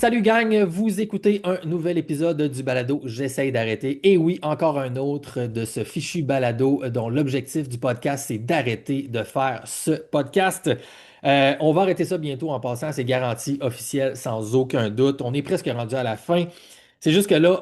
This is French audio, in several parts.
Salut gang, vous écoutez un nouvel épisode du balado J'essaye d'arrêter. Et oui, encore un autre de ce fichu balado dont l'objectif du podcast, c'est d'arrêter de faire ce podcast. On va arrêter ça bientôt en passant, c'est garanti officiel sans aucun doute. On est presque rendu à la fin. C'est juste que là,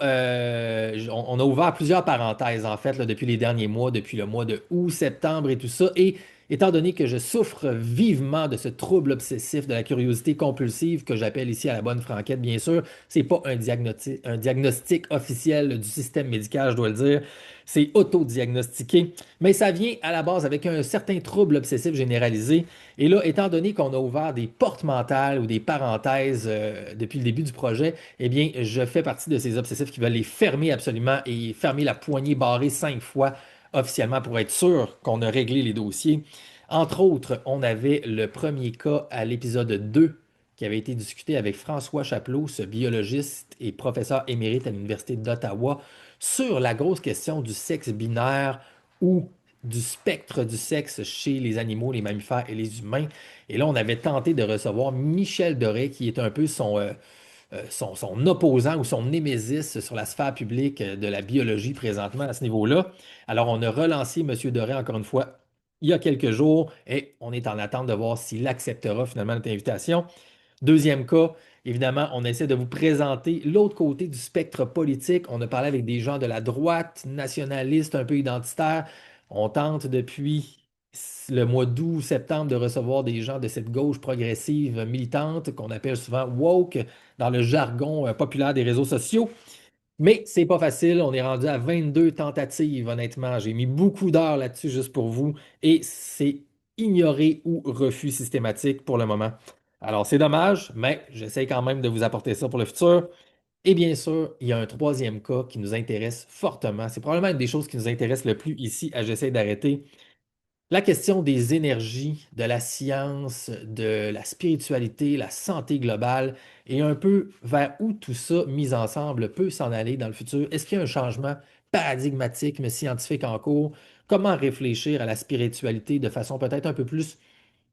on a ouvert plusieurs parenthèses en fait là, depuis les derniers mois, depuis le mois de août, septembre et tout ça. Et étant donné que je souffre vivement de ce trouble obsessif de la curiosité compulsive que j'appelle ici à la bonne franquette, bien sûr, c'est pas un diagnostic officiel du système médical, je dois le dire. C'est autodiagnostiqué, mais ça vient à la base avec un certain trouble obsessif généralisé. Et là, étant donné qu'on a ouvert des portes mentales ou des parenthèses depuis le début du projet, eh bien, je fais partie de ces obsessifs qui veulent les fermer absolument et fermer la poignée barrée 5 fois officiellement pour être sûr qu'on a réglé les dossiers. Entre autres, on avait le premier cas à l'épisode 2 qui avait été discuté avec François Chapelot, ce biologiste et professeur émérite à l'Université d'Ottawa, sur la grosse question du sexe binaire ou du spectre du sexe chez les animaux, les mammifères et les humains. Et là, on avait tenté de recevoir Michel Doré, qui est un peu son opposant ou son némésis sur la sphère publique de la biologie présentement à ce niveau-là. Alors, on a relancé M. Doré encore une fois il y a quelques jours et on est en attente de voir s'il acceptera finalement notre invitation. Deuxième cas, évidemment, on essaie de vous présenter l'autre côté du spectre politique. On a parlé avec des gens de la droite, nationaliste, un peu identitaire. On tente depuis le mois d'août, septembre, de recevoir des gens de cette gauche progressive militante qu'on appelle souvent woke dans le jargon populaire des réseaux sociaux. Mais c'est pas facile. On est rendu à 22 tentatives, honnêtement. J'ai mis beaucoup d'heures là-dessus juste pour vous et c'est ignoré ou refus systématique pour le moment. Alors, c'est dommage, mais j'essaie quand même de vous apporter ça pour le futur. Et bien sûr, il y a un troisième cas qui nous intéresse fortement. C'est probablement une des choses qui nous intéresse le plus ici à J'essaie d'arrêter. La question des énergies, de la science, de la spiritualité, la santé globale et un peu vers où tout ça mis ensemble peut s'en aller dans le futur. Est-ce qu'il y a un changement paradigmatique mais scientifique en cours? Comment réfléchir à la spiritualité de façon peut-être un peu plus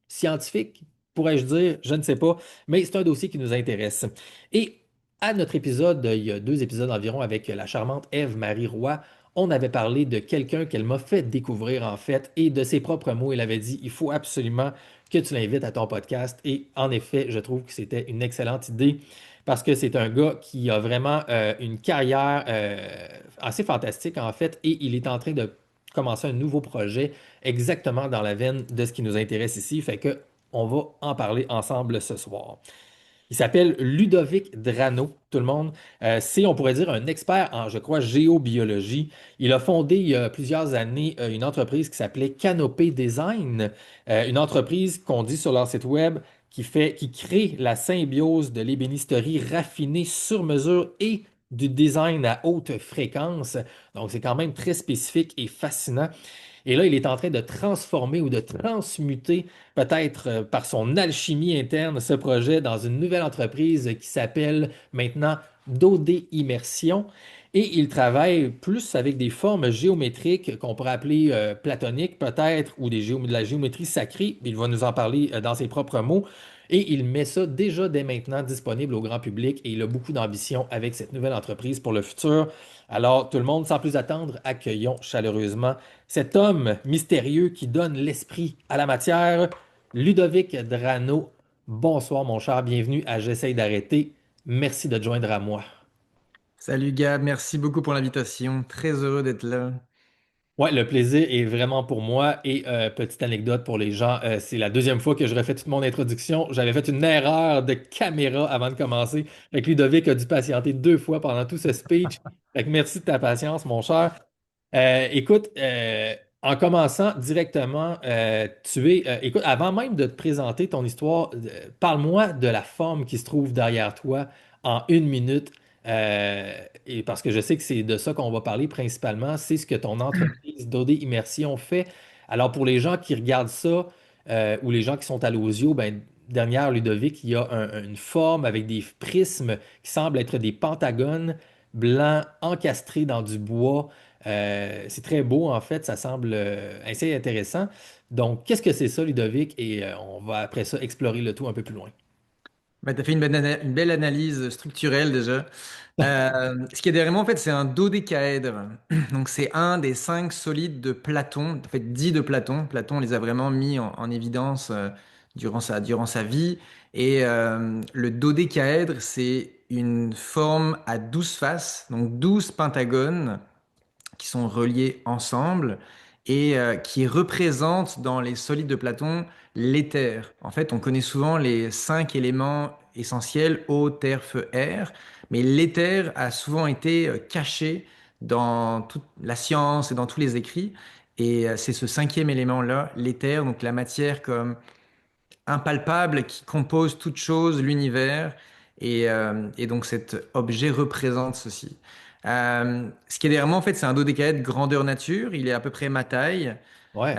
scientifique, pourrais-je dire, je ne sais pas, mais c'est un dossier qui nous intéresse. Et à notre épisode, il y a 2 épisodes environ avec la charmante Ève-Marie Roy, on avait parlé de quelqu'un qu'elle m'a fait découvrir en fait, et de ses propres mots, elle avait dit, il faut absolument que tu l'invites à ton podcast. Et en effet, je trouve que c'était une excellente idée parce que c'est un gars qui a vraiment une carrière assez fantastique en fait, et il est en train de commencer un nouveau projet exactement dans la veine de ce qui nous intéresse ici. Fait que on va en parler ensemble ce soir. Il s'appelle Ludovic Drano, tout le monde. C'est, on pourrait dire, un expert en, je crois, géobiologie. Il a fondé il y a plusieurs années une entreprise qui s'appelait Canopé Design, une entreprise qu'on dit sur leur site web qui crée la symbiose de l'ébénisterie raffinée sur mesure et du design à haute fréquence. Donc, c'est quand même très spécifique et fascinant. Et là, il est en train de transformer ou de transmuter, peut-être par son alchimie interne, ce projet dans une nouvelle entreprise qui s'appelle maintenant Dodé Immersion. Et il travaille plus avec des formes géométriques qu'on pourrait appeler platoniques peut-être, ou de la géométrie sacrée. Il va nous en parler dans ses propres mots. Et il met ça déjà dès maintenant disponible au grand public et il a beaucoup d'ambition avec cette nouvelle entreprise pour le futur. Alors, tout le monde, sans plus attendre, accueillons chaleureusement cet homme mystérieux qui donne l'esprit à la matière, Ludovic Drano. Bonsoir, mon cher, bienvenue à J'essaye d'arrêter. Merci de te joindre à moi. Salut Gab, merci beaucoup pour l'invitation. Très heureux d'être là. Ouais, le plaisir est vraiment pour moi. Et petite anecdote pour les gens, c'est la deuxième fois que je refais toute mon introduction. J'avais fait une erreur de caméra avant de commencer. Fait que Ludovic a dû patienter 2 fois pendant tout ce speech. Fait que merci de ta patience, mon cher. Écoute, en commençant directement, écoute, avant même de te présenter ton histoire, parle-moi de la forme qui se trouve derrière toi en 1 minute. Et parce que je sais que c'est de ça qu'on va parler principalement, c'est ce que ton entreprise d'OD Immersion fait. Alors, pour les gens qui regardent ça, ou les gens qui sont à l'audio, ben, derrière Ludovic, il y a une forme avec des prismes qui semblent être des pentagones blancs encastrés dans du bois. C'est très beau, en fait, ça semble assez intéressant. Donc, qu'est-ce que c'est ça, Ludovic? Et on va après ça explorer le tout un peu plus loin. Bah, tu as fait une belle analyse structurelle déjà. Ce qui est derrière moi, en fait, c'est un dodécaèdre. Donc, c'est un des 5 solides de Platon, en fait, 10 de Platon. Platon les a vraiment mis en évidence durant sa vie. Et le dodécaèdre, c'est une forme à 12 faces, donc 12 pentagones qui sont reliés ensemble et qui représentent dans les solides de Platon l'éther. En fait, on connaît souvent les 5 éléments essentiels, eau, terre, feu, air, mais l'éther a souvent été caché dans toute la science et dans tous les écrits. Et c'est ce 5e élément-là, l'éther, donc la matière comme impalpable qui compose toute chose, l'univers. Et donc cet objet représente ceci. Ce qui est derrière moi, en fait, c'est un dodécaèdre grandeur nature. Il est à peu près ma taille. Ouais.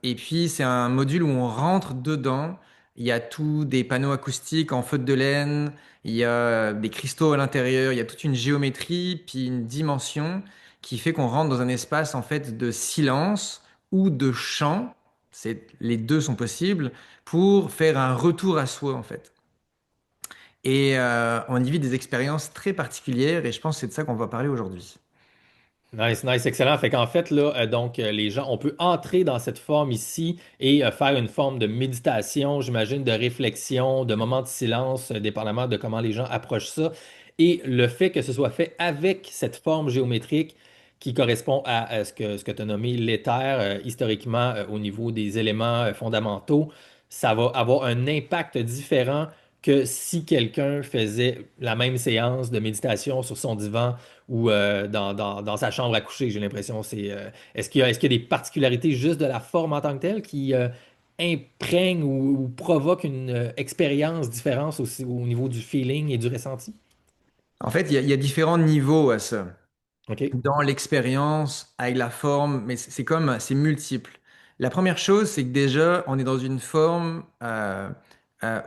Et puis, c'est un module où on rentre dedans. Il y a tout des panneaux acoustiques en feutre de laine. Il y a des cristaux à l'intérieur. Il y a toute une géométrie, puis une dimension qui fait qu'on rentre dans un espace, en fait, de silence ou de chant. Les deux sont possibles pour faire un retour à soi, en fait. Et on y vit des expériences très particulières et je pense que c'est de ça qu'on va parler aujourd'hui. Nice, nice, excellent. Fait qu'en fait, là, les gens, on peut entrer dans cette forme ici et faire une forme de méditation, j'imagine, de réflexion, de moment de silence, dépendamment de comment les gens approchent ça. Et le fait que ce soit fait avec cette forme géométrique qui correspond à ce que tu as nommé l'éther, historiquement, au niveau des éléments fondamentaux, ça va avoir un impact différent que si quelqu'un faisait la même séance de méditation sur son divan ou dans sa chambre à coucher, j'ai l'impression. Est-ce qu'il y a des particularités juste de la forme en tant que telle qui imprègnent ou provoquent une expérience différente aussi au niveau du feeling et du ressenti? En fait, il y a différents niveaux à ça. OK. Dans l'expérience, avec la forme, mais c'est multiple. La première chose, c'est que déjà, on est dans une forme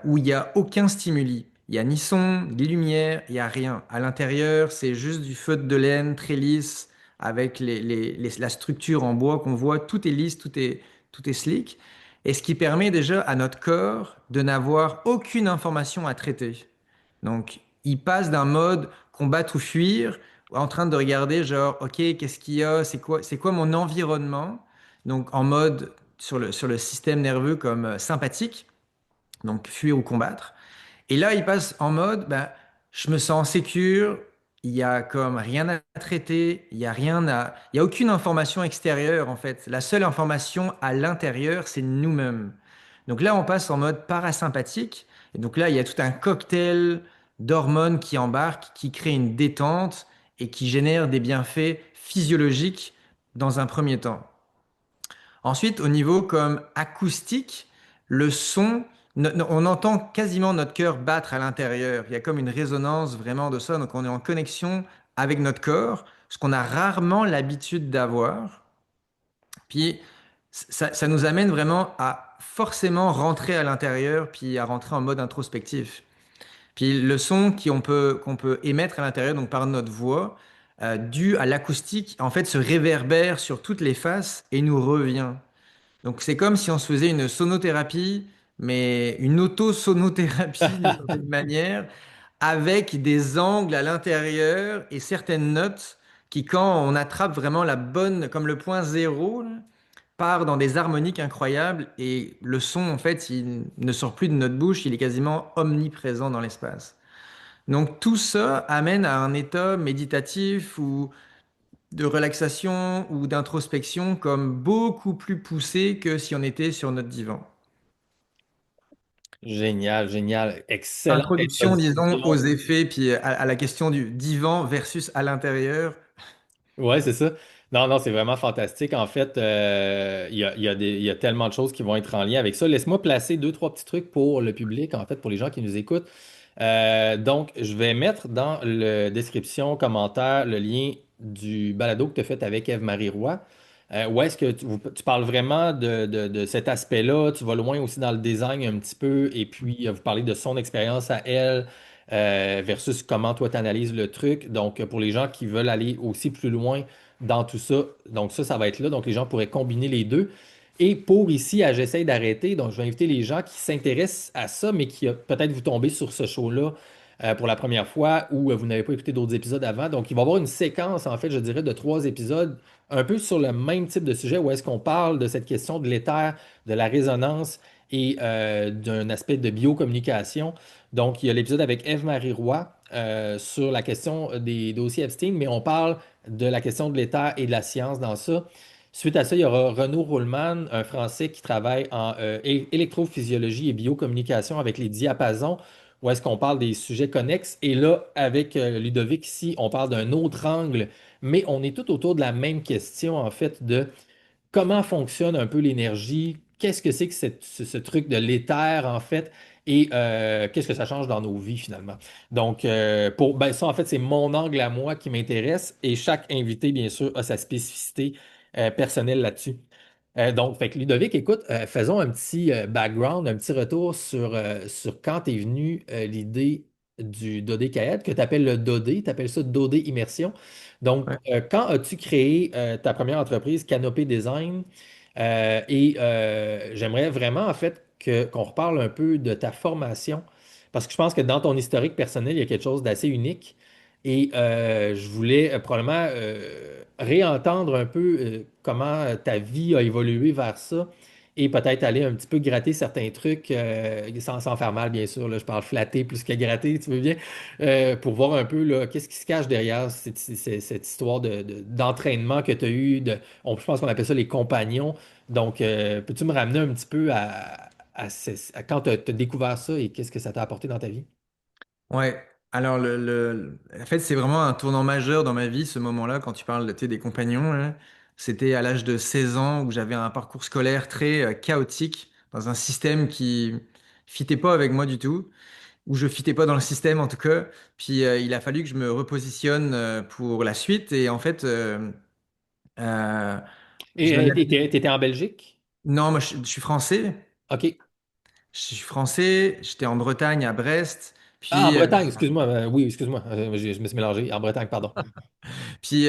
où il n'y a aucun stimuli. Il n'y a ni son, ni lumière, il n'y a rien. À l'intérieur, c'est juste du feutre de laine très lisse, avec la structure en bois qu'on voit. Tout est lisse, tout est slick. Et ce qui permet déjà à notre corps de n'avoir aucune information à traiter. Donc, il passe d'un mode combattre ou fuir en train de regarder genre, OK, qu'est-ce qu'il y a? C'est quoi mon environnement? Donc, en mode sur le système nerveux comme sympathique, donc fuir ou combattre. Et là, il passe en mode, ben, je me sens sécure, il y a comme rien à traiter, il y a aucune information extérieure en fait. La seule information à l'intérieur, c'est nous-mêmes. Donc là, on passe en mode parasympathique. Et donc là, il y a tout un cocktail d'hormones qui embarquent, qui crée une détente et qui génère des bienfaits physiologiques dans un premier temps. Ensuite, au niveau comme acoustique, le son, on entend quasiment notre cœur battre à l'intérieur. Il y a comme une résonance vraiment de ça. Donc on est en connexion avec notre corps, ce qu'on a rarement l'habitude d'avoir. Puis ça nous amène vraiment à forcément rentrer à l'intérieur, puis à rentrer en mode introspectif. Puis le son qu'on peut émettre à l'intérieur, donc par notre voix, dû à l'acoustique, en fait, se réverbère sur toutes les faces et nous revient. Donc c'est comme si on se faisait une sonothérapie, mais une auto-sonothérapie d'une certaine manière, avec des angles à l'intérieur et certaines notes qui, quand on attrape vraiment la bonne, comme le point zéro, là, part dans des harmoniques incroyables et le son, en fait, il ne sort plus de notre bouche, il est quasiment omniprésent dans l'espace. Donc tout ça amène à un état méditatif ou de relaxation ou d'introspection comme beaucoup plus poussé que si on était sur notre divan. Génial, génial. Excellente Introduction, disons, aux introduction. effets, puis à la question du divan versus à l'intérieur. Ouais, c'est ça. Non, non, c'est vraiment fantastique. En fait, il y a tellement de choses qui vont être en lien avec ça. Laisse-moi placer deux, trois petits trucs pour le public, en fait, pour les gens qui nous écoutent. Donc, je vais mettre dans la description, commentaire, le lien du balado que tu as fait avec Eve-Marie Roy. Où est-ce que tu parles vraiment de cet aspect-là? Tu vas loin aussi dans le design un petit peu, et puis vous parlez de son expérience à elle versus comment toi tu analyses le truc. Donc, pour les gens qui veulent aller aussi plus loin dans tout ça, donc ça va être là. Donc, les gens pourraient combiner les deux. Et pour ici, à J'essaie d'arrêter, donc je vais inviter les gens qui s'intéressent à ça, mais qui peut-être vous tombez sur ce show-là pour la première fois ou vous n'avez pas écouté d'autres épisodes avant. Donc, il va y avoir une séquence, en fait, je dirais, de 3 épisodes, un peu sur le même type de sujet où est-ce qu'on parle de cette question de l'éther, de la résonance et d'un aspect de biocommunication. Donc, il y a l'épisode avec Ève-Marie Roy sur la question des dossiers Epstein, mais on parle de la question de l'éther et de la science dans ça. Suite à ça, il y aura Renaud Roulman, un Français qui travaille en électrophysiologie et biocommunication avec les diapasons, où est-ce qu'on parle des sujets connexes. Et là, avec Ludovic ici, on parle d'un autre angle, mais on est tout autour de la même question, en fait, de comment fonctionne un peu l'énergie, qu'est-ce que c'est que ce truc de l'éther, en fait, et qu'est-ce que ça change dans nos vies, finalement. Donc, ben, ça, en fait, c'est mon angle à moi qui m'intéresse, et chaque invité, bien sûr, a sa spécificité personnelle là-dessus. Donc, fait que Ludovic, écoute, faisons un petit background, un petit retour sur quand est venue l'idée du dodécaèdre, que tu appelles le Dodé, tu appelles ça Dodé Immersion. Donc, Ouais. quand as-tu créé ta première entreprise, Canopé Design? J'aimerais vraiment, en fait, qu'on reparle un peu de ta formation, parce que je pense que dans ton historique personnel, il y a quelque chose d'assez unique. Et je voulais probablement réentendre un peu comment ta vie a évolué vers ça et peut-être aller un petit peu gratter certains trucs sans faire mal, bien sûr. Là, je parle flatter plus que gratter, tu veux bien, pour voir un peu là, qu'est-ce qui se cache derrière cette histoire d'entraînement que tu as eu. Je pense qu'on appelle ça les compagnons. Donc, peux-tu me ramener un petit peu à quand tu as découvert ça et qu'est-ce que ça t'a apporté dans ta vie? Ouais. Alors, en fait, c'est vraiment un tournant majeur dans ma vie, ce moment-là, quand tu parles tu sais, des compagnons, là. C'était à l'âge de 16 ans où j'avais un parcours scolaire très chaotique, dans un système qui fitait pas avec moi du tout, où je fitais pas dans le système en tout cas. Puis il a fallu que je me repositionne pour la suite. Et en fait, euh, je Et venais t'étais en Belgique? Non, moi je suis français. OK. Je suis français, j'étais en Bretagne, à Brest. Ah, en Puis, Bretagne, excuse-moi. Oui, excuse-moi. Je me suis mélangé. En Bretagne, pardon. puis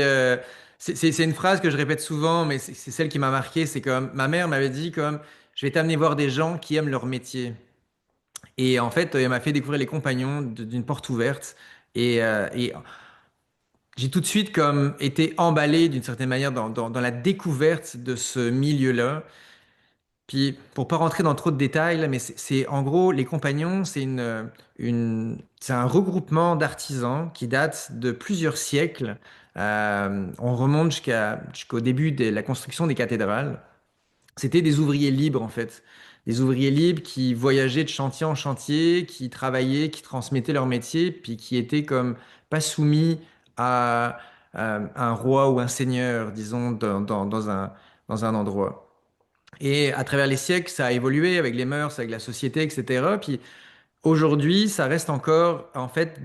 c'est une phrase que je répète souvent, mais c'est celle qui m'a marqué. C'est comme ma mère m'avait dit comme je vais t'amener voir des gens qui aiment leur métier. Et en fait, elle m'a fait découvrir les compagnons d'une porte ouverte. Et j'ai tout de suite comme été emballé d'une certaine manière dans la découverte de ce milieu-là. Puis, pour pas rentrer dans trop de détails, là, mais en gros, les compagnons, c'est un regroupement d'artisans qui date de plusieurs siècles. On remonte jusqu'au début de la construction des cathédrales. C'était des ouvriers libres, en fait. Des ouvriers libres qui voyageaient de chantier en chantier, qui travaillaient, qui transmettaient leur métier, puis qui étaient comme pas soumis à, un roi ou un seigneur, disons, dans un endroit. Et à travers les siècles, ça a évolué avec les mœurs, avec la société, etc. Puis aujourd'hui, ça reste encore, en fait,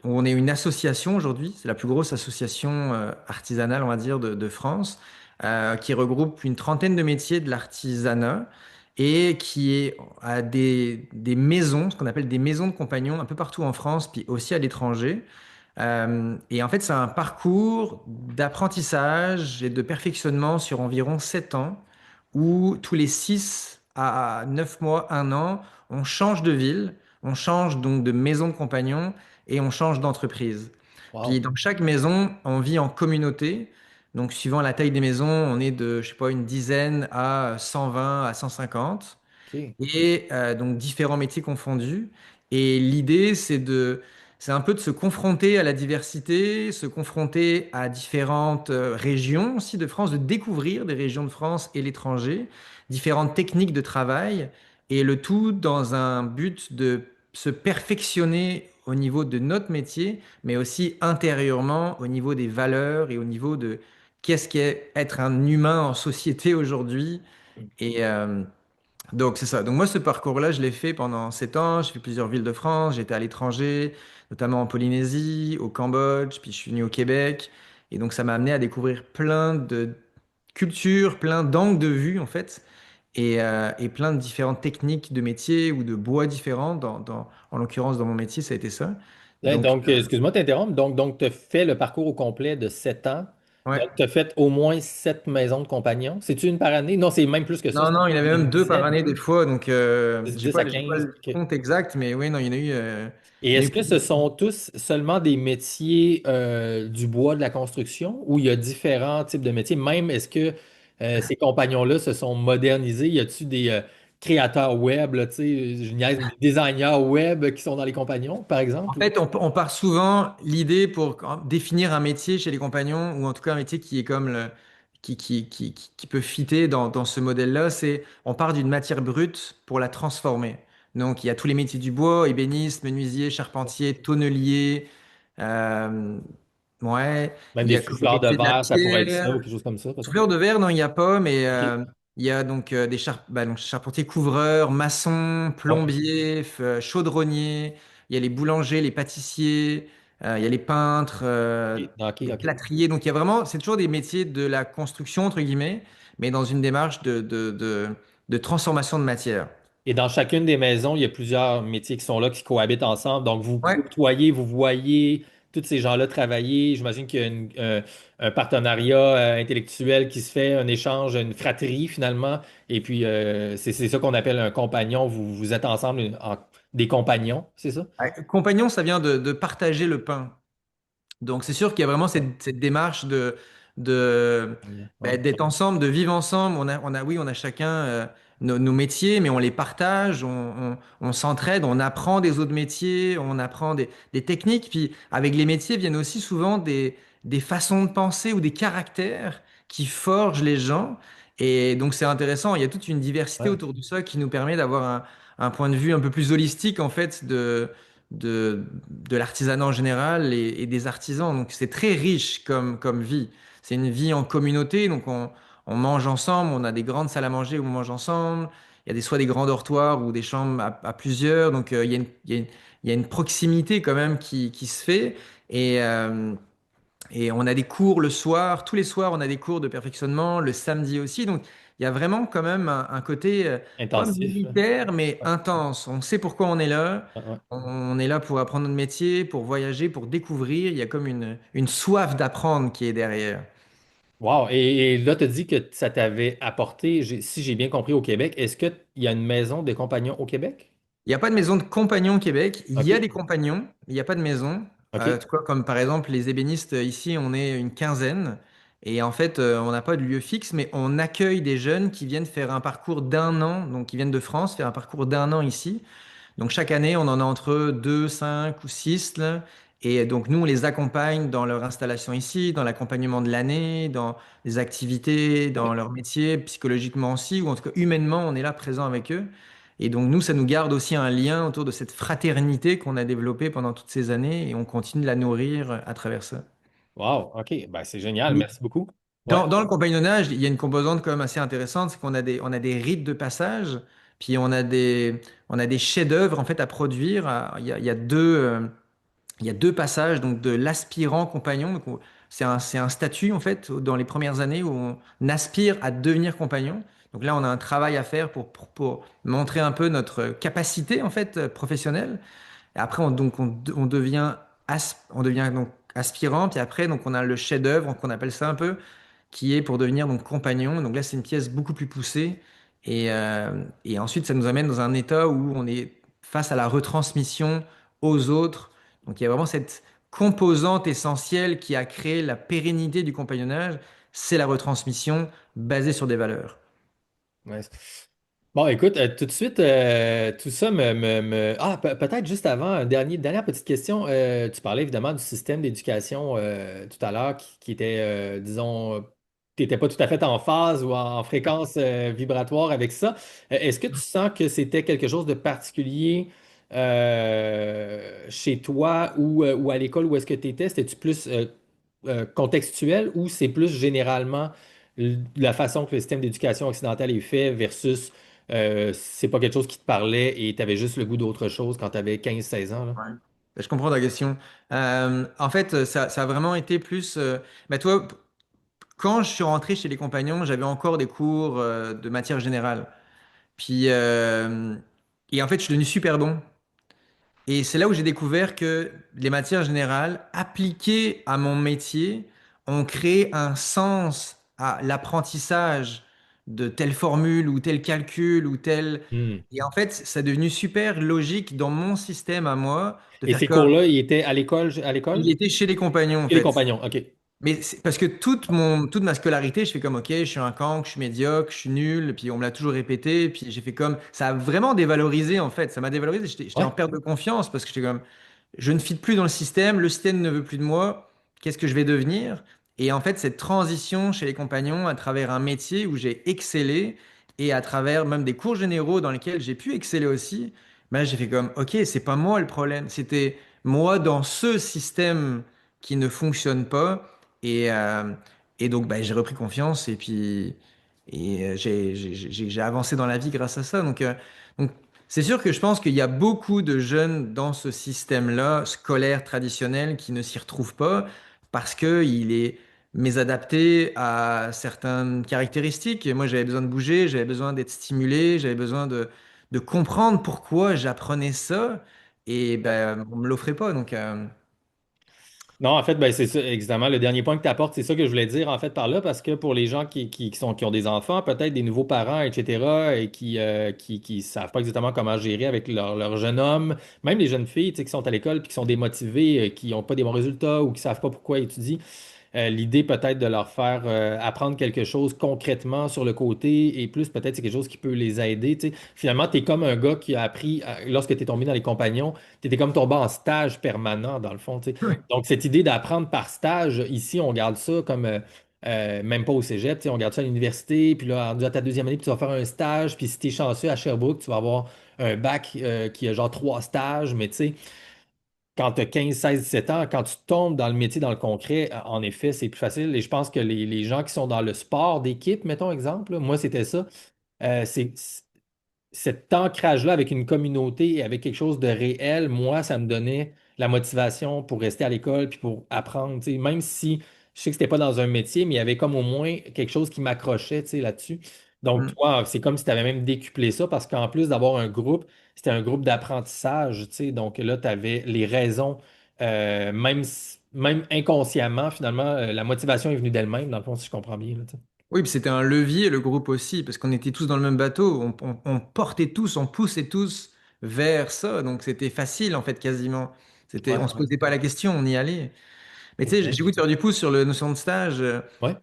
on est une association aujourd'hui. C'est la plus grosse association artisanale, on va dire, de France, qui regroupe une trentaine de métiers de l'artisanat et a des maisons, ce qu'on appelle des maisons de compagnons, un peu partout en France, puis aussi à l'étranger. Et en fait, c'est un parcours d'apprentissage et de perfectionnement sur environ 7 ans, où tous les 6 à 9 mois, 1 an, on change de ville, on change donc de maison de compagnon et on change d'entreprise. Puis Wow. dans chaque maison, on vit en communauté. Donc suivant la taille des maisons, on est de, je sais pas, une dizaine à 120 à 150 OK. et donc différents métiers confondus. Et l'idée, c'est un peu de se confronter à la diversité, se confronter à différentes régions aussi de France, de découvrir des régions de France et l'étranger, différentes techniques de travail, et le tout dans un but de se perfectionner au niveau de notre métier, mais aussi intérieurement au niveau des valeurs et au niveau de qu'est-ce qu'est être un humain en société aujourd'hui. Et, donc, c'est ça. Donc, moi, ce parcours-là, je l'ai fait pendant 7 ans. J'ai fait plusieurs villes de France. J'étais à l'étranger, notamment en Polynésie, au Cambodge, puis je suis venu au Québec. Et donc, ça m'a amené à découvrir plein de cultures, plein d'angles de vue, en fait, et plein de différentes techniques de métier ou de bois différents. En l'occurrence, dans mon métier, ça a été ça. Donc, Donc, excuse-moi de t'interrompre. Donc tu as fait le parcours au complet de 7 ans. Ouais. Donc, tu as fait au moins 7 maisons de compagnons. C'est-tu une par année? Non, c'est même plus que ça. Non, non, il y avait C'est même une deux par dizaine, année des fois, donc 10 à j'ai pas 15. le OK. compte exact, mais oui, non, Et il y en a est-ce eu que plus. ce sont tous seulement des métiers du bois de la construction ou il y a différents types de métiers? Même est-ce que ces compagnons-là se sont modernisés? Y a-t-il des créateurs web, là, tu sais, je niaise, mais des designers web qui sont dans les compagnons, par En exemple? fait, on part souvent l'idée pour définir un métier chez les compagnons, ou en tout cas un métier qui est comme qui peut fitter dans ce modèle-là, c'est on part d'une matière brute pour la transformer. Donc, il y a tous les métiers du bois, ébéniste, menuisier, charpentier, tonnelier. euh, ouais, Même il y des a les souffleurs de métiers de la verre, ça pourrait être ça ou pierre. quelque chose comme ça, peut-être? Souffleur de verre, non, il n'y a pas, mais OK. il y a donc donc charpentiers couvreurs, maçons, Ouais. plombiers, chaudronniers, il y a les boulangers, les pâtissiers, il y a les peintres, OK. OK, les OK. plâtriers. Donc il y a vraiment, c'est toujours des métiers de la construction, entre guillemets, mais dans une démarche de transformation de matière. Et dans chacune des maisons, il y a plusieurs métiers qui sont là, qui cohabitent ensemble. Donc, vous Ouais. côtoyez, vous voyez tous ces gens-là travailler. J'imagine qu'il y a un partenariat intellectuel qui se fait, un échange, une fratrie finalement. Et puis, c'est ça qu'on appelle un compagnon. Vous êtes ensemble des compagnons, c'est ça? Compagnon, ça vient de partager le pain. Donc c'est sûr qu'il y a vraiment Ouais. cette démarche de, Ouais. d'être ensemble, de vivre ensemble. Oui, on a chacun nos métiers, mais on les partage, on s'entraide, on apprend des autres métiers, on apprend des techniques. Puis avec les métiers viennent aussi souvent des façons de penser ou des caractères qui forgent les gens. Et donc c'est intéressant, il y a toute une diversité Ouais. autour de ça qui nous permet d'avoir un point de vue un peu plus holistique en fait de l'artisanat en général et des artisans. Donc c'est très riche comme vie. C'est une vie en communauté, donc on mange ensemble, on a des grandes salles à manger où on mange ensemble. Il y a soit des grands dortoirs ou des chambres à plusieurs. Donc il y a une proximité quand même qui se fait. Et, euh, et on a des cours le soir, tous les soirs, on a des cours de perfectionnement, le samedi aussi. Donc, il y a vraiment quand même un côté, pas Intensif. Là. militaire, mais Ouais. intense. On sait pourquoi on est là. Ouais, ouais. On est là pour apprendre notre métier, pour voyager, pour découvrir. Il y a comme une soif d'apprendre qui est derrière. Wow. Et là, tu as dit que ça t'avait apporté, si j'ai bien compris, au Québec. Est-ce qu'il y a une maison des compagnons au Québec? Il n'y a pas de maison de compagnons au Québec. Il y a OK. des compagnons, il n'y a pas de maison. OK. Tu vois, comme par exemple les ébénistes ici, on est une quinzaine. Et en fait, on n'a pas de lieu fixe, mais on accueille des jeunes qui viennent faire un parcours d'un an, donc qui viennent de France, faire un parcours d'un an ici. Donc chaque année, on en a entre 2, 5 ou 6 là. Et donc nous, on les accompagne dans leur installation ici, dans l'accompagnement de l'année, dans les activités, dans OK. leur métier, psychologiquement aussi, ou en tout cas humainement, on est là présent avec eux. Et donc nous, ça nous garde aussi un lien autour de cette fraternité qu'on a développée pendant toutes ces années et on continue de la nourrir à travers ça. Wow. OK. Ben, c'est génial. Et Merci beaucoup. Ouais. dans le compagnonnage, il y a une composante quand même assez intéressante, c'est qu'on a on a des rites de passage, puis on a des chefs-d'œuvre en fait à produire. Il y a il y a deux passages donc de l'aspirant compagnon. C'est un statut en fait dans les premières années où on aspire à devenir compagnon. Donc là, on a un travail à faire pour montrer un peu notre capacité en fait professionnelle. Et après, on devient, on devient donc aspirant. Puis après, donc on a le chef-d'œuvre qu'on appelle ça un peu, qui est pour devenir donc compagnon. Donc là, c'est une pièce beaucoup plus poussée. Et ensuite, ça nous amène dans un état où on est face à la retransmission aux autres. Donc il y a vraiment cette composante essentielle qui a créé la pérennité du compagnonnage, c'est la retransmission basée sur des valeurs. Ouais. Bon, écoute, tout de suite, tout ça Ah, peut-être juste avant, dernière petite question. Tu parlais évidemment du système d'éducation tout à l'heure qui était, disons, tu n'étais pas tout à fait en phase ou en fréquence vibratoire avec ça. Est-ce que tu sens que c'était quelque chose de particulier chez toi ou à l'école où est-ce que tu étais? C'était-tu plus contextuel ou c'est plus généralement la façon que le système d'éducation occidentale est fait versus c'est pas quelque chose qui te parlait et tu avais juste le goût d'autre chose quand tu avais 15 16 ans, là. Ouais. Je comprends ta question. En fait, ça a vraiment été plus. Toi, quand je suis rentré chez les compagnons, j'avais encore des cours de matière générale. Puis, et en fait, je suis devenu super bon. Et c'est là où j'ai découvert que les matières générales, appliquées à mon métier, on crée un sens à l'apprentissage de telle formule ou tel calcul ou tel... Hmm. Et en fait, ça est devenu super logique dans mon système à moi de Et faire ces comme... cours-là, ils étaient à l'école, à Il l'école? était chez les compagnons, en Et les fait. compagnons, OK. Mais parce que toute ma scolarité, je fais comme, ok, je suis un cancre, je suis médiocre, je suis nul, puis on me l'a toujours répété, puis j'ai fait comme, ça a vraiment dévalorisé en fait, ça m'a dévalorisé, j'étais Ouais. en perte de confiance parce que j'étais comme, je ne fit plus dans le système ne veut plus de moi, qu'est-ce que je vais devenir? Et en fait, cette transition chez les compagnons à travers un métier où j'ai excellé et à travers même des cours généraux dans lesquels j'ai pu exceller aussi, ben, j'ai fait comme, ok, c'est pas moi le problème, c'était moi dans ce système qui ne fonctionne pas. Et, euh, et donc, bah, j'ai repris confiance et puis j'ai avancé dans la vie grâce à ça. Donc, c'est sûr que je pense qu'il y a beaucoup de jeunes dans ce système-là, scolaire traditionnel, qui ne s'y retrouvent pas parce qu'il est mésadapté à certaines caractéristiques. Et moi, j'avais besoin de bouger, j'avais besoin d'être stimulé, j'avais besoin de comprendre pourquoi j'apprenais ça. Et ben, on me l'offrait pas. Non, en fait, ben, c'est ça, exactement. Le dernier point que tu apportes, c'est ça que je voulais dire, en fait, par là, parce que pour les gens qui ont des enfants, peut-être des nouveaux parents, etc., et qui savent pas exactement comment gérer avec leur jeune homme, même les jeunes filles, tu sais, qui sont à l'école puis qui sont démotivées, qui n'ont pas des bons résultats ou qui savent pas pourquoi étudier. L'idée peut-être de leur faire apprendre quelque chose concrètement sur le côté et plus peut-être c'est quelque chose qui peut les aider. Tu sais. Finalement, tu es comme un gars qui a appris, lorsque tu es tombé dans les compagnons, tu étais comme tombé en stage permanent dans le fond. Tu sais. Ouais. Donc, cette idée d'apprendre par stage, ici, on garde ça comme, même pas au cégep, tu sais, on garde ça à l'université, puis là, rendu à ta deuxième année, puis tu vas faire un stage, puis si tu es chanceux à Sherbrooke, tu vas avoir un bac qui a genre 3 stages, mais tu sais, quand tu as 15, 16, 17 ans, quand tu tombes dans le métier, dans le concret, en effet, c'est plus facile. Et je pense que les gens qui sont dans le sport d'équipe, mettons exemple, là, moi, c'était ça. C'est cet ancrage-là avec une communauté et avec quelque chose de réel, moi, ça me donnait la motivation pour rester à l'école puis pour apprendre. Tu sais, même si je sais que c'était pas dans un métier, mais il y avait comme au moins quelque chose qui m'accrochait, tu sais, là-dessus. Donc, Mm. toi, c'est comme si tu avais même décuplé ça parce qu'en plus d'avoir un groupe, c'était un groupe d'apprentissage, tu sais. Donc là, tu avais les raisons, même inconsciemment, finalement, la motivation est venue d'elle-même, dans le fond, si je comprends bien, là, tu sais. Oui, puis c'était un levier, le groupe aussi, parce qu'on était tous dans le même bateau. On portait tous, on poussait tous vers ça. Donc c'était facile, en fait, quasiment. Ouais, On se ouais, posait pas la question, on y allait. Mais tu sais, exact. j'ai voulu te faire du pouce sur la notion de stage. Ouais.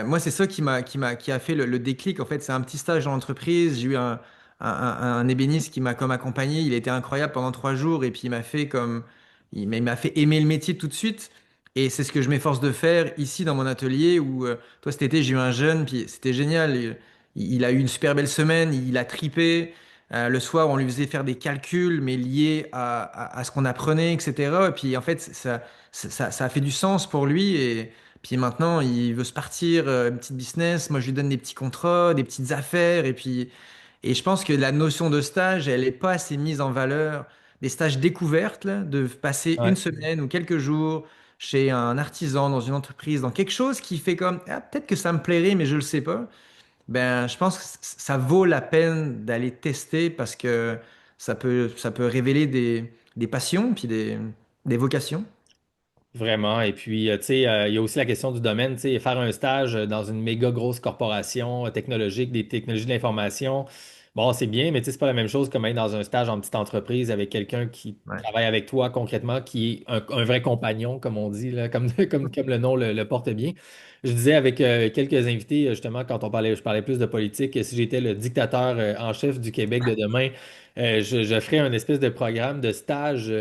Moi, c'est ça qui a fait le déclic. En fait, c'est un petit stage dans l'entreprise. J'ai eu un ébéniste qui m'a comme accompagné. Il était incroyable pendant 3 jours et puis il m'a fait aimer le métier tout de suite. Et c'est ce que je m'efforce de faire ici dans mon atelier où, toi, cet été, j'ai eu un jeune, puis c'était génial. Il a eu une super belle semaine, il a tripé. Le soir, on lui faisait faire des calculs, mais liés à ce qu'on apprenait, etc. Et puis, en fait, ça a fait du sens pour lui. Et puis maintenant, il veut se partir, une petite business. Moi, je lui donne des petits contrats, des petites affaires. Et je pense que la notion de stage, elle n'est pas assez mise en valeur. Des stages découvertes, là, de passer une Ouais. semaine ou quelques jours chez un artisan, dans une entreprise, dans quelque chose qui fait comme, ah, peut-être que ça me plairait, mais je ne le sais pas. Ben, je pense que ça vaut la peine d'aller tester parce que ça peut révéler des passions puis des vocations. Vraiment. Et puis, tu sais, il y a aussi la question du domaine, tu sais, faire un stage dans une méga grosse corporation technologique, des technologies de l'information. Bon, c'est bien, mais tu sais, c'est pas la même chose que même dans un stage en petite entreprise avec quelqu'un qui Ouais. travaille avec toi concrètement, qui est un vrai compagnon, comme on dit, là, comme le nom le porte bien. Je disais avec quelques invités, justement, quand je parlais plus de politique, si j'étais le dictateur en chef du Québec de demain, je ferais un espèce de programme de stage,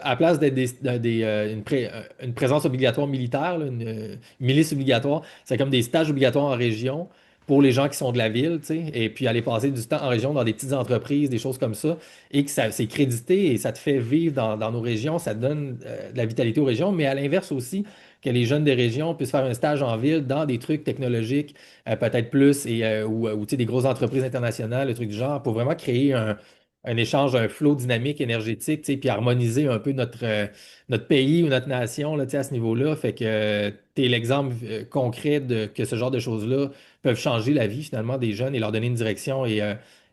à place d'être une présence obligatoire militaire, là, une milice obligatoire, c'est comme des stages obligatoires en région pour les gens qui sont de la ville, tu sais, et puis aller passer du temps en région dans des petites entreprises, des choses comme ça, et que ça c'est crédité et ça te fait vivre dans nos régions, ça te donne de la vitalité aux régions, mais à l'inverse aussi, que les jeunes des régions puissent faire un stage en ville dans des trucs technologiques, peut-être plus, ou tu sais, des grosses entreprises internationales, le truc du genre, pour vraiment créer un échange, un flot dynamique, énergétique, tu sais, puis harmoniser un peu notre pays ou notre nation là, tu sais, à ce niveau-là. Fait que tu es l'exemple concret de que ce genre de choses-là peuvent changer la vie finalement des jeunes et leur donner une direction et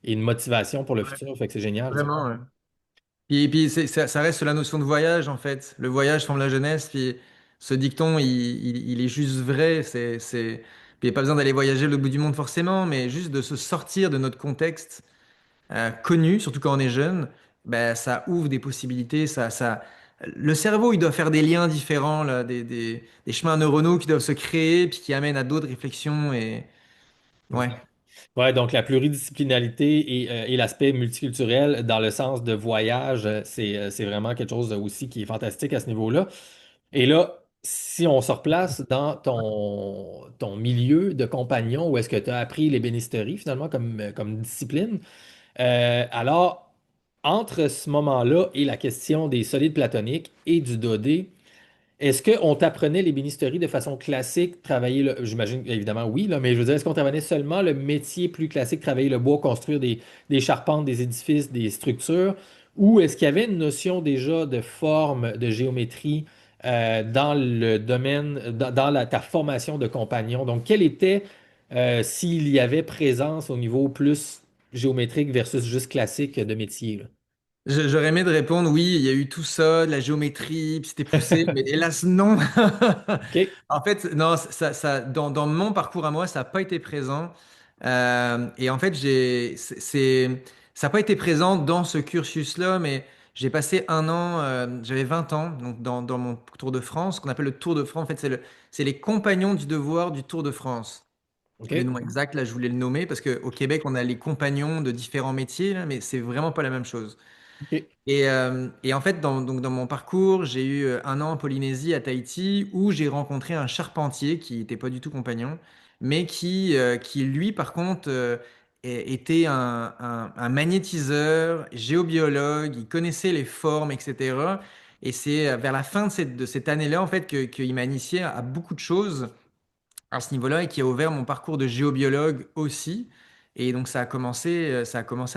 une motivation pour le Ouais, futur. Fait que c'est génial, ça. vraiment. Ouais. Puis ça reste sur la notion de voyage, en fait. Le voyage forme la jeunesse. Puis ce dicton, il est juste vrai. Puis il n'y a pas besoin d'aller voyager le bout du monde forcément, mais juste de se sortir de notre contexte connu, surtout quand on est jeune, ben, ça ouvre des possibilités. Le cerveau, il doit faire des liens différents, là, des chemins neuronaux qui doivent se créer, puis qui amènent à d'autres réflexions. Et ouais. Ouais, donc la pluridisciplinarité et l'aspect multiculturel dans le sens de voyage, c'est vraiment quelque chose aussi qui est fantastique à ce niveau-là. Et là, si on se replace dans ton milieu de compagnon, où est-ce que tu as appris l'ébénisterie finalement comme discipline, alors entre ce moment-là et la question des solides platoniques et du dodé, est-ce qu'on t'apprenait l'ébénisterie de façon classique, travailler le... J'imagine évidemment oui, là, mais je veux dire, est-ce qu'on t'apprenait seulement le métier plus classique, travailler le bois, construire des charpentes, des édifices, des structures, ou est-ce qu'il y avait une notion déjà de forme, de géométrie dans le domaine, ta formation de compagnon? Donc, quelle était, s'il y avait présence au niveau plus géométrique versus juste classique de métier, J'aurais aimé de répondre, oui, il y a eu tout ça, de la géométrie, puis c'était poussé, mais hélas, non. OK. En fait, non, dans mon parcours à moi, ça n'a pas été présent. Et en fait, ça n'a pas été présent dans ce cursus-là, mais j'ai passé un an, j'avais 20 ans, donc dans mon Tour de France, ce qu'on appelle le Tour de France. En fait, c'est les compagnons du devoir du Tour de France. Le OK. nom exact, là, je voulais le nommer parce qu'au Québec, on a les compagnons de différents métiers, là, mais c'est vraiment pas la même chose. OK. Et en fait, donc dans mon parcours, j'ai eu un an en Polynésie, à Tahiti, où j'ai rencontré un charpentier qui n'était pas du tout compagnon, mais qui lui, par contre, était un magnétiseur, géobiologue, il connaissait les formes, etc. Et c'est vers la fin de cette année-là, en fait, qu'il m'a initié à beaucoup de choses à ce niveau-là et qui a ouvert mon parcours de géobiologue aussi. Et donc, ça a commencé à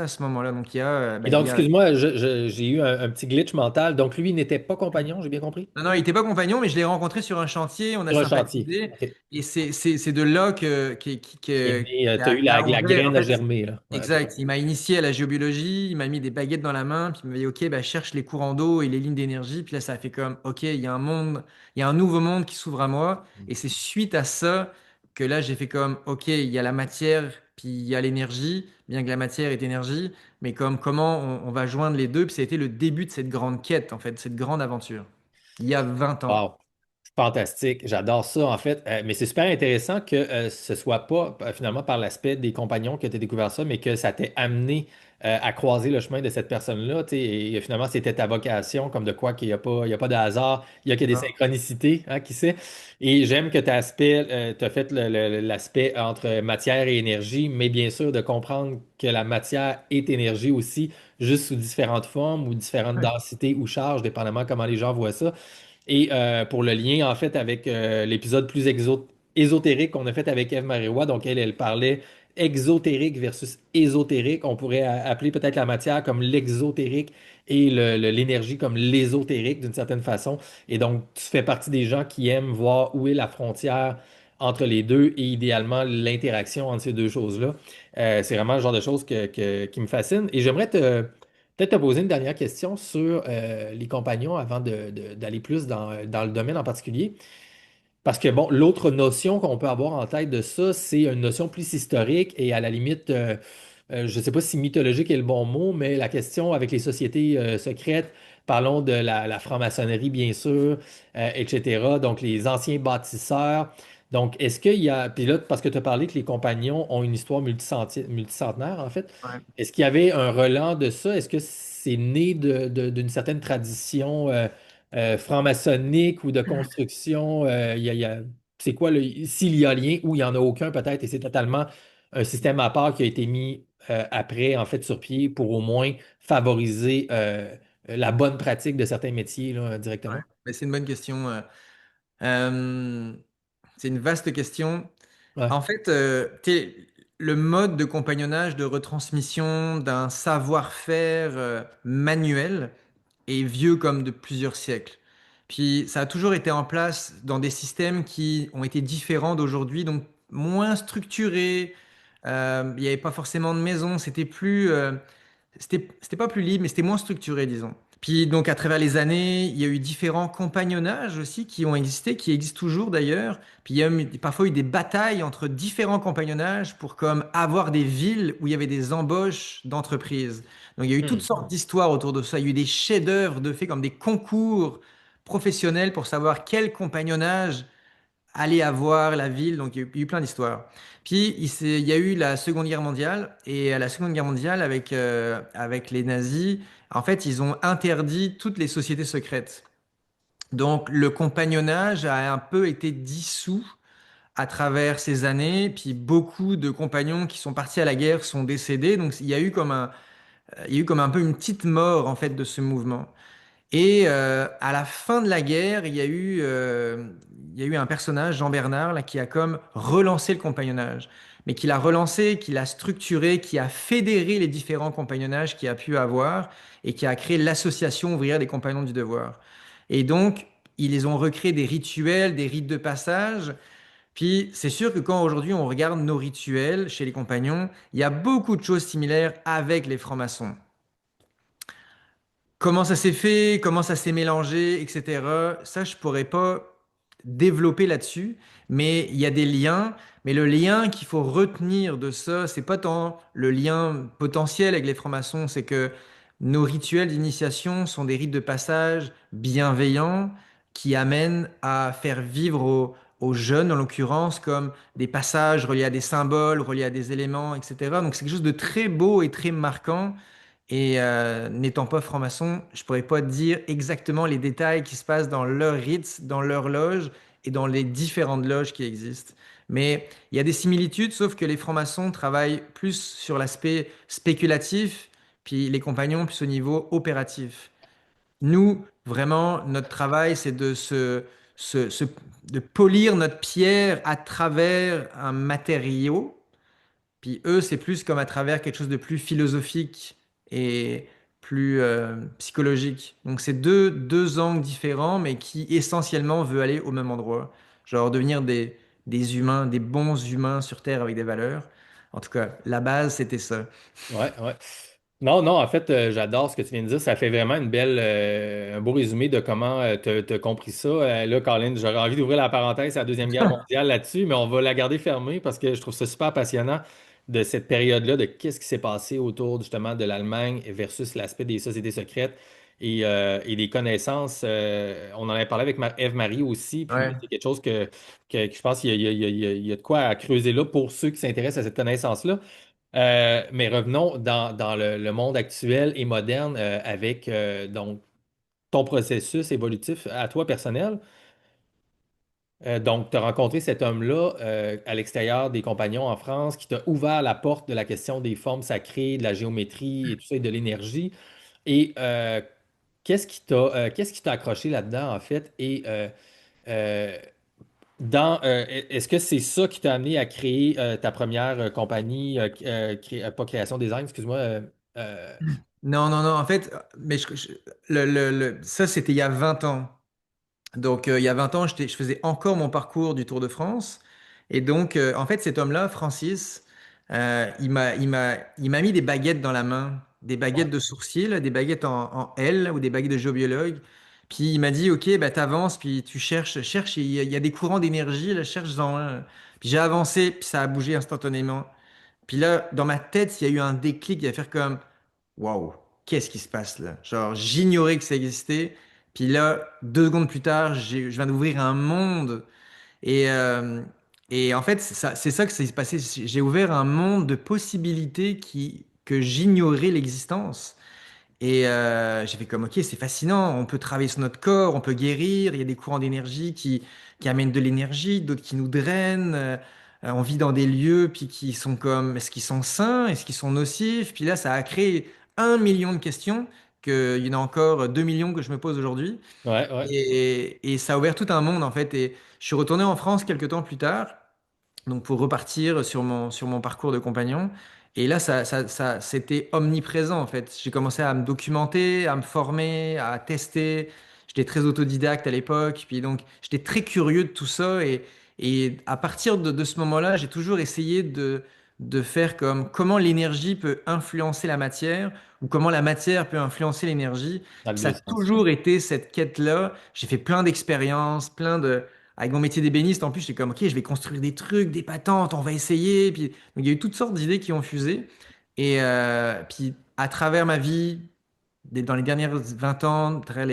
ce moment-là. Donc, Et ben, il donc, y a excuse-moi, j'ai eu un petit glitch mental. Donc, lui, il n'était pas compagnon, j'ai bien compris? Non, non, il n'était pas compagnon, mais je l'ai rencontré sur un chantier, on a Sur un chantier. sympathisé, OK. et c'est de là Qui est né, tu as eu qui a la ouvert, en graine à fait, germer, là. Ouais, OK. exact, il m'a initié à la géobiologie, il m'a mis des baguettes dans la main, puis il m'a dit, OK, bah, cherche les courants d'eau et les lignes d'énergie, puis là, ça a fait comme, OK, il y a un monde, il y a un nouveau monde qui s'ouvre à moi, et c'est suite à ça que là, j'ai fait comme, OK, il y a la matière, puis il y a l'énergie, bien que la matière est énergie, mais comme comment on va joindre les deux, puis ça a été le début de cette grande quête, en fait, cette grande aventure il y a 20 ans. Wow. Fantastique, j'adore ça en fait. Mais c'est super intéressant que ce soit pas finalement par l'aspect des compagnons que tu as découvert ça, mais que ça t'ait amené à croiser le chemin de cette personne-là. Tu sais, et finalement, c'était ta vocation, comme de quoi qu'il n'y a pas, il y a pas de hasard, il y a que des Ah, synchronicités, hein, qui sait. Et j'aime que tu as fait l'aspect entre matière et énergie, mais bien sûr de comprendre que la matière est énergie aussi, juste sous différentes formes ou différentes ouais, densités ou charges, dépendamment comment les gens voient ça. Et pour le lien, en fait, avec l'épisode plus ésotérique qu'on a fait avec Eve Maréwa, donc elle parlait exotérique versus ésotérique. On pourrait appeler peut-être la matière comme l'exotérique et l'énergie comme l'ésotérique d'une certaine façon. Et donc, tu fais partie des gens qui aiment voir où est la frontière entre les deux et idéalement l'interaction entre ces deux choses-là. C'est vraiment le genre de choses qui me fascine. Et j'aimerais peut-être te poser une dernière question sur les compagnons avant d'aller plus dans le domaine en particulier. Parce que, bon, l'autre notion qu'on peut avoir en tête de ça, c'est une notion plus historique et à la limite, je ne sais pas si mythologique est le bon mot, mais la question avec les sociétés secrètes, parlons de la franc-maçonnerie, bien sûr, etc. Donc, les anciens bâtisseurs. Donc, est-ce qu'il y a, puis là, parce que tu as parlé que les compagnons ont une histoire multicentenaire, en fait, ouais. est-ce qu'il y avait un relent de ça? Est-ce que c'est né d'une certaine tradition franc-maçonnique ou de construction? C'est quoi s'il y a lien ou il n'y en a aucun peut-être et c'est totalement un système à part qui a été mis après, en fait, sur pied pour au moins favoriser la bonne pratique de certains métiers là, Ouais. directement? Mais c'est une bonne question. Euh, c'est une vaste question. Ouais. En fait, le mode de compagnonnage, de retransmission d'un savoir-faire manuel est vieux comme de plusieurs siècles. Puis ça a toujours été en place dans des systèmes qui ont été différents d'aujourd'hui, donc moins structurés. Il n'y avait pas forcément de maison, c'était pas plus libre, mais c'était moins structuré, disons. Puis donc à travers les années, il y a eu différents compagnonnages aussi qui ont existé, qui existent toujours d'ailleurs. Puis il y a parfois eu des batailles entre différents compagnonnages pour comme avoir des villes où il y avait des embauches d'entreprises. Donc il y a eu toutes Hmm. sortes d'histoires autour de ça. Il y a eu des chefs-d'œuvre de faits comme des concours professionnels pour savoir quel compagnonnage aller avoir la ville. Donc, il y a eu plein d'histoires. Puis, il y a eu la Seconde Guerre mondiale. Et à la Seconde Guerre mondiale, avec les nazis, en fait, ils ont interdit toutes les sociétés secrètes. Donc, le compagnonnage a un peu été dissous à travers ces années. Puis, beaucoup de compagnons qui sont partis à la guerre sont décédés. Donc, il y a eu comme un peu une petite mort, en fait, de ce mouvement. Et à la fin de la guerre, il y a eu un personnage, Jean Bernard, là, qui a comme relancé le compagnonnage, mais qui l'a relancé, qui l'a structuré, qui a fédéré les différents compagnonnages qu'il a pu avoir et qui a créé l'association ouvrière des compagnons du devoir. Et donc, ils les ont recréé des rituels, des rites de passage. Puis, c'est sûr que quand aujourd'hui on regarde nos rituels chez les compagnons, il y a beaucoup de choses similaires avec les francs-maçons. Comment ça s'est fait, comment ça s'est mélangé, etc. Ça, je pourrais pas développer là-dessus, mais il y a des liens. Mais le lien qu'il faut retenir de ça, c'est pas tant le lien potentiel avec les francs-maçons, c'est que nos rituels d'initiation sont des rites de passage bienveillants qui amènent à faire vivre aux jeunes, en l'occurrence, comme des passages reliés à des symboles, reliés à des éléments, etc. Donc c'est quelque chose de très beau et très marquant et n'étant pas franc-maçon, je pourrais pas te dire exactement les détails qui se passent dans leurs rites, dans leur loge et dans les différentes loges qui existent. Mais il y a des similitudes, sauf que les francs-maçons travaillent plus sur l'aspect spéculatif, puis les compagnons plus au niveau opératif. Nous, vraiment, notre travail, c'est de polir notre pierre à travers un matériau puis eux, c'est plus comme à travers quelque chose de plus philosophique et plus psychologique. Donc c'est deux angles différents, mais qui essentiellement veulent aller au même endroit. Genre devenir des humains, des bons humains sur Terre avec des valeurs. En tout cas, la base, c'était ça. Ouais, ouais. Non, non, en fait, j'adore ce que tu viens de dire. Ça fait vraiment un beau résumé de comment tu as compris ça. Là, Colin, j'aurais envie d'ouvrir la parenthèse à la Deuxième Guerre mondiale là-dessus, mais on va la garder fermée parce que je trouve ça super passionnant de cette période-là, de qu'est-ce qui s'est passé autour justement de l'Allemagne versus l'aspect des sociétés secrètes et des connaissances. On en avait parlé avec Ève-Marie aussi, puis Ouais. c'est quelque chose que je pense qu'il y a de quoi à creuser là pour ceux qui s'intéressent à cette connaissance-là. Mais revenons dans le monde actuel et moderne avec donc ton processus évolutif à toi personnel. Donc, tu as rencontré cet homme-là à l'extérieur des compagnons en France qui t'a ouvert la porte de la question des formes sacrées, de la géométrie et tout ça et de l'énergie. Et qu'est-ce qui t'a accroché là-dedans en fait? Et euh, est-ce que c'est ça qui t'a amené à créer ta première compagnie, pas création design, excuse-moi. Euh, Non, non, non, en fait, mais ça, c'était il y a 20 ans. Donc, il y a 20 ans, je faisais encore mon parcours du Tour de France. Et donc, en fait, cet homme-là, Francis, il m'a mis des baguettes dans la main, des baguettes ouais, de sourcils, des baguettes en L ou des baguettes de géobiologue. Puis il m'a dit, OK, bah, t'avances, puis tu cherches, il y a des courants d'énergie, là, cherche-en un. Puis j'ai avancé, puis ça a bougé instantanément. Puis là, dans ma tête, il y a eu un déclic, il a faire comme, waouh, qu'est-ce qui se passe là? Genre, j'ignorais que ça existait. Puis là, 2 secondes plus tard, je viens d'ouvrir un monde. Et, euh, et en fait, c'est ça que s'est passé. J'ai ouvert un monde de possibilités que j'ignorais l'existence. Et j'ai fait comme, ok, c'est fascinant, on peut travailler sur notre corps, on peut guérir, il y a des courants d'énergie qui amènent de l'énergie, d'autres qui nous drainent. On vit dans des lieux puis qui sont comme, est-ce qu'ils sont sains, est-ce qu'ils sont nocifs? Puis là, ça a créé 1 million de questions, qu'il y en a encore 2 millions que je me pose aujourd'hui. ouais, ouais. Et ça a ouvert tout un monde en fait. Et je suis retourné en France quelques temps plus tard donc pour repartir sur mon parcours de compagnon. Et là, c'était omniprésent en fait. J'ai commencé à me documenter, à me former, à tester. J'étais très autodidacte à l'époque, puis donc j'étais très curieux de tout ça. Et à partir de ce moment-là, j'ai toujours essayé de faire comme comment l'énergie peut influencer la matière ou comment la matière peut influencer l'énergie. Dans les Puis ça a deux sens. toujours été cette quête-là. J'ai fait plein d'expériences, plein de... Avec mon métier d'ébéniste, en plus, j'étais comme, OK, je vais construire des trucs, des patentes, on va essayer. Puis, donc, il y a eu toutes sortes d'idées qui ont fusé. Et puis, à travers ma vie, dans les dernières 20 ans, à travers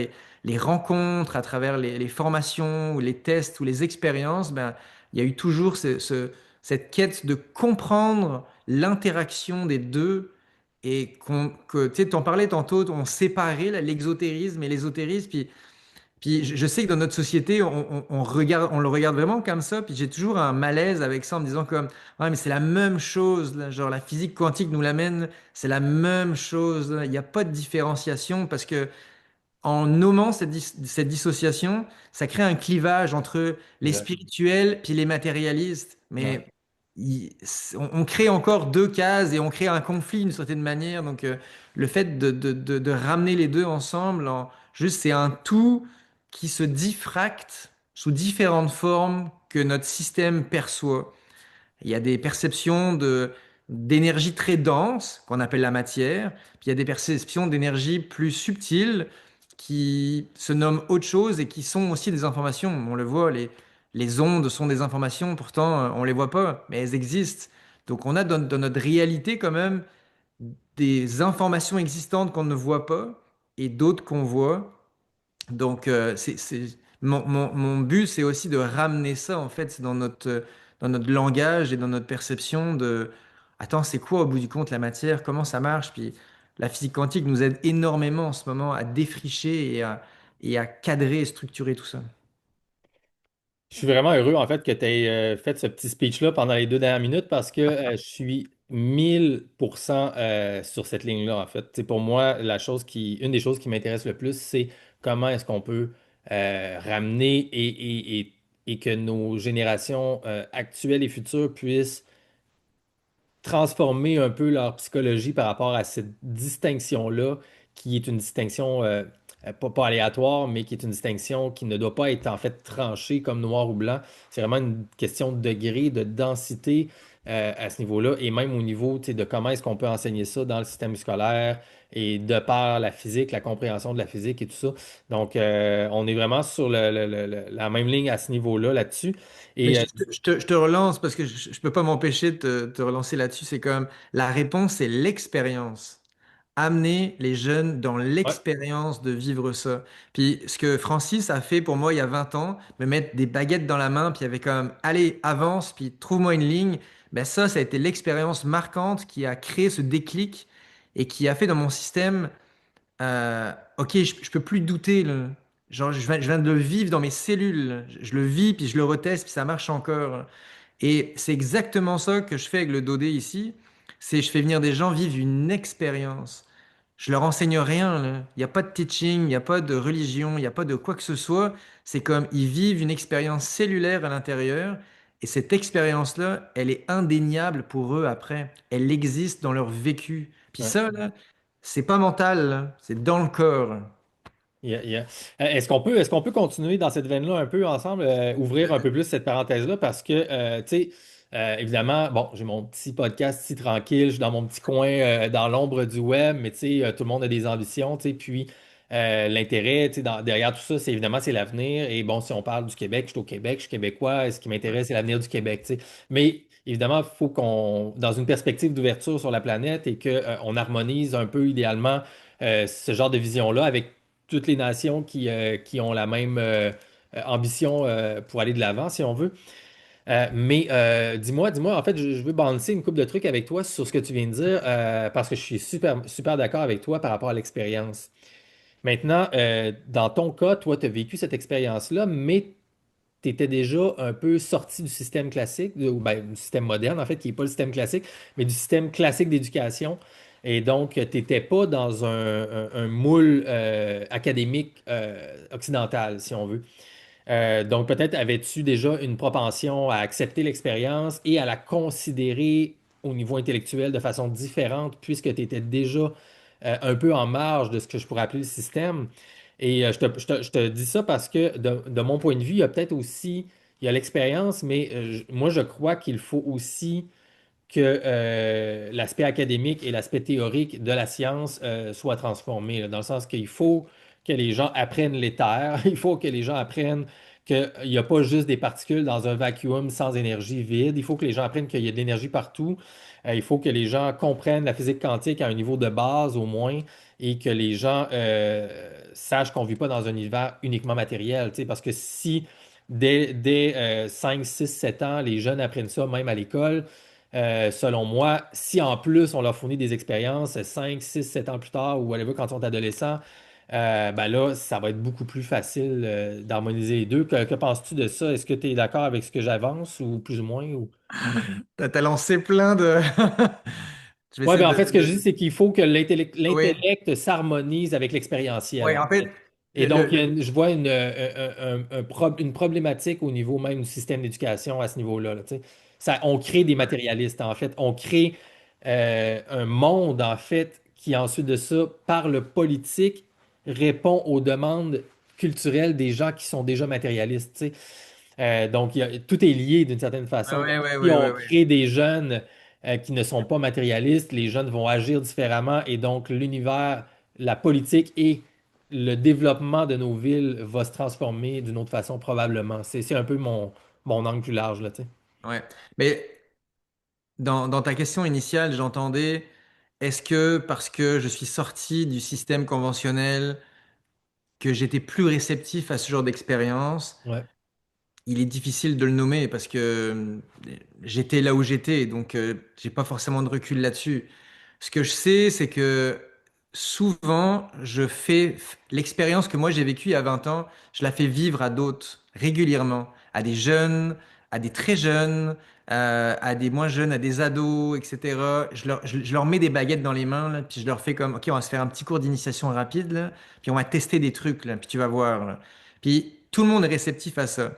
les rencontres, à travers les formations, ou les tests, ou les expériences, ben, il y a eu toujours cette quête de comprendre l'interaction des deux et tu sais, t'en parlais tantôt, on séparait là, l'exotérisme et l'ésotérisme, puis je sais que dans notre société, on regarde, on le regarde vraiment comme ça, puis j'ai toujours un malaise avec ça en me disant comme, ouais, mais c'est la même chose, là, genre la physique quantique nous l'amène, c'est la même chose, là. Il n'y a pas de différenciation parce que en nommant cette dissociation, ça crée un clivage entre les Exact. spirituels puis les matérialistes. Ouais. Mais on crée encore deux cases et on crée un conflit d'une certaine manière. Donc, le fait de ramener les deux ensemble, juste c'est un tout qui se diffracte sous différentes formes que notre système perçoit. Il y a des perceptions d'énergie très dense, qu'on appelle la matière, puis il y a des perceptions d'énergie plus subtiles qui se nomment autre chose et qui sont aussi des informations. On le voit, les ondes sont des informations, pourtant on ne les voit pas, mais elles existent. Donc on a dans notre réalité quand même des informations existantes qu'on ne voit pas et d'autres qu'on voit. Donc, mon but, c'est aussi de ramener ça, en fait, dans notre langage et dans notre perception de, attends, c'est quoi au bout du compte la matière? Comment ça marche? Puis la physique quantique nous aide énormément en ce moment à défricher et à cadrer et structurer tout ça. Je suis vraiment heureux en fait que tu aies fait ce petit speech-là pendant les 2 dernières minutes parce que je suis 1000% sur cette ligne-là en fait. C'est pour moi une des choses qui m'intéresse le plus, c'est comment est-ce qu'on peut ramener et que nos générations actuelles et futures puissent transformer un peu leur psychologie par rapport à cette distinction-là, qui est une distinction pas aléatoire, mais qui est une distinction qui ne doit pas être en fait tranchée comme noir ou blanc. C'est vraiment une question de degré, de densité à ce niveau-là, et même au niveau, tu sais, de comment est-ce qu'on peut enseigner ça dans le système scolaire et de par la physique, la compréhension de la physique et tout ça. Donc, on est vraiment sur la même ligne à ce niveau-là, là-dessus. Mais Et je te relance parce que je ne peux pas m'empêcher de te relancer là-dessus. C'est comme la réponse, c'est l'expérience. Amener les jeunes dans ouais, l'expérience de vivre ça. Puis ce que Francis a fait pour moi il y a 20 ans, me mettre des baguettes dans la main, puis il y avait comme, allez, avance, puis trouve-moi une ligne. Ben ça a été l'expérience marquante qui a créé ce déclic et qui a fait dans mon système ok, je peux plus douter, là. Genre, je viens de le vivre dans mes cellules, là. Je le vis, puis je le reteste, puis ça marche encore. Et c'est exactement ça que je fais avec le Dodé ici. C'est je fais venir des gens vivre une expérience. Je leur enseigne rien, là. Il n'y a pas de teaching, il n'y a pas de religion, il n'y a pas de quoi que ce soit. C'est comme ils vivent une expérience cellulaire à l'intérieur. Et cette expérience-là, elle est indéniable pour eux après. Elle existe dans leur vécu. Puis ouais. ça, là, c'est pas mental, là. C'est dans le corps. Yeah, yeah. Est-ce qu'on peut continuer dans cette veine-là un peu ensemble, ouvrir un peu plus cette parenthèse-là parce que, tu sais, évidemment, bon, j'ai mon petit podcast si tranquille, je suis dans mon petit coin, dans l'ombre du web, mais tu sais, tout le monde a des ambitions, tu sais, puis l'intérêt, tu sais, derrière tout ça, c'est évidemment, c'est l'avenir. Et bon, si on parle du Québec, je suis au Québec, je suis québécois, et ce qui m'intéresse, c'est l'avenir du Québec, tu sais. Mais évidemment, il faut qu'on, dans une perspective d'ouverture sur la planète et qu'on on harmonise un peu idéalement ce genre de vision-là avec toutes les nations qui ont la même ambition pour aller de l'avant, si on veut. Mais dis-moi, en fait, je veux balancer une couple de trucs avec toi sur ce que tu viens de dire, parce que je suis super, super d'accord avec toi par rapport à l'expérience. Maintenant, dans ton cas, toi, tu as vécu cette expérience-là, mais tu étais déjà un peu sorti du système classique, ou ben, du système moderne, en fait, qui n'est pas le système classique, mais du système classique d'éducation. Et donc, tu n'étais pas dans un moule académique occidental, si on veut. Donc, peut-être avais-tu déjà une propension à accepter l'expérience et à la considérer au niveau intellectuel de façon différente, puisque tu étais déjà un peu en marge de ce que je pourrais appeler le système. Et je te dis ça parce que de mon point de vue, il y a peut-être aussi, il y a l'expérience, mais moi, je crois qu'il faut aussi que l'aspect académique et l'aspect théorique de la science soient transformés, là, dans le sens qu'il faut que les gens apprennent l'éther, il faut que les gens apprennent qu'il n'y a pas juste des particules dans un vacuum sans énergie vide, il faut que les gens apprennent qu'il y a de l'énergie partout, il faut que les gens comprennent la physique quantique à un niveau de base au moins, et que les gens sachent qu'on ne vit pas dans un univers uniquement matériel, tu sais, parce que si dès 5, 6, 7 ans, les jeunes apprennent ça même à l'école, selon moi, si en plus on leur fournit des expériences 5, 6, 7 ans plus tard ou whatever quand ils sont adolescents, ben là, ça va être beaucoup plus facile d'harmoniser les deux. Que penses-tu de ça? Est-ce que tu es d'accord avec ce que j'avance ou plus ou moins? Ou... T'as lancé plein de... Je vais Oui, essayer ben en fait, ce que je dis, de- c'est qu'il faut que Oui, l'intellect s'harmonise avec l'expérientiel, ouais, en en fait. fait, Et donc, je vois une problématique au niveau même du système d'éducation à ce niveau-là, là, tu sais. On crée des matérialistes, en fait. On crée un monde, en fait, qui ensuite de ça, par le politique, répond aux demandes culturelles des gens qui sont déjà matérialistes, tu sais. Donc, tout est lié d'une certaine façon. ouais, Donc, ouais, si ouais, on ouais, ouais. crée des jeunes qui ne sont pas matérialistes, les jeunes vont agir différemment et donc l'univers, la politique et le développement de nos villes va se transformer d'une autre façon probablement. C'est un peu mon angle plus large, là, tu sais. Ouais. Mais dans ta question initiale, j'entendais, est-ce que parce que je suis sorti du système conventionnel, que j'étais plus réceptif à ce genre d'expérience? Ouais, Il est difficile de le nommer parce que j'étais là où j'étais, donc j'ai pas forcément de recul là-dessus. Ce que je sais, c'est que souvent, je fais l'expérience que moi j'ai vécue il y a 20 ans, je la fais vivre à d'autres régulièrement, à des jeunes, à des très jeunes, à des moins jeunes, à des ados, etc. Je leur mets des baguettes dans les mains, là, puis je leur fais comme, OK, on va se faire un petit cours d'initiation rapide, là, puis on va tester des trucs, là, puis tu vas voir, là. Puis tout le monde est réceptif à ça.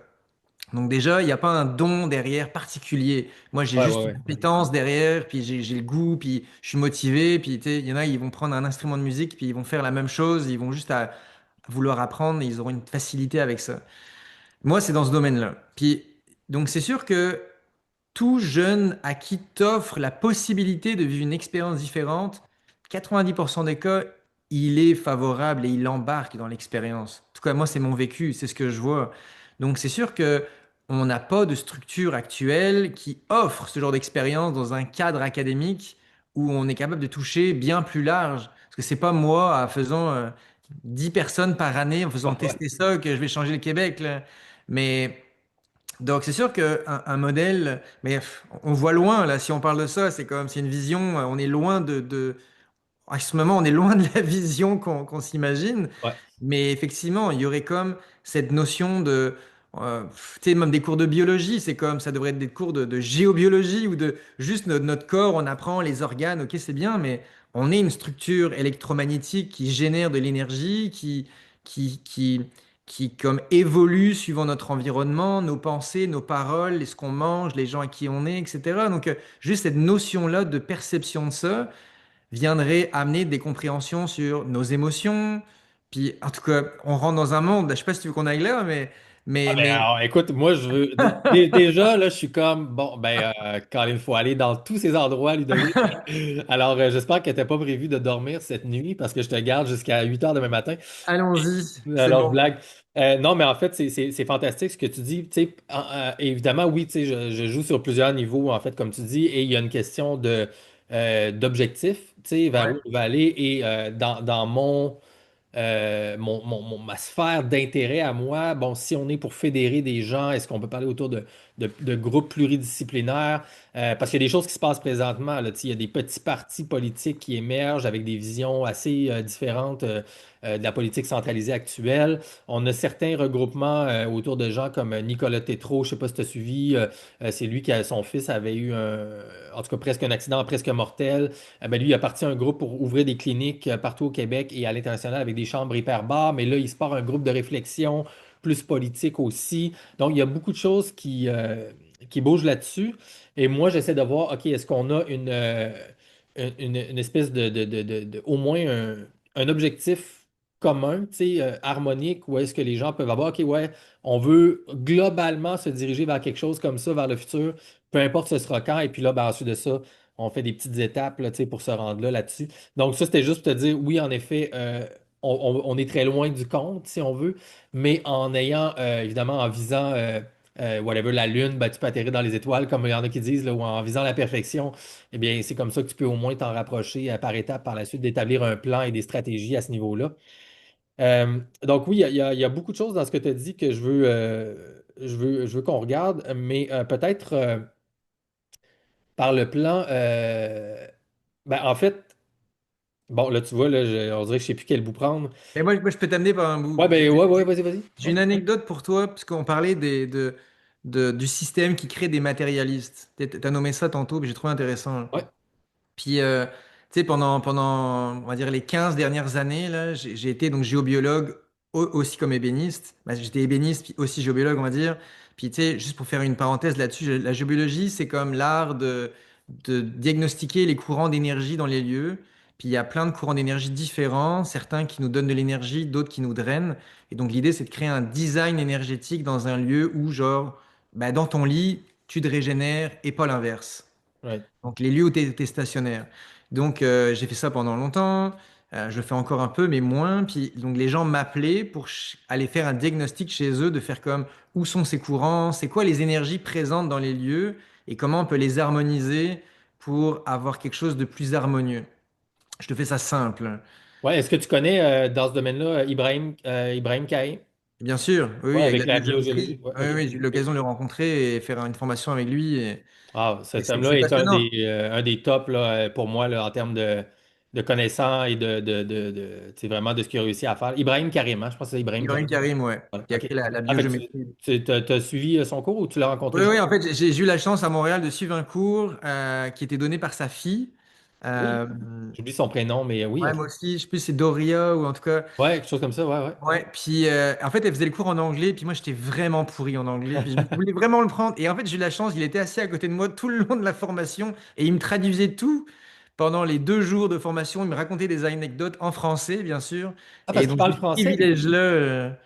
Donc déjà, il n'y a pas un don derrière particulier. Moi, j'ai ouais, juste ouais, une ouais. appétence derrière, puis j'ai le goût, puis je suis motivé. Puis tu sais, il y en a, ils vont prendre un instrument de musique, puis ils vont faire la même chose. Ils vont juste à vouloir apprendre, et ils auront une facilité avec ça. Moi, c'est dans ce domaine-là. Puis donc c'est sûr que tout jeune à qui t'offre la possibilité de vivre une expérience différente, 90% des cas, il est favorable et il embarque dans l'expérience. En tout cas, moi, c'est mon vécu, c'est ce que je vois. Donc, c'est sûr que on n'a pas de structure actuelle qui offre ce genre d'expérience dans un cadre académique où on est capable de toucher bien plus large. Parce que c'est pas moi, en faisant 10 personnes par année, en faisant Ouais, tester ça, que je vais changer le Québec, là. Mais donc, c'est sûr qu'un modèle, mais on voit loin, là, si on parle de ça, c'est comme, c'est une vision, on est loin à ce moment, on est loin de la vision qu'on s'imagine, ouais, mais effectivement, il y aurait comme cette notion de, tu sais, même des cours de biologie, c'est comme, ça devrait être des cours de géobiologie ou de juste notre corps, on apprend les organes, ok, c'est bien, mais on est une structure électromagnétique qui génère de l'énergie, qui, qui, qui comme évolue suivant notre environnement, nos pensées, nos paroles, ce qu'on mange, les gens à qui on est, etc. Donc, juste cette notion-là de perception de ça viendrait amener des compréhensions sur nos émotions. Puis, en tout cas, on rentre dans un monde, je sais pas si tu veux qu'on aille là, ah ben mais, alors, écoute, moi je veux déjà là, je suis comme bon ben quand il faut aller dans tous ces endroits, Ludovic. Alors j'espère que tu n'as pas prévu de dormir cette nuit parce que je te garde jusqu'à 8 heures demain matin. allons-y, c'est Alors je bon. blague. Non, mais en fait, c'est fantastique ce que tu dis. Tu sais, évidemment, oui, tu sais, je joue sur plusieurs niveaux, en fait, comme tu dis, et il y a une question d'objectif, tu sais, vers Ouais. où on va aller. Et dans ma sphère d'intérêt à moi, bon, si on est pour fédérer des gens, est-ce qu'on peut parler autour de groupes pluridisciplinaires? Parce qu'il y a des choses qui se passent présentement, là, tu sais, il y a des petits partis politiques qui émergent avec des visions assez différentes de la politique centralisée actuelle. On a certains regroupements autour de gens comme Nicolas Tétrault, je ne sais pas si tu as suivi, c'est lui qui, son fils avait eu en tout cas presque un accident presque mortel. Ben, lui, il a parti un groupe pour ouvrir des cliniques partout au Québec et à l'international avec des chambres hyperbares, mais là, il se part un groupe de réflexion plus politique aussi. Donc, il y a beaucoup de choses qui bougent là-dessus. Et moi, j'essaie de voir, OK, est-ce qu'on a une espèce au moins un objectif commun, tu sais, harmonique, où est-ce que les gens peuvent avoir, OK, ouais, on veut globalement se diriger vers quelque chose comme ça, vers le futur. peu importe ce sera quand. Et puis là, ben, ensuite de ça, on fait des petites étapes là, tu sais, pour se rendre là, là-dessus. Donc, ça, c'était juste pour te dire, oui, en effet, on est très loin du compte, si on veut, mais en ayant, évidemment, en visant, whatever, la Lune, ben, tu peux atterrir dans les étoiles, comme il y en a qui disent, là, ou en visant la perfection, eh bien, c'est comme ça que tu peux au moins t'en rapprocher par étapes par la suite, d'établir un plan et des stratégies à ce niveau-là. Donc oui, il y a beaucoup de choses dans ce que tu as dit que je veux qu'on regarde, mais peut-être par le plan, ben, en fait, bon, là, tu vois, là, on dirait que je sais plus quel bout prendre. Mais moi, je peux t'amener par un bout. Ouais, ben, ouais, ouais, vas-y, vas-y. J'ai Ouais, une anecdote pour toi, parce qu'on parlait du système qui crée des matérialistes. Tu as nommé ça tantôt, mais j'ai trouvé intéressant. ouais, Puis, tu sais, pendant, on va dire, les 15 dernières années, là, j'ai été donc géobiologue aussi comme ébéniste. Bah, j'étais ébéniste, puis aussi géobiologue, on va dire. Puis, tu sais, juste pour faire une parenthèse là-dessus, la géobiologie, c'est comme l'art de diagnostiquer les courants d'énergie dans les lieux. Puis, il y a plein de courants d'énergie différents, certains qui nous donnent de l'énergie, d'autres qui nous drainent. Et donc, l'idée, c'est de créer un design énergétique dans un lieu où, genre, bah, dans ton lit, tu te régénères et pas l'inverse. ouais. Donc, les lieux où tu es stationnaire. Donc, j'ai fait ça pendant longtemps. Je le fais encore un peu, mais moins. Puis, donc, les gens m'appelaient pour aller faire un diagnostic chez eux, de faire comme où sont ces courants, c'est quoi les énergies présentes dans les lieux et comment on peut les harmoniser pour avoir quelque chose de plus harmonieux. Je te fais ça simple. Ouais, est-ce que tu connais dans ce domaine-là Ibrahim Karim? Bien sûr, oui, Ouais, oui, avec avec la la biogéologie. biogéométrie. Ouais, Oui, ok. oui, j'ai eu Ok. l'occasion de le rencontrer et faire une formation avec lui. Ah, Et cet homme-là c'est est passionnant. un des tops là, pour moi là, en termes de connaissances et tu sais, vraiment de ce qu'il a réussi à faire. Ibrahim Karim, hein, je pense que c'est Ibrahim Ibrahim Karim. Karim, ouais, Ouais, qui a OK. créé la En fait, biogéométrie. t'as suivi son cours ou tu l'as rencontré Oui, juste? oui, en fait, j'ai eu la chance à Montréal de suivre un cours qui était donné par sa fille. Oui. Euh, J'oublie son prénom, mais oui, ouais, OK. moi aussi, je sais plus si c'est Doria ou en tout cas. Ouais, quelque chose comme ça, ouais, Ouais, puis en fait, elle faisait le cours en anglais, puis moi, j'étais vraiment pourri en anglais, puis je voulais vraiment le prendre. Et en fait, j'ai eu la chance, il était assis à côté de moi tout le long de la formation et il me traduisait tout pendant les 2 jours de formation. Il me racontait des anecdotes en français, bien sûr. Ah, Et parce qu'il donc, j'ai parle eu ce français? privilège-là.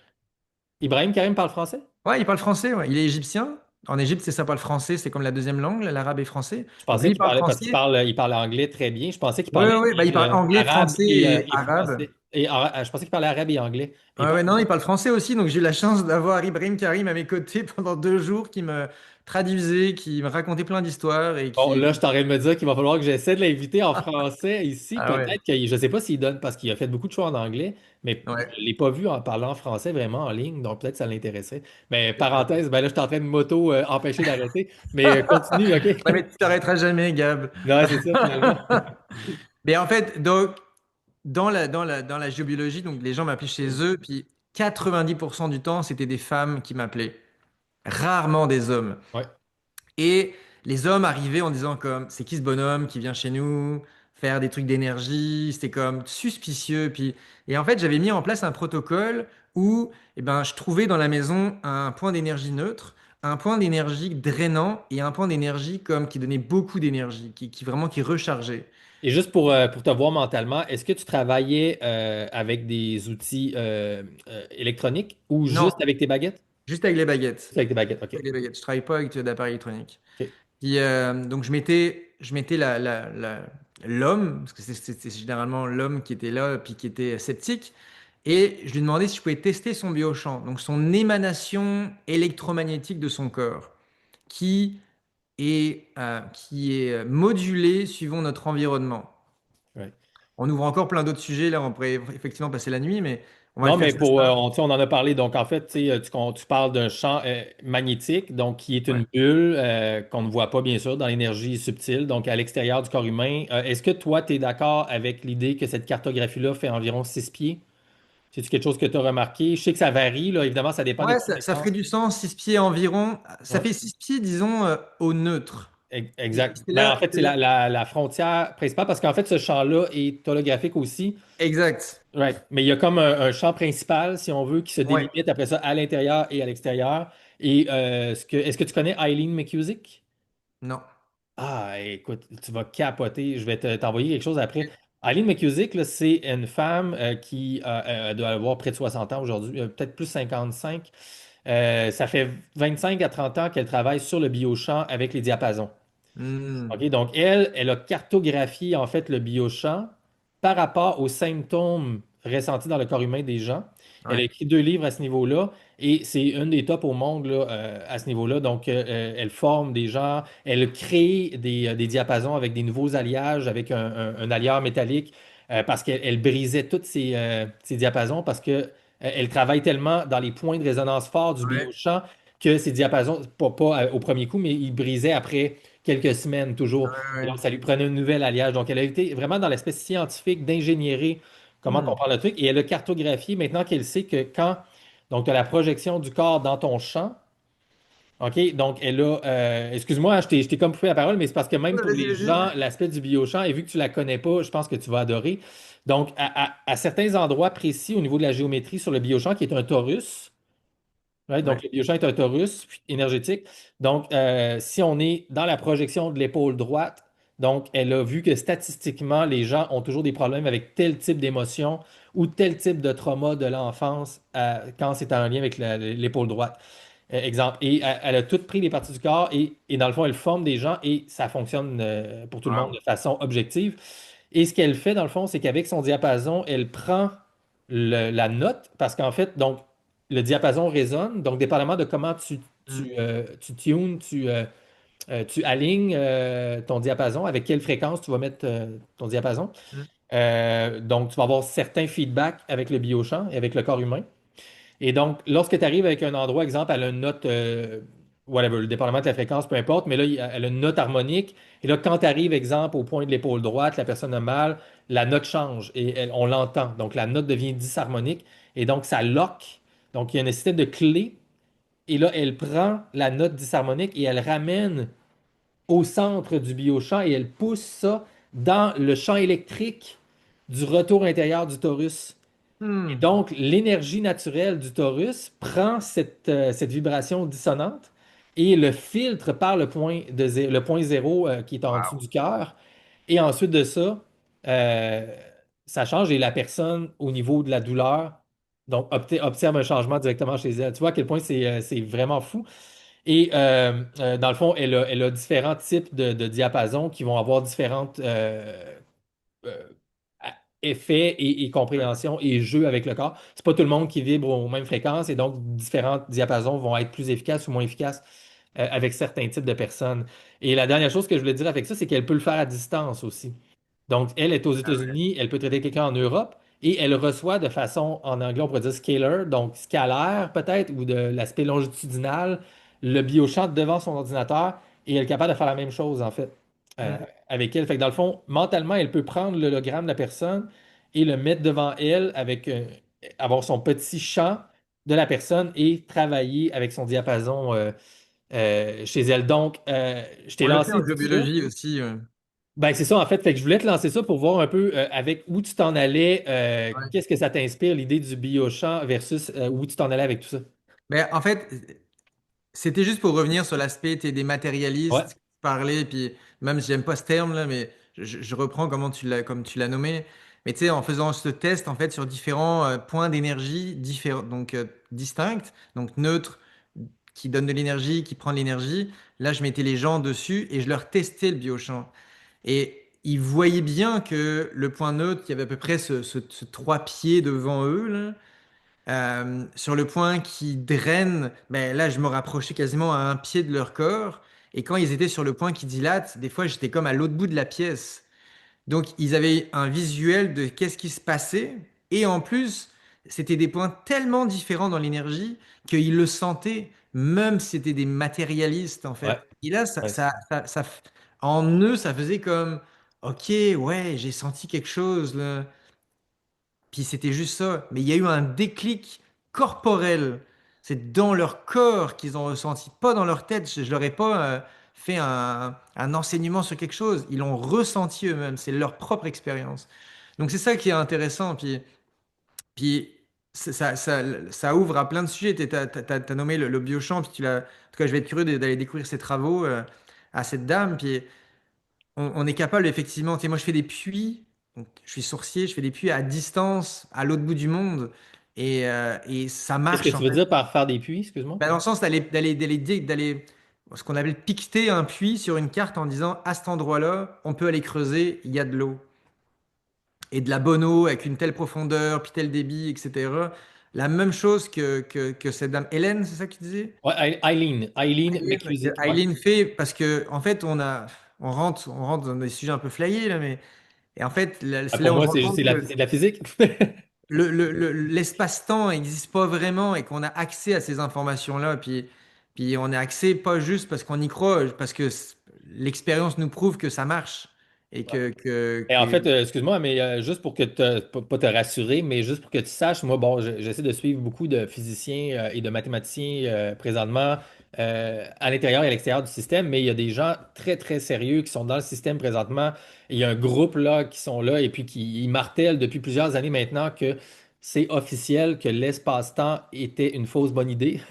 Ibrahim Karim parle français? Ouais, il parle français, ouais. Il est égyptien. En Égypte, c'est ça, parle français, c'est comme la deuxième langue, l'arabe et français. Je Donc, pensais lui, il qu'il parle parlait, parce français. il parle anglais très bien. Je pensais qu'il Oui, parlait oui, bah, il parle anglais, arabe français et et arabe. français. Je pensais qu'il parlait arabe et anglais. Et Ouais, pas ouais, non, anglais. il parle français aussi, donc j'ai eu la chance d'avoir Ibrahim Karim à mes côtés pendant 2 jours qui me traduisait, qui me racontait plein d'histoires et Bon, qui... là, je t'aurais de me dire qu'il va falloir que j'essaie de l'inviter en français ici. Ah ouais, Peut-être que je ne sais pas s'il donne, parce qu'il a fait beaucoup de choses en anglais, mais je ouais. ne l'ai pas vu en parlant français vraiment en ligne, donc peut-être que ça l'intéresserait. Mais parenthèse, ben là, je suis en train de m'auto-empêcher d'arrêter. Mais continue, OK? Ouais, mais tu t'arrêteras jamais, Gab. Non, c'est ça, finalement. Mais en fait, donc, dans la géobiologie, donc les gens m'appelaient chez eux, puis 90% du temps, c'était des femmes qui m'appelaient, rarement des hommes. Ouais. Et les hommes arrivaient en disant comme, c'est qui ce bonhomme qui vient chez nous faire des trucs d'énergie? C'était comme suspicieux. Puis, et en fait, j'avais mis en place un protocole où eh ben, je trouvais dans la maison un point d'énergie neutre, un point d'énergie drainant et un point d'énergie comme qui donnait beaucoup d'énergie, qui vraiment qui rechargeait. Et juste pour te voir mentalement, est-ce que tu travaillais avec des outils électroniques ou juste Non, avec tes baguettes? juste avec les baguettes. Juste avec tes baguettes, OK. Avec les baguettes. Je travaille pas avec d'appareil électronique. OK. Puis, donc je mettais l'homme, parce que c'est généralement l'homme qui était là, puis qui était sceptique, et je lui demandais si je pouvais tester son biochamp, donc son émanation électromagnétique de son corps, qui qui est modulée suivant notre environnement. Ouais. On ouvre encore plein d'autres sujets, là, on pourrait effectivement passer la nuit, mais on va le Non, faire mais ça. tu sais, on en a parlé. Donc, en fait, tu sais, tu parles d'un champ magnétique, donc qui est une Ouais. bulle qu'on ne voit pas, bien sûr, dans l'énergie subtile, donc à l'extérieur du corps humain. Est-ce que toi, tu es d'accord avec l'idée que cette cartographie-là fait environ 6 pieds? C'est-tu quelque chose que tu as remarqué? Je sais que ça varie, là. Évidemment, ça dépend des Ouais, ça ferait compétences. du sens, 6 pieds environ. Ça Ouais. fait 6 pieds, disons, au neutre. Et Exact. c'est Ben, en là, fait, c'est c'est là. la frontière principale parce qu'en fait, ce champ-là est holographique aussi. Exact. Right. Mais il y a comme un champ principal, si on veut, qui se Ouais. délimite après ça à l'intérieur et à l'extérieur. Et est-ce que tu connais Eileen McCusick? Non. Ah, écoute, tu vas capoter. Je vais t'envoyer quelque chose après. Eileen McCusick, là, c'est une femme qui doit avoir près de 60 ans aujourd'hui, peut-être plus 55. Ça fait 25 à 30 ans qu'elle travaille sur le biochamp avec les diapasons. OK, Hmm. donc elle a cartographié en fait le biochamp par rapport aux symptômes ressentis dans le corps humain des gens. Elle a Ouais. écrit 2 livres à ce niveau-là et c'est une des tops au monde là, à ce niveau-là. Donc, elle forme des gens, elle crée des diapasons avec des nouveaux alliages, avec un alliage métallique parce qu'elle brisait tous ces diapasons parce que elle travaille tellement dans les points de résonance forts du Ouais. biochamp que ces diapasons, pas au premier coup, mais ils brisaient après quelques semaines Ouais, toujours. Et ouais. donc, ça lui prenait un nouvel alliage. Donc, elle a été vraiment dans l'aspect scientifique d'ingénierie, comment Hmm. comprendre le truc. Et elle a cartographié maintenant qu'elle sait que quand donc, tu as la projection du corps dans ton champ, OK, donc elle a, excuse-moi, je t'ai comme coupé la parole, mais c'est parce que même Ouais, pour vas-y, les vas-y. gens, l'aspect du biochamp, et vu que tu la connais pas, je pense que tu vas adorer. Donc, à certains endroits précis au niveau de la géométrie sur le biochamp, qui est un torus, ouais, donc, Ouais. le biochamp est un torus énergétique. Donc, si on est dans la projection de l'épaule droite, donc, elle a vu que statistiquement, les gens ont toujours des problèmes avec tel type d'émotion ou tel type de trauma de l'enfance quand c'est en lien avec l'épaule droite. Exemple. Et elle a toutes pris les parties du corps et dans le fond, elle forme des gens et ça fonctionne pour tout le monde Wow. de façon objective. Et ce qu'elle fait, dans le fond, c'est qu'avec son diapason, elle prend la note parce qu'en fait, donc, le diapason résonne. Donc, dépendamment de comment Hmm. tu tunes, tu alignes ton diapason, avec quelle fréquence tu vas mettre ton diapason. Hmm. Donc, tu vas avoir certains feedbacks avec le biochamp et avec le corps humain. Et donc, lorsque tu arrives avec un endroit, exemple, elle a une note, whatever, le dépendamment de la fréquence, peu importe, mais là, elle a une note harmonique. Et là, quand tu arrives, exemple, au point de l'épaule droite, la personne a mal, la note change et on l'entend. Donc, la note devient disharmonique et donc ça lock. Donc, il y a un système de clé. Et là, elle prend la note disharmonique et elle ramène au centre du biochamp et elle pousse ça dans le champ électrique du retour intérieur du torus. Et Hmm. donc, l'énergie naturelle du torus prend cette vibration dissonante et le filtre par le point zéro qui est en dessous Wow. du cœur. Et ensuite de ça, euh, ça change et la personne, au niveau de la douleur, donc observe un changement directement chez elle. Tu vois à quel point c'est vraiment fou. Et dans le fond, elle a différents types de diapasons qui vont avoir différentes euh, effet et Ouais. compréhension et jeu avec le corps. C'est pas tout le monde qui vibre aux mêmes fréquences et donc différents diapasons vont être plus efficaces ou moins efficaces avec certains types de personnes. Et la dernière chose que je voulais dire avec ça, c'est qu'elle peut le faire à distance aussi. Donc, elle est aux États-Unis, elle peut traiter quelqu'un en Europe et elle reçoit de façon, en anglais, on pourrait dire scalar, donc scalaire peut-être, ou de l'aspect longitudinal, le biochamp devant son ordinateur et elle est capable de faire la même chose, en fait, euh, Hmm. avec elle. Fait que dans le fond, mentalement, elle peut prendre l'hologramme de la personne et le mettre devant elle avec avoir son petit champ de la personne et travailler avec son diapason chez elle. Donc, je t'ai On le fait lancé en tout ça. géobiologie aussi. Ben, c'est ça, en fait. Fait que je voulais te lancer ça pour voir un peu avec où tu t'en allais, Ouais. qu'est-ce que ça t'inspire, l'idée du biochamp versus où tu t'en allais avec tout ça. Mais en fait, c'était juste pour revenir sur l'aspect t'es des Ouais, matérialistes qui parlaient, puis même si j'aime pas ce terme-là, mais je reprends comment comme tu l'as nommé. Mais tu sais, en faisant ce test en fait sur différents points d'énergie différents, donc distincts, donc neutres, qui donnent de l'énergie, qui prennent de l'énergie. Là, je mettais les gens dessus et je leur testais le biochamp. Et ils voyaient bien que le point neutre, il y avait à peu près ce 3 pieds devant eux, là. Sur le point qui draine, ben là, je me rapprochais quasiment à 1 pied de leur corps. Et quand ils étaient sur le point qui dilate, des fois, j'étais comme à l'autre bout de la pièce. Donc, ils avaient un visuel de qu'est-ce qui se passait. Et en plus, c'était des points tellement différents dans l'énergie qu'ils le sentaient, même si c'était des matérialistes, en ouais, fait. Et là, ouais, c'est ça. en eux, ça faisait comme, OK, ouais, j'ai senti quelque chose, là. Puis c'était juste ça. Mais il y a eu un déclic corporel. C'est dans leur corps qu'ils ont ressenti, pas dans leur tête. Je leur ai pas fait un enseignement sur quelque chose. Ils l'ont ressenti eux-mêmes. C'est leur propre expérience. Donc c'est ça qui est intéressant. Puis ça ouvre à plein de sujets. Tu as nommé le biochamp. Puis en tout cas, je vais être curieux d'aller découvrir ses travaux à cette dame. Puis on est capable, effectivement, tu sais, moi je fais des puits, donc, je suis sourcier, je fais des puits à distance, à l'autre bout du monde, et ça Qu'est-ce que marche en tu veux fait. dire par faire des puits, excuse-moi? Ben, dans le sens d'aller ce qu'on appelle piqueter un puits sur une carte en disant à cet endroit-là, on peut aller creuser, il y a de l'eau. Et de la bonne eau avec une telle profondeur, puis tel débit, etc. La même chose que cette dame. Hélène, c'est ça que tu disais? Ouais, Eileen McCusick, ouais. Eileen fait, parce que en fait, on rentre dans des sujets un peu flyés, là, mais et en fait, Ah, c'est pour là où on moi, se rend compte c'est que de la physique. l'espace-temps n'existe pas vraiment et qu'on a accès à ces informations-là. Puis on a accès pas juste parce qu'on y croit, parce que l'expérience nous prouve que ça marche. Et Et en fait, excuse-moi, mais juste pour que pas te rassurer, mais juste pour que tu saches, moi, bon, j'essaie de suivre beaucoup de physiciens et de mathématiciens présentement à l'intérieur et à l'extérieur du système, mais il y a des gens très, très sérieux qui sont dans le système présentement. Il y a un groupe là qui sont là et puis qui ils martèlent depuis plusieurs années maintenant que c'est officiel que l'espace-temps était une fausse bonne idée.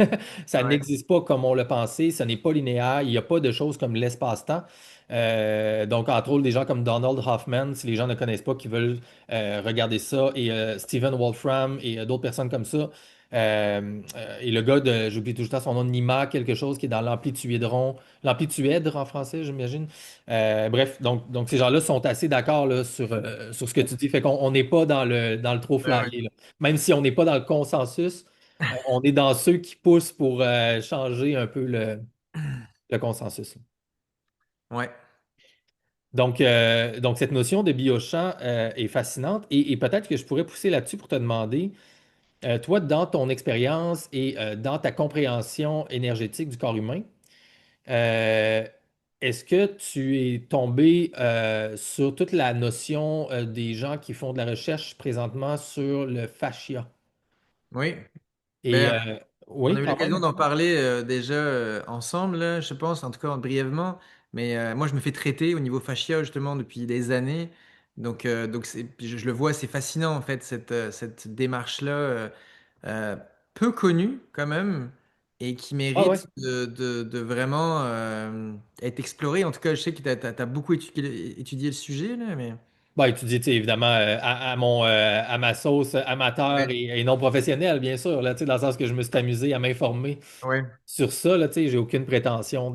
Ça ouais, n'existe pas comme on le pensait, ce n'est pas linéaire, il n'y a pas de choses comme l'espace-temps. Donc, entre autres, des gens comme Donald Hoffman, si les gens ne connaissent pas, qui veulent regarder ça, et Stephen Wolfram et d'autres personnes comme ça. Et le gars de, j'oublie tout le temps son nom, Nima, quelque chose qui est dans l'amplituèdre en français, j'imagine. Bref, donc ces gens-là sont assez d'accord là, sur ce que tu dis. Fait qu'on n'est pas dans le trop ouais, ouais. flyé, là. Même si on n'est pas dans le consensus, on est dans ceux qui poussent pour changer un peu le consensus. Ouais. Donc, cette notion de biochamp est fascinante et peut-être que je pourrais pousser là-dessus pour te demander, toi, dans ton expérience et dans ta compréhension énergétique du corps humain, euh, est-ce que tu es tombé sur toute la notion des gens qui font de la recherche présentement sur le fascia? Oui. Et Ben, on oui, a eu quand l'occasion même. d'en parler déjà ensemble, là, je pense, en tout cas brièvement. Mais moi, je me fais traiter au niveau fascia justement depuis des années. Donc je le vois, c'est fascinant en fait, cette démarche-là, euh, peu connue quand même, et qui Ah ouais. mérite de vraiment être explorée. En tout cas, je sais que tu as beaucoup étudié le sujet, là, mais... Bah, étudier, tu sais, évidemment, à ma sauce amateur Ouais, et non professionnelle, bien sûr, là, tu sais, dans le sens que je me suis amusé à m'informer ouais, sur ça, là, tu sais, j'ai aucune prétention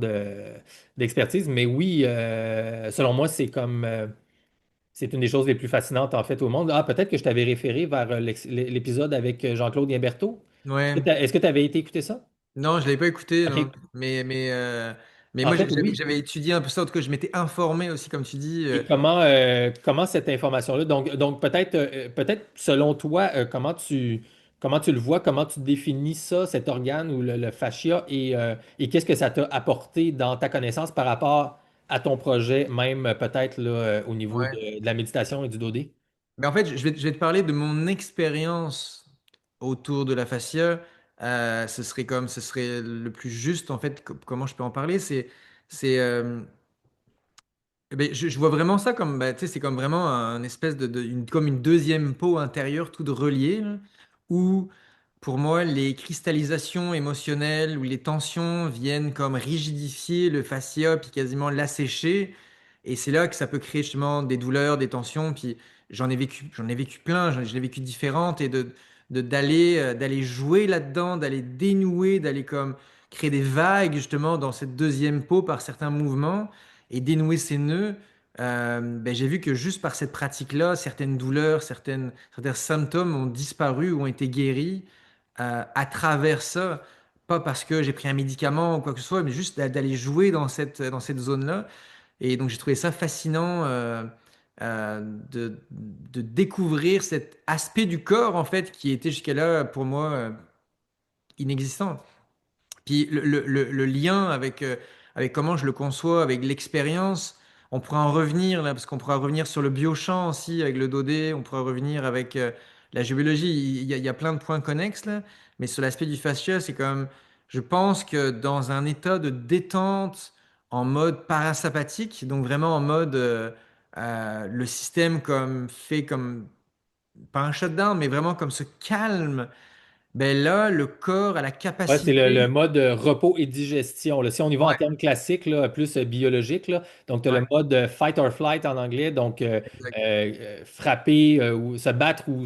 d'expertise, mais oui, selon moi, c'est une des choses les plus fascinantes, en fait, au monde. Ah, peut-être que je t'avais référé vers l'épisode avec Jean-Claude Guimberteau. ouais. Est-ce que tu avais été écouter ça? Non, je l'avais pas écouté, non. OK. Mais En moi, fait, oui. j'avais étudié un peu ça. En tout cas, je m'étais informé aussi, comme tu dis. Et comment cette information-là, donc peut-être selon toi, comment tu le vois, comment tu définis ça, cet organe ou le fascia, et qu'est-ce que ça t'a apporté dans ta connaissance par rapport à ton projet, même peut-être là, au niveau Ouais. de la méditation et du dodé? Mais en fait, je vais te parler de mon expérience autour de la fascia. Ce serait le plus juste, en fait, comment je peux en parler. C'est, Eh ben, je vois vraiment ça comme, bah, tu sais, c'est comme vraiment un espèce comme une deuxième peau intérieure toute reliée, là, où pour moi les cristallisations émotionnelles ou les tensions viennent comme rigidifier le fascia puis quasiment l'assécher. Et c'est là que ça peut créer justement des douleurs, des tensions. Puis j'en ai vécu plein, je l'ai vécu différentes et d'aller jouer là-dedans, d'aller dénouer, d'aller comme créer des vagues justement dans cette deuxième peau par certains mouvements et dénouer ces nœuds, ben, j'ai vu que juste par cette pratique-là, certaines douleurs, certains symptômes ont disparu ou ont été guéris à travers ça. Pas parce que j'ai pris un médicament ou quoi que ce soit, mais juste d'aller jouer dans cette zone-là. Et donc j'ai trouvé ça fascinant de découvrir cet aspect du corps, en fait, qui était jusqu'à-là, pour moi, inexistant. Puis le lien avec comment je le conçois, avec l'expérience, on pourra en revenir là, parce qu'on pourra revenir sur le biochamp aussi avec le dodé, on pourra revenir avec la géologie. Il y a plein de points connexes là, mais sur l'aspect du fascia, c'est comme, je pense que dans un état de détente en mode parasympathique, donc vraiment en mode le système comme fait comme pas un shutdown, mais vraiment comme ce calme ben là, le corps a la Ouais, c'est le capacité. mode repos et digestion, là. Si on y va en Ouais, termes classiques, là, plus biologiques, là, donc tu as le ouais, mode fight or flight en anglais, donc exact. frapper ou se battre ou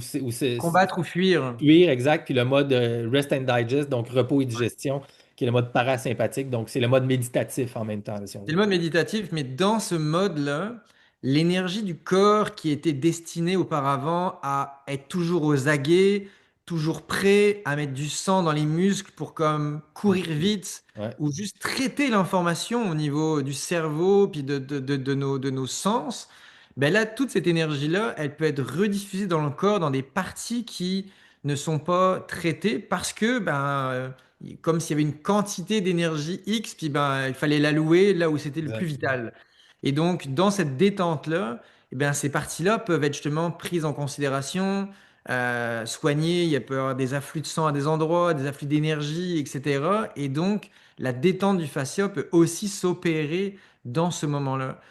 Combattre ou fuir. fuir, exact. Puis le mode rest and digest, donc repos et digestion, qui est le mode parasympathique, donc c'est le mode méditatif en même temps, là, si on C'est veut. le mode méditatif, mais dans ce mode-là, l'énergie du corps qui était destinée auparavant à être toujours aux aguets, toujours prêt à mettre du sang dans les muscles pour comme courir vite Ouais, ou juste traiter l'information au niveau du cerveau puis de nos sens, ben là, toute cette énergie-là, elle peut être rediffusée dans le corps dans des parties qui ne sont pas traitées parce que comme s'il y avait une quantité d'énergie X, puis ben, il fallait l'allouer là où c'était le plus exact. vital. Et donc, dans cette détente-là, eh ben, ces parties-là peuvent être justement prises en considération, soignées. Il peut y avoir des afflux de sang à des endroits, des afflux d'énergie, etc. Et donc, la détente du fascia peut aussi s'opérer dans ce moment-là.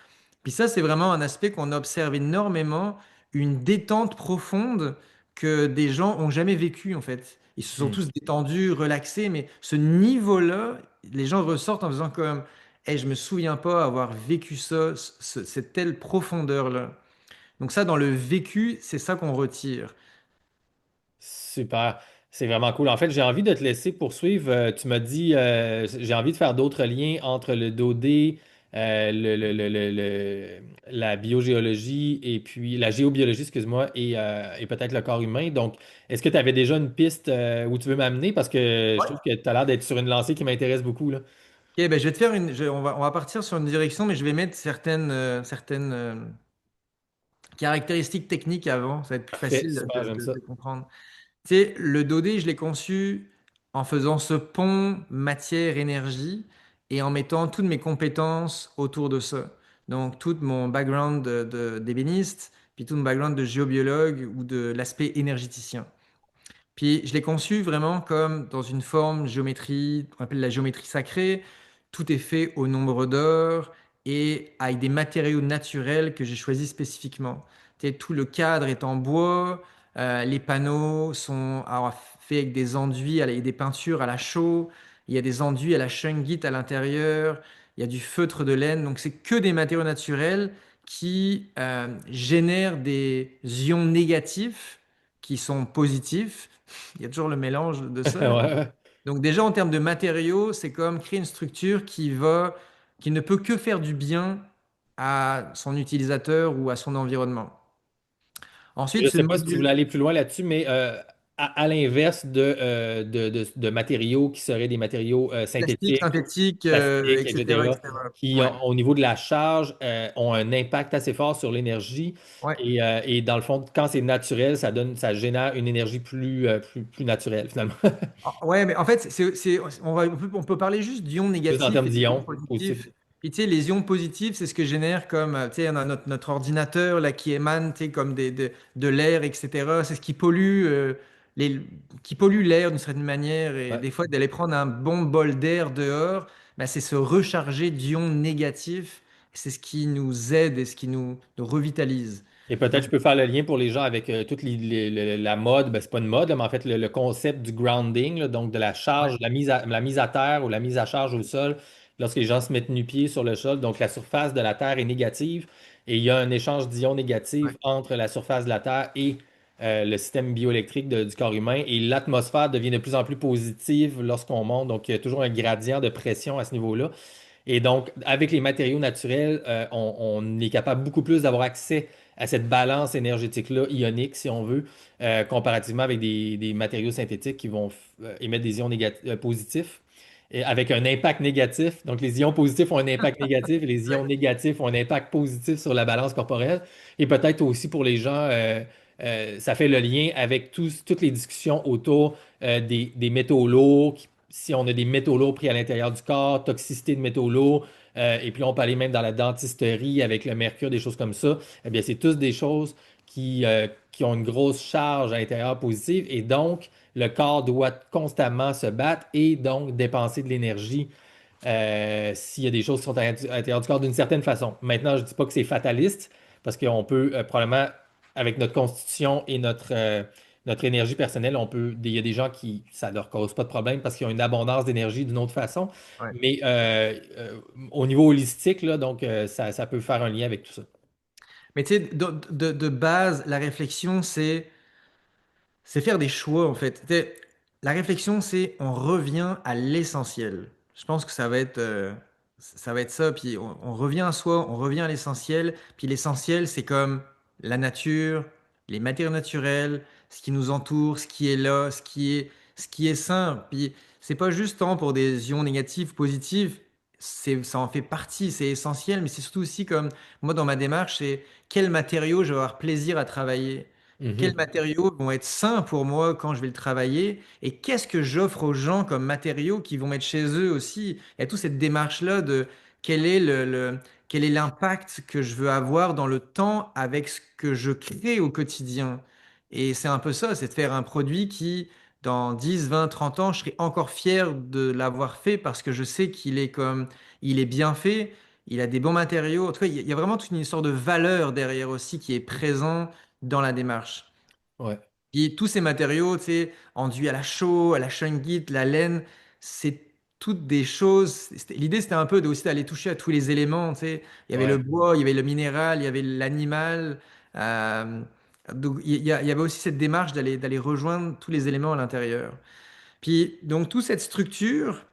Puis ça, c'est vraiment un aspect qu'on observe énormément, une détente profonde que des gens ont jamais vécu en fait. Ils se sont Hmm. tous détendus, relaxés, mais ce niveau-là, les gens ressortent en faisant comme, hey, je me souviens pas avoir vécu ça, cette telle profondeur-là. Donc ça, dans le vécu, c'est ça qu'on retire. Super. C'est vraiment cool. En fait, j'ai envie de te laisser poursuivre. Tu m'as dit, j'ai envie de faire d'autres liens entre le 2D, la biogéologie et puis la géobiologie, excuse-moi, et peut-être le corps humain. Donc, est-ce que tu avais déjà une piste où tu veux m'amener? Parce que je Ouais. trouve que tu as l'air d'être sur une lancée qui m'intéresse beaucoup, là. Ok, ben je vais te faire on va partir sur une direction, mais je vais mettre certaines caractéristiques techniques avant. Ça va être plus Parfait, facile super, j'aime ça. de comprendre. Tu sais, le 2D, je l'ai conçu en faisant ce pont matière-énergie et en mettant toutes mes compétences autour de ça. Donc, tout mon background d'ébéniste, puis tout mon background de géobiologue ou de l'aspect énergéticien. Puis je l'ai conçu vraiment comme dans une forme géométrie, qu'on appelle la géométrie sacrée. Tout est fait au nombre d'heures et avec des matériaux naturels que j'ai choisis spécifiquement. Tu sais, tout le cadre est en bois, les panneaux sont alors, faits avec des enduits, il y a des peintures à la chaux, il y a des enduits à la shungite à l'intérieur, il y a du feutre de laine. Donc c'est que des matériaux naturels qui génèrent des ions négatifs qui sont positifs. Il y a toujours le mélange de Ouais, ça. ouais. Donc déjà en termes de matériaux, c'est comme créer une structure qui ne peut que faire du bien à son utilisateur ou à son environnement. Je Ensuite, ne ce sais pas si tu voulais module aller plus loin là-dessus, mais à l'inverse de matériaux qui seraient des matériaux plastique, synthétiques, synthétique, plastiques, etc., etc., etc. qui, Ouais, au niveau de la charge, ont un impact assez fort sur l'énergie. ouais. Et dans le fond, quand c'est naturel, ça génère une énergie plus naturelle, finalement. Ah, ouais, mais en fait, on peut parler juste d'ions Plus en négatifs termes et d'ions d'ions positifs. positifs. Puis tu sais, les ions positifs, c'est ce que génère comme, tu sais, on a notre ordinateur là qui émane, tu sais, comme de l'air, etc. C'est ce qui pollue, les, qui pollue l'air d'une certaine manière. Et Ouais. des fois, d'aller prendre un bon bol d'air dehors, ben, c'est se recharger d'ions négatifs. C'est ce qui nous aide et ce qui nous revitalise. Et peut-être Donc, je peux faire le lien pour les gens avec toute la mode, ben, c'est pas une mode, là, mais en fait le concept du grounding, là, donc de la ouais, charge, la mise à terre ou la mise à charge au sol, lorsque les gens se mettent nu-pieds sur le sol, donc la surface de la Terre est négative et il y a un échange d'ions négatifs ouais, entre la surface de la Terre et le système bioélectrique du corps humain et l'atmosphère devient de plus en plus positive lorsqu'on monte, donc il y a toujours un gradient de pression à ce niveau-là. Et donc, avec les matériaux naturels, on est capable beaucoup plus d'avoir accès à cette balance énergétique-là, ionique, si on veut, comparativement avec des matériaux synthétiques qui vont émettre des ions positifs et avec un impact négatif. Donc, les ions positifs ont un impact négatif et les ions exact. négatifs ont un impact positif sur la balance corporelle. Et peut-être aussi pour les gens, ça fait le lien avec toutes les discussions autour des métaux lourds si on a des métaux lourds pris à l'intérieur du corps, toxicité de métaux lourds, et puis on peut aller même dans la dentisterie avec le mercure, des choses comme ça, eh bien, c'est tous des choses qui ont une grosse charge à l'intérieur positive, et donc le corps doit constamment se battre et donc dépenser de l'énergie s'il y a des choses qui sont à l'intérieur du corps d'une certaine façon. Maintenant, je ne dis pas que c'est fataliste, parce qu'on peut probablement, avec notre constitution et notre énergie personnelle, il y a des gens qui, ça leur cause pas de problème parce qu'ils ont une abondance d'énergie d'une autre façon. Ouais. Mais au niveau holistique, là, donc, ça peut faire un lien avec tout ça. Mais tu sais, de base, la réflexion, c'est faire des choix en fait. La réflexion, c'est on revient à l'essentiel. Je pense que ça va être ça. Puis on revient à soi, on revient à l'essentiel. Puis l'essentiel, c'est comme la nature, les matières naturelles, ce qui nous entoure, ce qui est là, ce qui est sain. Puis c'est pas juste tant pour des ions négatifs, positifs. Ça en fait partie, c'est essentiel. Mais c'est surtout aussi comme moi dans ma démarche, c'est quels matériaux je vais avoir plaisir à travailler. Quels Mhm. matériaux vont être sains pour moi quand je vais le travailler et qu'est-ce que j'offre aux gens comme matériaux qui vont être chez eux aussi. Il y a toute cette démarche-là de quel est quel est l'impact que je veux avoir dans le temps avec ce que je crée au quotidien. Et c'est un peu ça, c'est de faire un produit qui, dans 10, 20, 30 ans, je serai encore fier de l'avoir fait parce que je sais il est bien fait, il a des bons matériaux. En tout cas, il y a vraiment toute une histoire de valeur derrière aussi qui est présent dans la démarche. Ouais. Et tous ces matériaux, tu sais, enduits à la chaux, à la shungite, la laine, c'est toutes des choses. L'idée, c'était un peu aussi d'aller toucher à tous les éléments, tu sais. Il y avait le Ouais. bois, il y avait le minéral, il y avait l'animal. euh, donc, il y avait aussi cette démarche d'aller rejoindre tous les éléments à l'intérieur. Puis, donc, toute cette structure,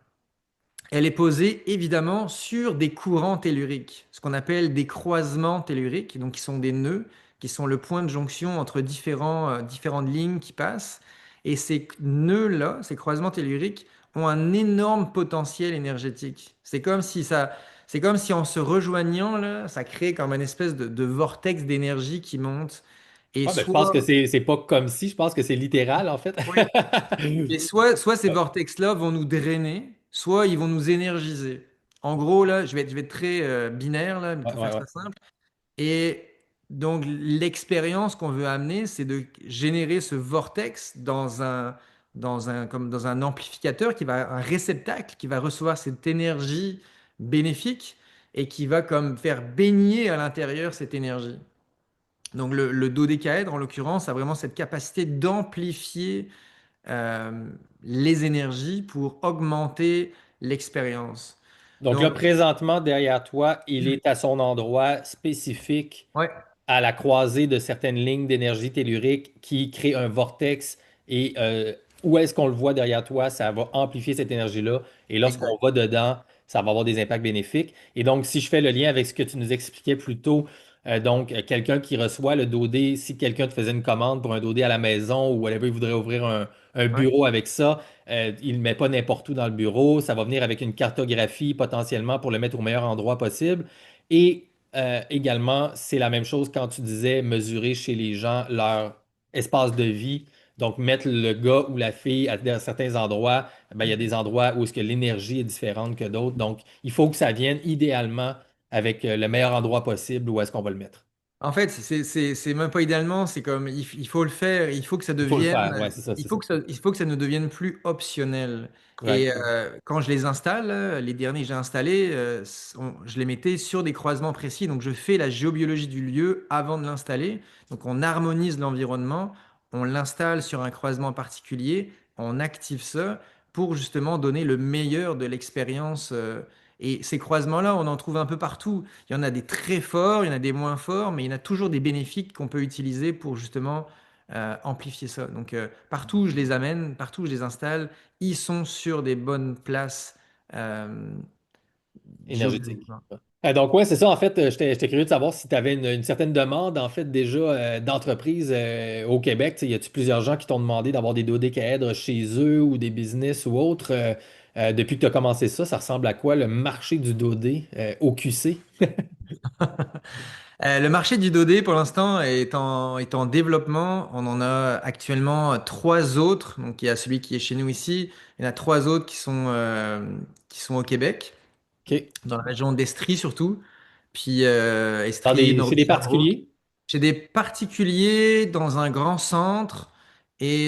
elle est posée évidemment sur des courants telluriques, ce qu'on appelle des croisements telluriques, donc qui sont des nœuds, qui sont le point de jonction entre différentes lignes qui passent. Et ces nœuds-là, ces croisements telluriques, ont un énorme potentiel énergétique. C'est comme si en se rejoignant, là, ça crée comme une espèce de vortex d'énergie qui monte. Et Ah, ben, je pense soit, que c'est pas comme si, je pense que c'est littéral, en fait. oui, et soit ces vortex-là vont nous drainer, soit ils vont nous énergiser. En gros, là, je vais être très binaire, là, Ouais, pour ouais, faire ouais. ça simple. Et donc, l'expérience qu'on veut amener, c'est de générer ce vortex comme dans un amplificateur un réceptacle qui va recevoir cette énergie bénéfique et qui va comme faire baigner à l'intérieur cette énergie. Donc, le dodécaèdre, en l'occurrence, a vraiment cette capacité d'amplifier euh, les énergies pour augmenter l'expérience. Donc là, Donc, présentement, derrière toi, il est à son endroit spécifique ouais, à la croisée de certaines lignes d'énergie tellurique qui créent un vortex. Et où est-ce qu'on le voit derrière toi, ça va amplifier cette énergie-là. Et lorsqu'on exact. va dedans, ça va avoir des impacts bénéfiques. Et donc, si je fais le lien avec ce que tu nous expliquais plus tôt, quelqu'un qui reçoit le dodé, si quelqu'un te faisait une commande pour un dodé à la maison ou whatever, il voudrait ouvrir un Ouais. bureau avec ça, il ne le met pas n'importe où dans le bureau. Ça va venir avec une cartographie potentiellement pour le mettre au meilleur endroit possible. Et également, c'est la même chose quand tu disais mesurer chez les gens leur espace de vie. Donc, mettre le gars ou la fille à certains endroits, ben, il y a des endroits où est-ce que l'énergie est différente que d'autres. Donc, il faut que ça vienne idéalement avec le meilleur endroit possible où est-ce qu'on va le mettre. En fait, c'est même pas idéalement, c'est comme il faut le faire, il faut que ça Il faut le devienne, faire. Ouais, c'est ça, c'est ça. il faut que ça ne devienne plus optionnel. Ouais. Et quand je les installe, les derniers que j'ai installés, je les mettais sur des croisements précis. Donc je fais la géobiologie du lieu avant de l'installer. Donc on harmonise l'environnement, on l'installe sur un croisement particulier, on active ça pour justement donner le meilleur de l'expérience. Et ces croisements-là, on en trouve un peu partout. Il y en a des très forts, il y en a des moins forts, mais il y en a toujours des bénéfiques qu'on peut utiliser pour justement amplifier ça. Donc partout où je les amène, partout où je les installe, ils sont sur des bonnes places euh, Énergétique. géobiologiquement. Donc, ouais, c'est ça. En fait, j'étais curieux de savoir si tu avais une certaine demande, en fait, déjà d'entreprise au Québec. Tu sais, y a-tu plusieurs gens qui t'ont demandé d'avoir des dodécaèdres chez eux ou des business ou autres? Depuis que tu as commencé ça, ça ressemble à quoi le marché du dodé au QC? Le marché du dodé, pour l'instant, est en développement. On en a actuellement trois autres. Donc, il y a celui qui est chez nous ici. Il y en a trois autres qui sont au Québec, OK. dans la région d'Estrie surtout. Puis Estrie, Chez des Nord-Sherbrooke. particuliers? Chez des particuliers dans un grand centre et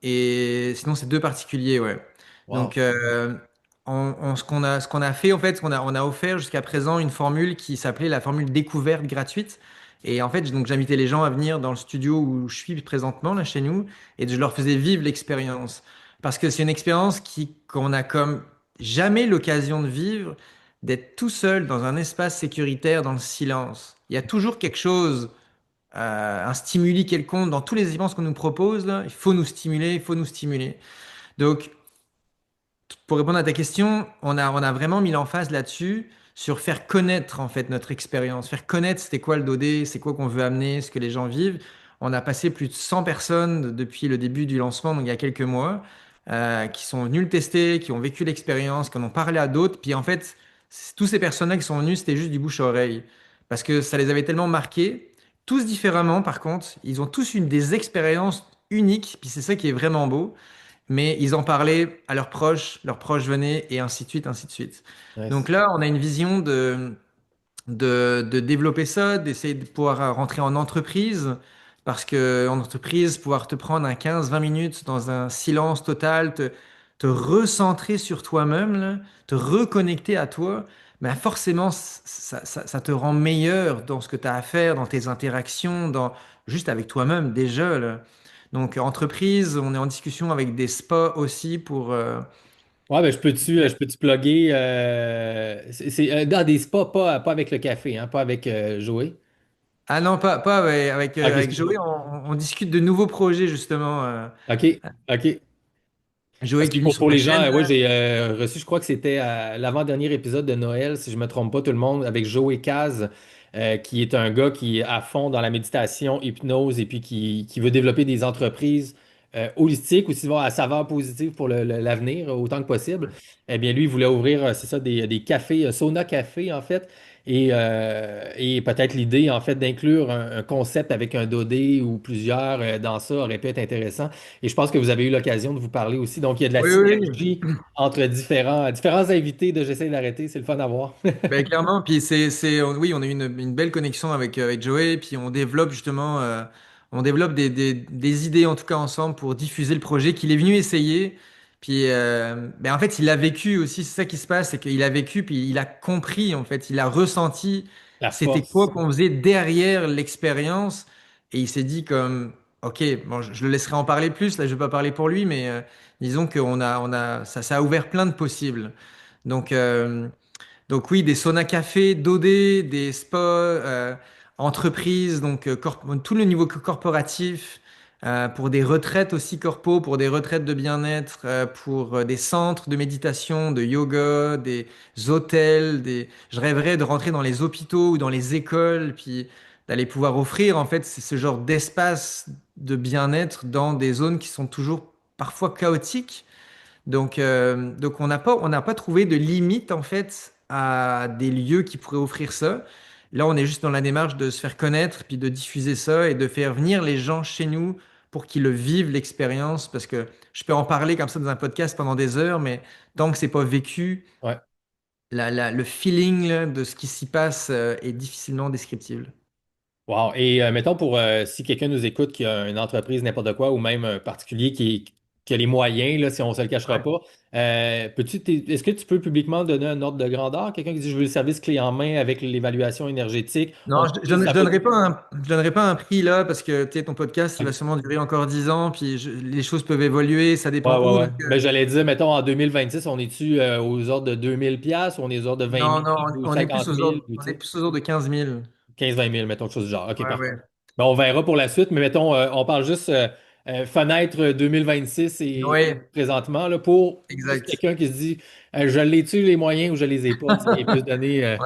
sinon c'est deux particuliers, ouais. Wow. Donc ce qu'on a fait en fait, on a offert jusqu'à présent une formule qui s'appelait la formule découverte gratuite Et en fait, donc j'invitais les gens à venir dans le studio où je suis présentement, là, chez nous, et je leur faisais vivre l'expérience. Parce que c'est une expérience qu'on a comme jamais l'occasion de vivre, d'être tout seul dans un espace sécuritaire, dans le silence. Il y a toujours quelque chose, un stimuli quelconque dans tous les expériences qu'on nous propose, là. Il faut nous stimuler, il faut nous stimuler. Donc, pour répondre à ta question, on a vraiment mis l'emphase là-dessus, sur faire connaître en fait notre expérience, faire connaître c'était quoi le Dodé, c'est quoi qu'on veut amener, ce que les gens vivent. On a passé plus de 100 personnes depuis le début du lancement, donc il y a quelques mois, qui sont venues le tester, qui ont vécu l'expérience, qui en ont parlé à d'autres. Puis en fait, tous ces personnes-là qui sont venues, c'était juste du bouche à oreille, parce que ça les avait tellement marqués, tous différemment par contre, ils ont tous une des expériences uniques, puis c'est ça qui est vraiment beau, mais ils en parlaient à leurs proches venaient, et ainsi de suite, ainsi de suite. Donc Nice. là, on a une vision de développer ça, d'essayer de pouvoir rentrer en entreprise, parce que en entreprise, pouvoir te prendre un 15-20 minutes dans un silence total, te recentrer sur toi-même, là, te reconnecter à toi, ben forcément, ça te rend meilleur dans ce que tu as à faire, dans tes interactions, juste avec toi-même déjà, là. Donc, entreprise, on est en discussion avec des spas aussi pour. Ouais, ben je peux-tu plugger dans des spas, pas avec le café, hein, pas avec Joey. Ah non, pas ouais, Ok, avec Joey, excuse-moi. on discute de nouveaux projets justement. OK, OK. Parce Joey que qui est venu pour, sur pour la les gens, chaîne ouais, là. j'ai reçu, je crois que c'était à l'avant-dernier épisode de Noël, si je ne me trompe pas, tout le monde, avec Joey Kaz, qui est un gars qui est à fond dans la méditation, hypnose, et puis qui veut développer des entreprises holistiques, aussi voir à saveur positive pour l'avenir, autant que possible. Eh bien, lui, il voulait ouvrir, c'est ça, des cafés, sauna café, en fait. Et peut-être l'idée, en fait, d'inclure un concept avec un dodé ou plusieurs dans ça aurait pu être intéressant. Et je pense que vous avez eu l'occasion de vous parler aussi. Donc, il y a de la Oui, oui, synergie entre différents invités de J'essaie d'arrêter. C'est le fun à voir. ben, clairement. Puis oui, on a eu une belle connexion avec Joey. Puis on développe justement, on développe des idées en tout cas ensemble pour diffuser le projet qu'il est venu essayer. Puis ben, en fait, il a vécu aussi. C'est ça qui se passe, c'est qu'il a vécu puis il a compris en fait, il a ressenti La c'était quoi force. qu'on faisait derrière l'expérience. Et il s'est dit comme, ok, bon, je le laisserai en parler plus. Là, je vais pas parler pour lui, mais disons ça a ouvert plein de possibles. Donc donc oui, des saunas café, dodé, des spas, entreprises, donc tout le niveau corporatif, pour des retraites aussi corpo, pour des retraites de bien-être, pour des centres de méditation, de yoga, des hôtels, Je rêverais de rentrer dans les hôpitaux ou dans les écoles, puis d'aller pouvoir offrir en fait ce genre d'espace de bien-être dans des zones qui sont toujours parfois chaotiques. Donc on n'a pas trouvé de limite en fait à des lieux qui pourraient offrir ça. Là, on est juste dans la démarche de se faire connaître, puis de diffuser ça et de faire venir les gens chez nous pour qu'ils le vivent l'expérience. Parce que je peux en parler comme ça dans un podcast pendant des heures, mais tant que c'est pas vécu, Ouais. le feeling là, de ce qui s'y passe est difficilement descriptible. Wow. Et mettons pour si quelqu'un nous écoute qui a une entreprise, n'importe quoi, ou même un particulier qui a les moyens, là, si on ne se le cachera Ouais. pas, est-ce que tu peux publiquement donner un ordre de grandeur? Quelqu'un qui dit je veux le service clé en main avec l'évaluation énergétique. On Non, sait tous, je ça coûte. donnerai pas je donnerai pas un prix là parce que tu sais, ton podcast il va Ok. sûrement durer encore 10 ans, puis les choses peuvent évoluer, ça Ouais, dépend ouais, où. ouais. Donc, Ben, j'allais dire, mettons, en 2026, on est-tu aux ordres de 2000 pièces ou on est aux ordres de 20 non, 000 non, ou on est plus 50 aux 000 ordres, ou, tu on est sais, plus aux ordres de 15 000. 15-20 000, mettons, quelque chose du genre. OK, Ouais, parfait. ouais. Ben, on verra pour la suite, mais mettons, on parle juste fenêtre 2026 et Ouais, présentement là, pour juste exact. quelqu'un qui se dit je l'ai-tu les moyens ou je les ai pas, tu sais, et peut se donner. Ouais.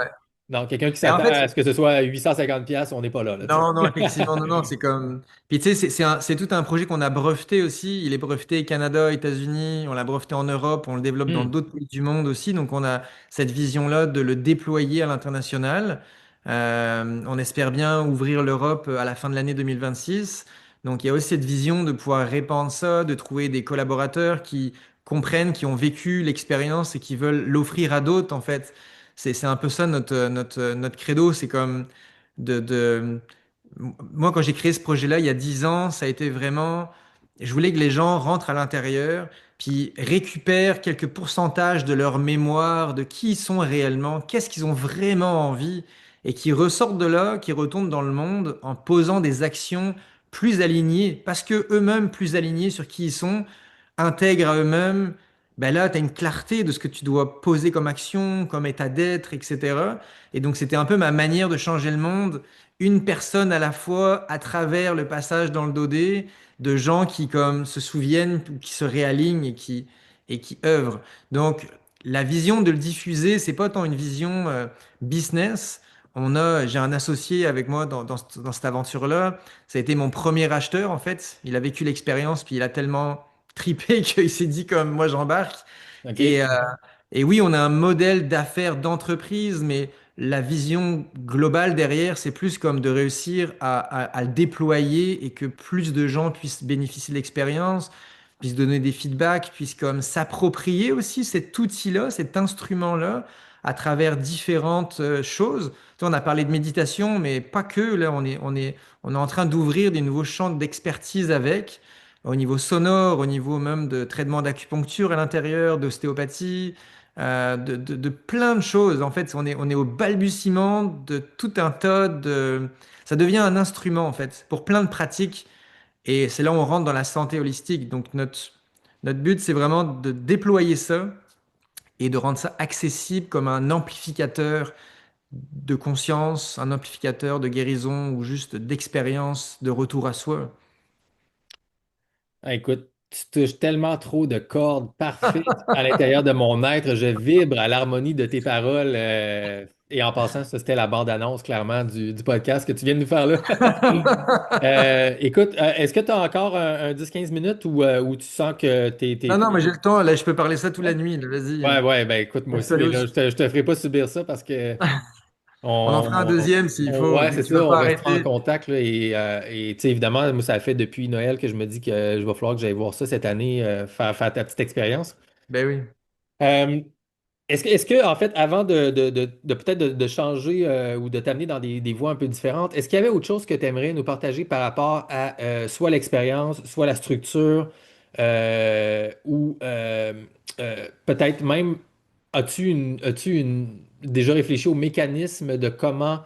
Non, quelqu'un qui Et en s'attend fait, à ce que ce soit 850 pièces, on n'est pas là, tu sais. non, non, effectivement, non, non, c'est comme. Puis tu sais, c'est tout un projet qu'on a breveté aussi. Il est breveté Canada, États-Unis, on l'a breveté en Europe, on le développe dans Hmm, d'autres pays du monde aussi. Donc on a cette vision-là de le déployer à l'international. On espère bien ouvrir l'Europe à la fin de l'année 2026. Donc il y a aussi cette vision de pouvoir répandre ça, de trouver des collaborateurs qui comprennent, qui ont vécu l'expérience et qui veulent l'offrir à d'autres, en fait. C'est un peu ça notre credo. C'est comme de... Moi, quand j'ai créé ce projet-là, il y a 10 ans, ça a été vraiment... Je voulais que les gens rentrent à l'intérieur, puis récupèrent quelques pourcentages de leur mémoire, de qui ils sont réellement, qu'est-ce qu'ils ont vraiment envie, et qui ressortent de là, qui retournent dans le monde en posant des actions plus alignées, parce que eux-mêmes plus alignés sur qui ils sont, intègrent à eux-mêmes, ben là, tu as une clarté de ce que tu dois poser comme action, comme état d'être, etc. Et donc, c'était un peu ma manière de changer le monde, une personne à la fois, à travers le passage dans le Dodé, de gens qui comme se souviennent, ou qui se réalignent et qui œuvrent. Donc, la vision de le diffuser, c'est pas tant une vision business. J'ai un associé avec moi dans cette aventure-là. Ça a été mon premier acheteur en fait. Il a vécu l'expérience, puis il a tellement tripé qu'il s'est dit comme moi j'embarque. Et, OK? euh, et oui, on a un modèle d'affaires d'entreprise, mais la vision globale derrière, c'est plus comme de réussir à le déployer et que plus de gens puissent bénéficier de l'expérience, puissent donner des feedbacks, puissent comme s'approprier aussi cet outil-là, cet instrument-là, à travers différentes choses. Tu vois, on a parlé de méditation, mais pas que. Là, on est en train d'ouvrir des nouveaux champs d'expertise avec, au niveau sonore, au niveau même de traitement d'acupuncture à l'intérieur, d'ostéopathie, de plein de choses. En fait, on est au balbutiement de tout un tas de... Ça devient un instrument, en fait, pour plein de pratiques. Et c'est là où on rentre dans la santé holistique. Donc, notre but, c'est vraiment de déployer ça et de rendre ça accessible comme un amplificateur de conscience, un amplificateur de guérison ou juste d'expérience, de retour à soi. Ah, écoute, tu touches tellement trop de cordes parfaites à l'intérieur de mon être. Je vibre à l'harmonie de tes paroles. Et en passant, ça, c'était la bande-annonce, clairement, du podcast que tu viens de nous faire là. Écoute, est-ce que tu as encore un 10-15 minutes ou tu sens que Non, non, mais j'ai le temps. Là, je peux parler ça toute la nuit. Là, vas-y. Ouais, ouais, ben écoute, moi aussi, mais là, Salut. je te ferai pas subir ça parce que On en fera un on, deuxième s'il faut, ouais, c'est mais tu ça, vas on pas restera en arrêter. contact là, et tu sais, évidemment, moi, ça fait depuis Noël que je me dis que je vais falloir que j'aille voir ça cette année, faire ta petite expérience. Ben oui. Euh, est-ce que, en fait, avant de peut-être de changer ou de t'amener dans des voies un peu différentes, est-ce qu'il y avait autre chose que tu aimerais nous partager par rapport à soit l'expérience, soit la structure, ou peut-être même, déjà réfléchi au mécanisme de comment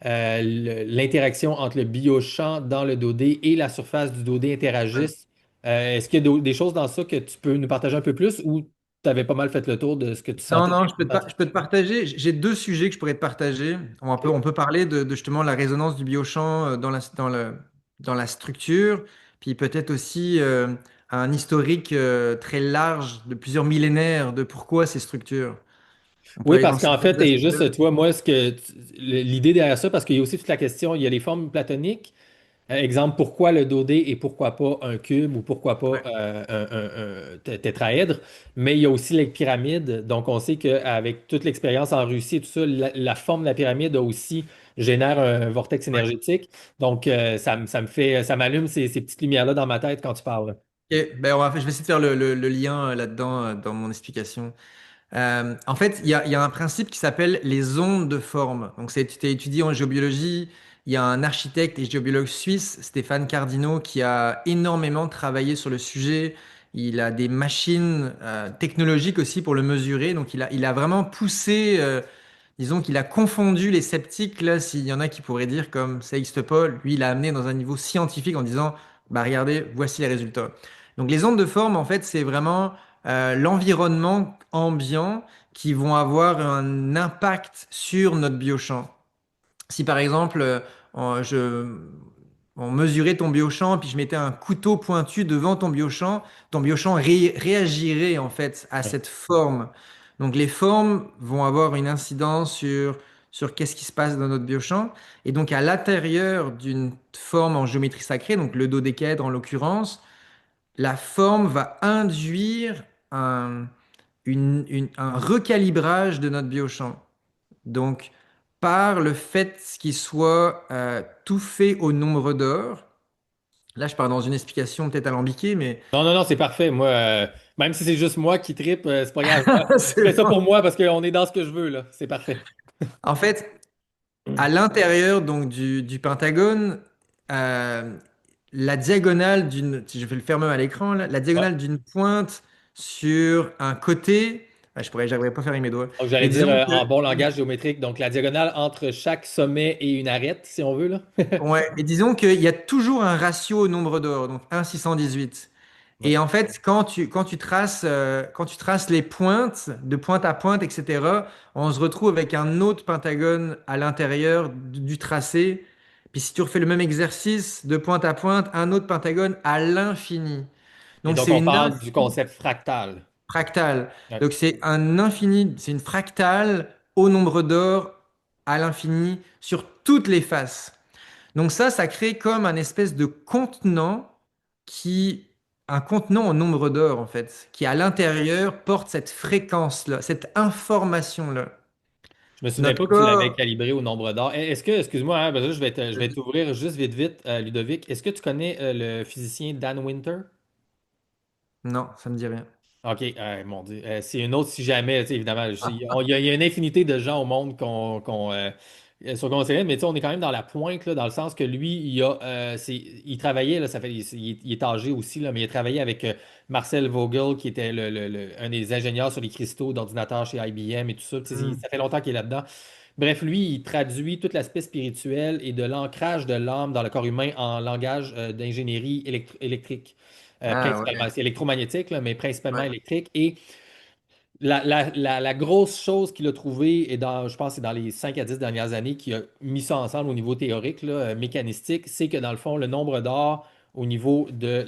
l'interaction entre le biochamp dans le dodé et la surface du dodé interagissent? Est-ce qu'il y a des choses dans ça que tu peux nous partager un peu plus ou tu avais pas mal fait le tour de ce que tu Non, sentais? non, je peux te partager. J'ai deux sujets que je pourrais te partager. On peut parler de justement la résonance du biochamp dans la structure, puis peut-être aussi un historique très large de plusieurs millénaires de pourquoi ces structures. On peut Oui, aller dans parce ces qu'en fait, deux et juste, aspects-là. tu vois, moi, l'idée derrière ça, parce qu'il y a aussi toute la question, il y a les formes platoniques. Exemple, pourquoi le dodé et pourquoi pas un cube ou pourquoi pas Ouais. un tétraèdre. Mais il y a aussi les pyramides. Donc, on sait qu'avec toute l'expérience en Russie et tout ça, la forme de la pyramide a aussi génère un vortex Ouais. énergétique. Donc, ça m'allume ces petites lumières-là dans ma tête quand tu parles. Ok, ben je vais essayer de faire le lien là-dedans dans mon explication. En fait, il y a un principe qui s'appelle les ondes de forme. Donc, tu t'es étudié en géobiologie. Il y a un architecte et géobiologue suisse, Stéphane Cardino, qui a énormément travaillé sur le sujet. Il a des machines technologiques aussi pour le mesurer. Donc, il a vraiment poussé, disons qu'il a confondu les sceptiques. Là, s'il y en a qui pourraient dire comme ça n'existe pas, lui, il a amené dans un niveau scientifique en disant, bah regardez, voici les résultats. Donc, les ondes de forme, en fait, c'est vraiment l'environnement ambiant qui vont avoir un impact sur notre biochamp. Si par exemple, on mesurait ton biochamp, puis je mettais un couteau pointu devant ton biochamp réagirait en fait à Ouais. cette forme. Donc les formes vont avoir une incidence sur qu'est-ce qui se passe dans notre biochamp. Et donc à l'intérieur d'une forme en géométrie sacrée, donc le dodécaèdre en l'occurrence, la forme va induire un recalibrage de notre biochamp. Donc, par le fait qu'il soit tout fait au nombre d'or, là je pars dans une explication peut-être alambiquée, mais Non, non, non, c'est parfait. Moi, même si c'est juste moi qui tripe, c'est pas grave. Je c'est fais ça bon. pour moi parce qu'on est dans ce que je veux, là. C'est parfait. En fait, à l'intérieur donc du pentagone, euh, la diagonale d'une, si je vais le faire même à l'écran, là, la Ouais. diagonale d'une pointe sur un côté J'arriverai pas à faire avec mes doigts. Donc, j'allais Mais dire disons en que, bon langage géométrique, donc la diagonale entre chaque sommet et une arête, si on veut, là. ouais, et disons qu'il y a toujours un ratio au nombre d'or, donc 1,618. Ouais. Et en fait, quand tu traces les pointes, de pointe à pointe, etc., on se retrouve avec un autre pentagone à l'intérieur du tracé. Puis si tu refais le même exercice de pointe à pointe, un autre pentagone à l'infini. Et Donc donc, c'est on une parle du concept fractal. fractale. Ouais. Donc c'est un infini, c'est une fractale au nombre d'or à l'infini sur toutes les faces. Donc ça crée comme un espèce de contenant qui, un contenant au nombre d'or en fait, qui à l'intérieur porte cette fréquence-là, cette information-là. Je me souvenais Notre pas que tu l'avais corps, calibré au nombre d'or. Est-ce que, excuse-moi, hein, parce que là, je vais t'ouvrir juste vite, vite, Ludovic. Est-ce que tu connais le physicien Dan Winter? non, ça me dit rien. OK, mon Dieu. C'est une autre si jamais, tu sais, évidemment. Il y a une infinité de gens au monde sont conseillés, mais tu sais, on est quand même dans la pointe, là, dans le sens que lui, il travaillait, là, il est âgé aussi, là, mais il a travaillé avec Marcel Vogel, qui était un des ingénieurs sur les cristaux d'ordinateurs chez IBM et tout ça. Tu sais, Hmm. ça fait longtemps qu'il est là-dedans. Bref, lui, il traduit tout l'aspect spirituel et de l'ancrage de l'âme dans le corps humain en langage d'ingénierie électrique. Ah Principalement, ouais, c'est électromagnétique, là, mais principalement ouais. électrique. Et la grosse chose qu'il a trouvée, et je pense que c'est dans les 5 à 10 dernières années, qui a mis ça ensemble au niveau théorique, là, mécanistique, c'est que dans le fond, le nombre d'or au niveau de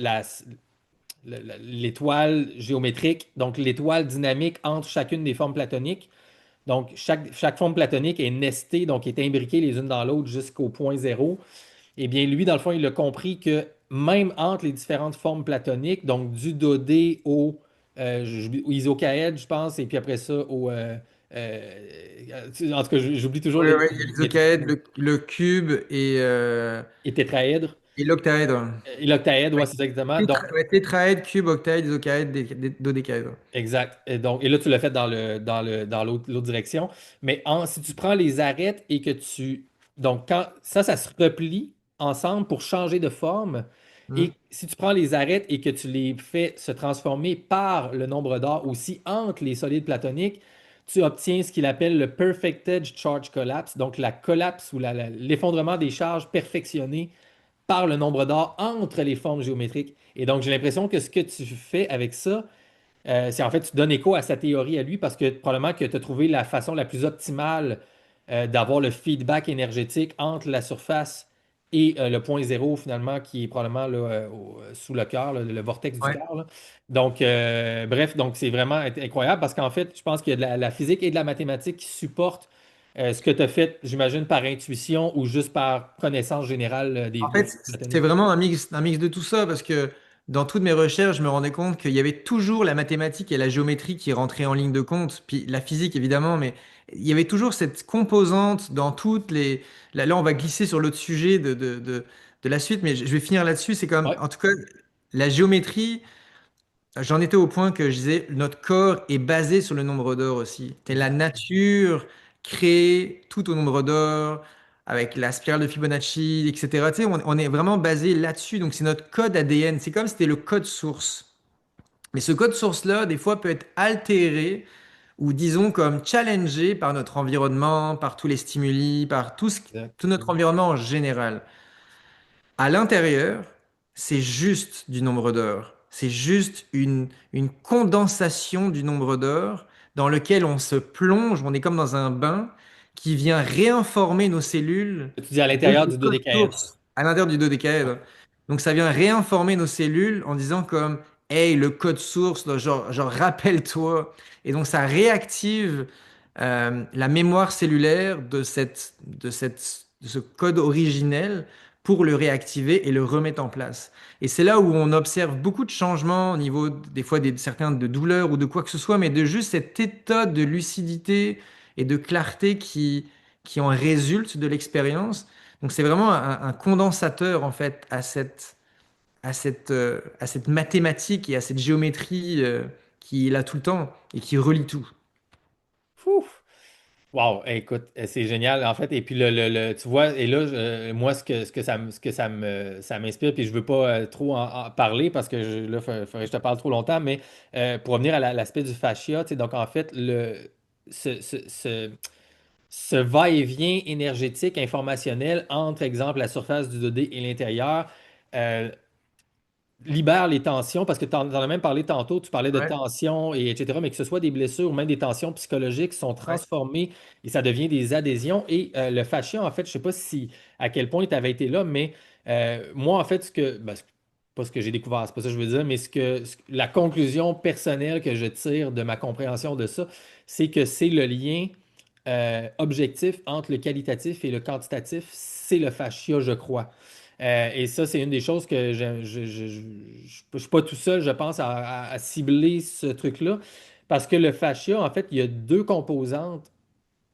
l'étoile géométrique, donc l'étoile dynamique entre chacune des formes platoniques, donc chaque forme platonique est nestée, donc est imbriquée les unes dans l'autre jusqu'au point zéro. Eh bien, lui, dans le fond, il a compris que même entre les différentes formes platoniques, donc du dodé au isocaèdre, je pense, et puis après ça en tout cas, j'oublie toujours Oui, le nom oui, il y a mais l'isocaèdre, le cube et tétraèdre, et l'octaèdre. et l'octaèdre, ouais, Ouais. c'est ça exactement. Donc, Ouais, tétraèdre, cube, octaèdre, isocaèdre, dodécaèdre. exact. Et là, tu l'as fait dans l'autre direction. Mais si tu prends les arêtes et que tu. Donc, ça se replie ensemble pour changer de forme. Hmm. Et si tu prends les arêtes et que tu les fais se transformer par le nombre d'or aussi entre les solides platoniques, tu obtiens ce qu'il appelle le Perfected Charge Collapse, donc la collapse ou l'effondrement des charges perfectionné par le nombre d'or entre les formes géométriques. Et donc, j'ai l'impression que ce que tu fais avec ça, c'est en fait, tu donnes écho à sa théorie à lui parce que probablement que tu as trouvé la façon la plus optimale d'avoir le feedback énergétique entre la surface et le point zéro, finalement, qui est probablement là, sous le cœur, là, le vortex du Ouais. cœur, là. Donc, bref, donc c'est vraiment incroyable parce qu'en fait, je pense qu'il y a la physique et de la mathématique qui supportent ce que tu as fait, j'imagine, par intuition ou juste par connaissance générale En des fait, flux c'est platoniques. vraiment un mix de tout ça parce que dans toutes mes recherches, je me rendais compte qu'il y avait toujours la mathématique et la géométrie qui rentraient en ligne de compte, puis la physique évidemment, mais il y avait toujours cette composante dans toutes les. Là, on va glisser sur l'autre sujet de la suite, mais je vais finir là-dessus. C'est comme, Ouais, en tout cas, la géométrie. J'en étais au point que je disais, notre corps est basé sur le nombre d'or aussi. C'est la exact. nature créée tout au nombre d'or, avec la spirale de Fibonacci, etc. Tu sais, on est vraiment basé là-dessus. Donc, c'est notre code ADN. C'est comme si c'était le code source. Mais ce code source-là, des fois, peut être altéré ou, disons, comme challengé par notre environnement, par tous les stimuli, par Exact. tout notre environnement en général. À l'intérieur, c'est juste du nombre d'heures. C'est juste une condensation du nombre d'heures dans lequel on se plonge, on est comme dans un bain qui vient réinformer nos cellules Tu dis à de l'intérieur ce du code dodécaèdre. source à l'intérieur du Ouais. dodécaèdre. Donc ça vient réinformer nos cellules en disant comme, hey, le code source, là, genre rappelle-toi. Et donc ça réactive la mémoire cellulaire de ce code originel pour le réactiver et le remettre en place. Et c'est là où on observe beaucoup de changements au niveau des fois certains de douleurs ou de quoi que ce soit, mais de juste cet état de lucidité et de clarté qui en résulte de l'expérience. Donc c'est vraiment un condensateur en fait à cette mathématique et à cette géométrie qui est là tout le temps et qui relie tout. Fou! Wow, écoute, c'est génial en fait. Et puis tu vois, et là, moi, ça m'inspire, puis je veux pas trop en parler parce que là, faudrait que je te parle trop longtemps, mais pour revenir à l'aspect du fascia, tu sais, donc en fait, ce, ce, ce, ce va-et-vient énergétique, informationnel entre, exemple, la surface du 2D et l'intérieur, euh, libère les tensions, parce que tu en as même parlé tantôt, tu parlais de Ouais, tensions, et etc., mais que ce soit des blessures ou même des tensions psychologiques sont ouais, transformées et ça devient des adhésions. Et le fascia, en fait, je ne sais pas si à quel point tu avais été là, mais moi, en fait, pas ce que j'ai découvert, c'est pas ça que je veux dire, mais la conclusion personnelle que je tire de ma compréhension de ça, c'est que c'est le lien objectif entre le qualitatif et le quantitatif, c'est le fascia, je crois. Et ça, c'est une des choses que je suis pas tout seul, je pense, à cibler ce truc-là. Parce que le fascia, en fait, il y a deux composantes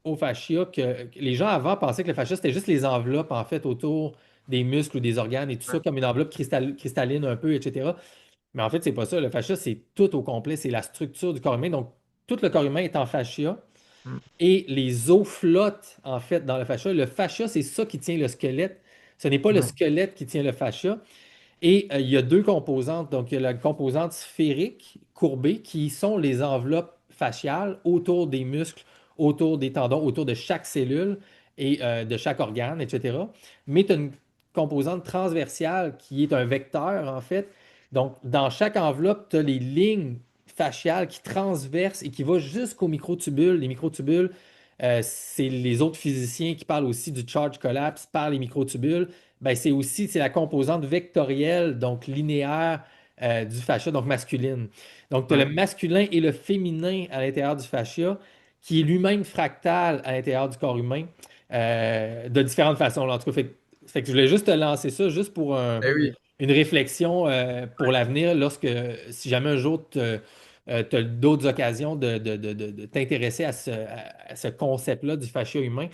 au fascia que les gens avant pensaient que le fascia, c'était juste les enveloppes, en fait, autour des muscles ou des organes et tout ça, ouais, comme une enveloppe cristalline un peu, etc. Mais en fait, c'est pas ça. Le fascia, c'est tout au complet, c'est la structure du corps humain. Donc, tout le corps humain est en fascia mm, et les os flottent, en fait, dans le fascia. Le fascia, c'est ça qui tient le squelette. Ce n'est pas le ouais, squelette qui tient le fascia. Et il y a deux composantes. Donc, il y a la composante sphérique, courbée, qui sont les enveloppes fasciales autour des muscles, autour des tendons, autour de chaque cellule et de chaque organe, etc. Mais tu as une composante transversale qui est un vecteur, en fait. Donc, dans chaque enveloppe, tu as les lignes fasciales qui transversent et qui vont jusqu'aux microtubules. Les microtubules, c'est les autres physiciens qui parlent aussi du charge collapse par les microtubules. Ben, c'est la composante vectorielle, donc linéaire du fascia, donc masculine. Donc, tu as le ouais, masculin et le féminin à l'intérieur du fascia, qui est lui-même fractal à l'intérieur du corps humain, de différentes façons, là. En tout cas, fait que je voulais juste te lancer ça, juste pour eh oui, une réflexion pour l'avenir, si jamais un jour tu as d'autres occasions de t'intéresser à ce concept-là du fascia humain.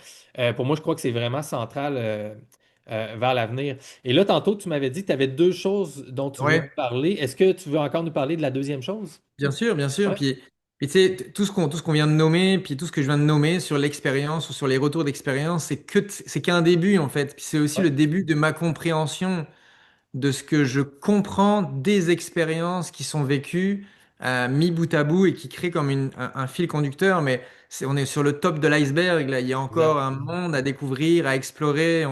Pour moi, je crois que c'est vraiment central vers l'avenir. Et là, tantôt, tu m'avais dit que tu avais deux choses dont tu voulais nous ouais. parler. Est-ce que tu veux encore nous parler de la deuxième chose? Bien sûr, bien sûr. Ouais. Puis tu sais, tout ce qu'on vient de nommer, puis tout ce que je viens de nommer sur l'expérience ou sur les retours d'expérience, c'est qu'un début en fait. Puis c'est aussi Ouais. le début de ma compréhension de ce que je comprends des expériences qui sont vécues, mis bout à bout et qui créent comme un fil conducteur. Mais on est sur le top de l'iceberg, là. Il y a encore Exact. un monde à découvrir, à explorer.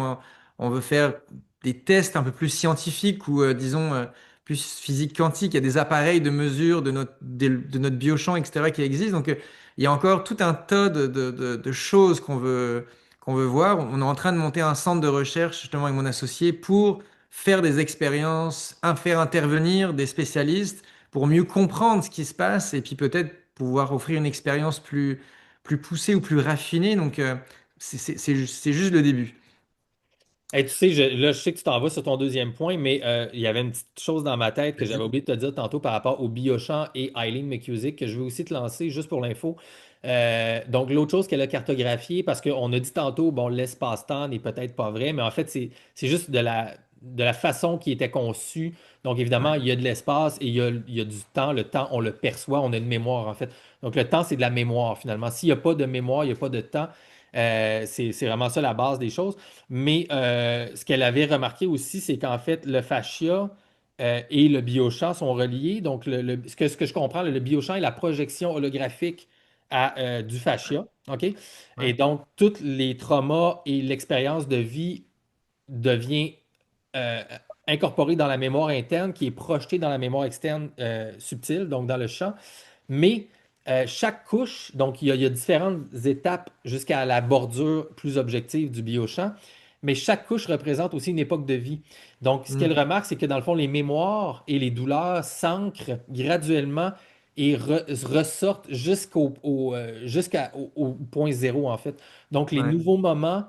On veut faire des tests un peu plus scientifiques ou, disons, plus physique quantique. Il y a des appareils de mesure de notre biochamp, etc., qui existent. Donc, il y a encore tout un tas de choses qu'on veut voir. On est en train de monter un centre de recherche, justement, avec mon associé, pour faire des expériences, faire intervenir des spécialistes pour mieux comprendre ce qui se passe et puis peut-être pouvoir offrir une expérience plus poussée ou plus raffinée. Donc, c'est juste le début. Hey, tu sais, là, je sais que tu t'en vas sur ton deuxième point, mais il y avait une petite chose dans ma tête que j'avais Vas-y. oublié de te dire tantôt par rapport au Biochamp et Eileen McCusick, que je veux aussi te lancer juste pour l'info. Donc, l'autre chose qu'elle a cartographiée, parce qu'on a dit tantôt, bon, l'espace-temps n'est peut-être pas vrai, mais en fait, c'est juste de la façon qui était conçue. Donc, évidemment, Ouais, il y a de l'espace et il y a du temps. Le temps, on le perçoit, on a une mémoire, en fait. Donc, le temps, c'est de la mémoire, finalement. S'il n'y a pas de mémoire, il n'y a pas de temps. C'est vraiment ça la base des choses. Mais ce qu'elle avait remarqué aussi, c'est qu'en fait, le fascia et le biochamp sont reliés. Donc, ce que je comprends, le biochamp est la projection holographique du fascia. OK? Et ouais, donc, tous les traumas et l'expérience de vie devient euh, incorporé dans la mémoire interne, qui est projeté dans la mémoire externe subtile, donc dans le champ. Mais chaque couche, donc il y a différentes étapes jusqu'à la bordure plus objective du biochamp, mais chaque couche représente aussi une époque de vie. Donc, ce qu'elle mm, remarque, c'est que dans le fond, les mémoires et les douleurs s'ancrent graduellement et ressortent jusqu'au point zéro, en fait. Donc, les ouais, nouveaux moments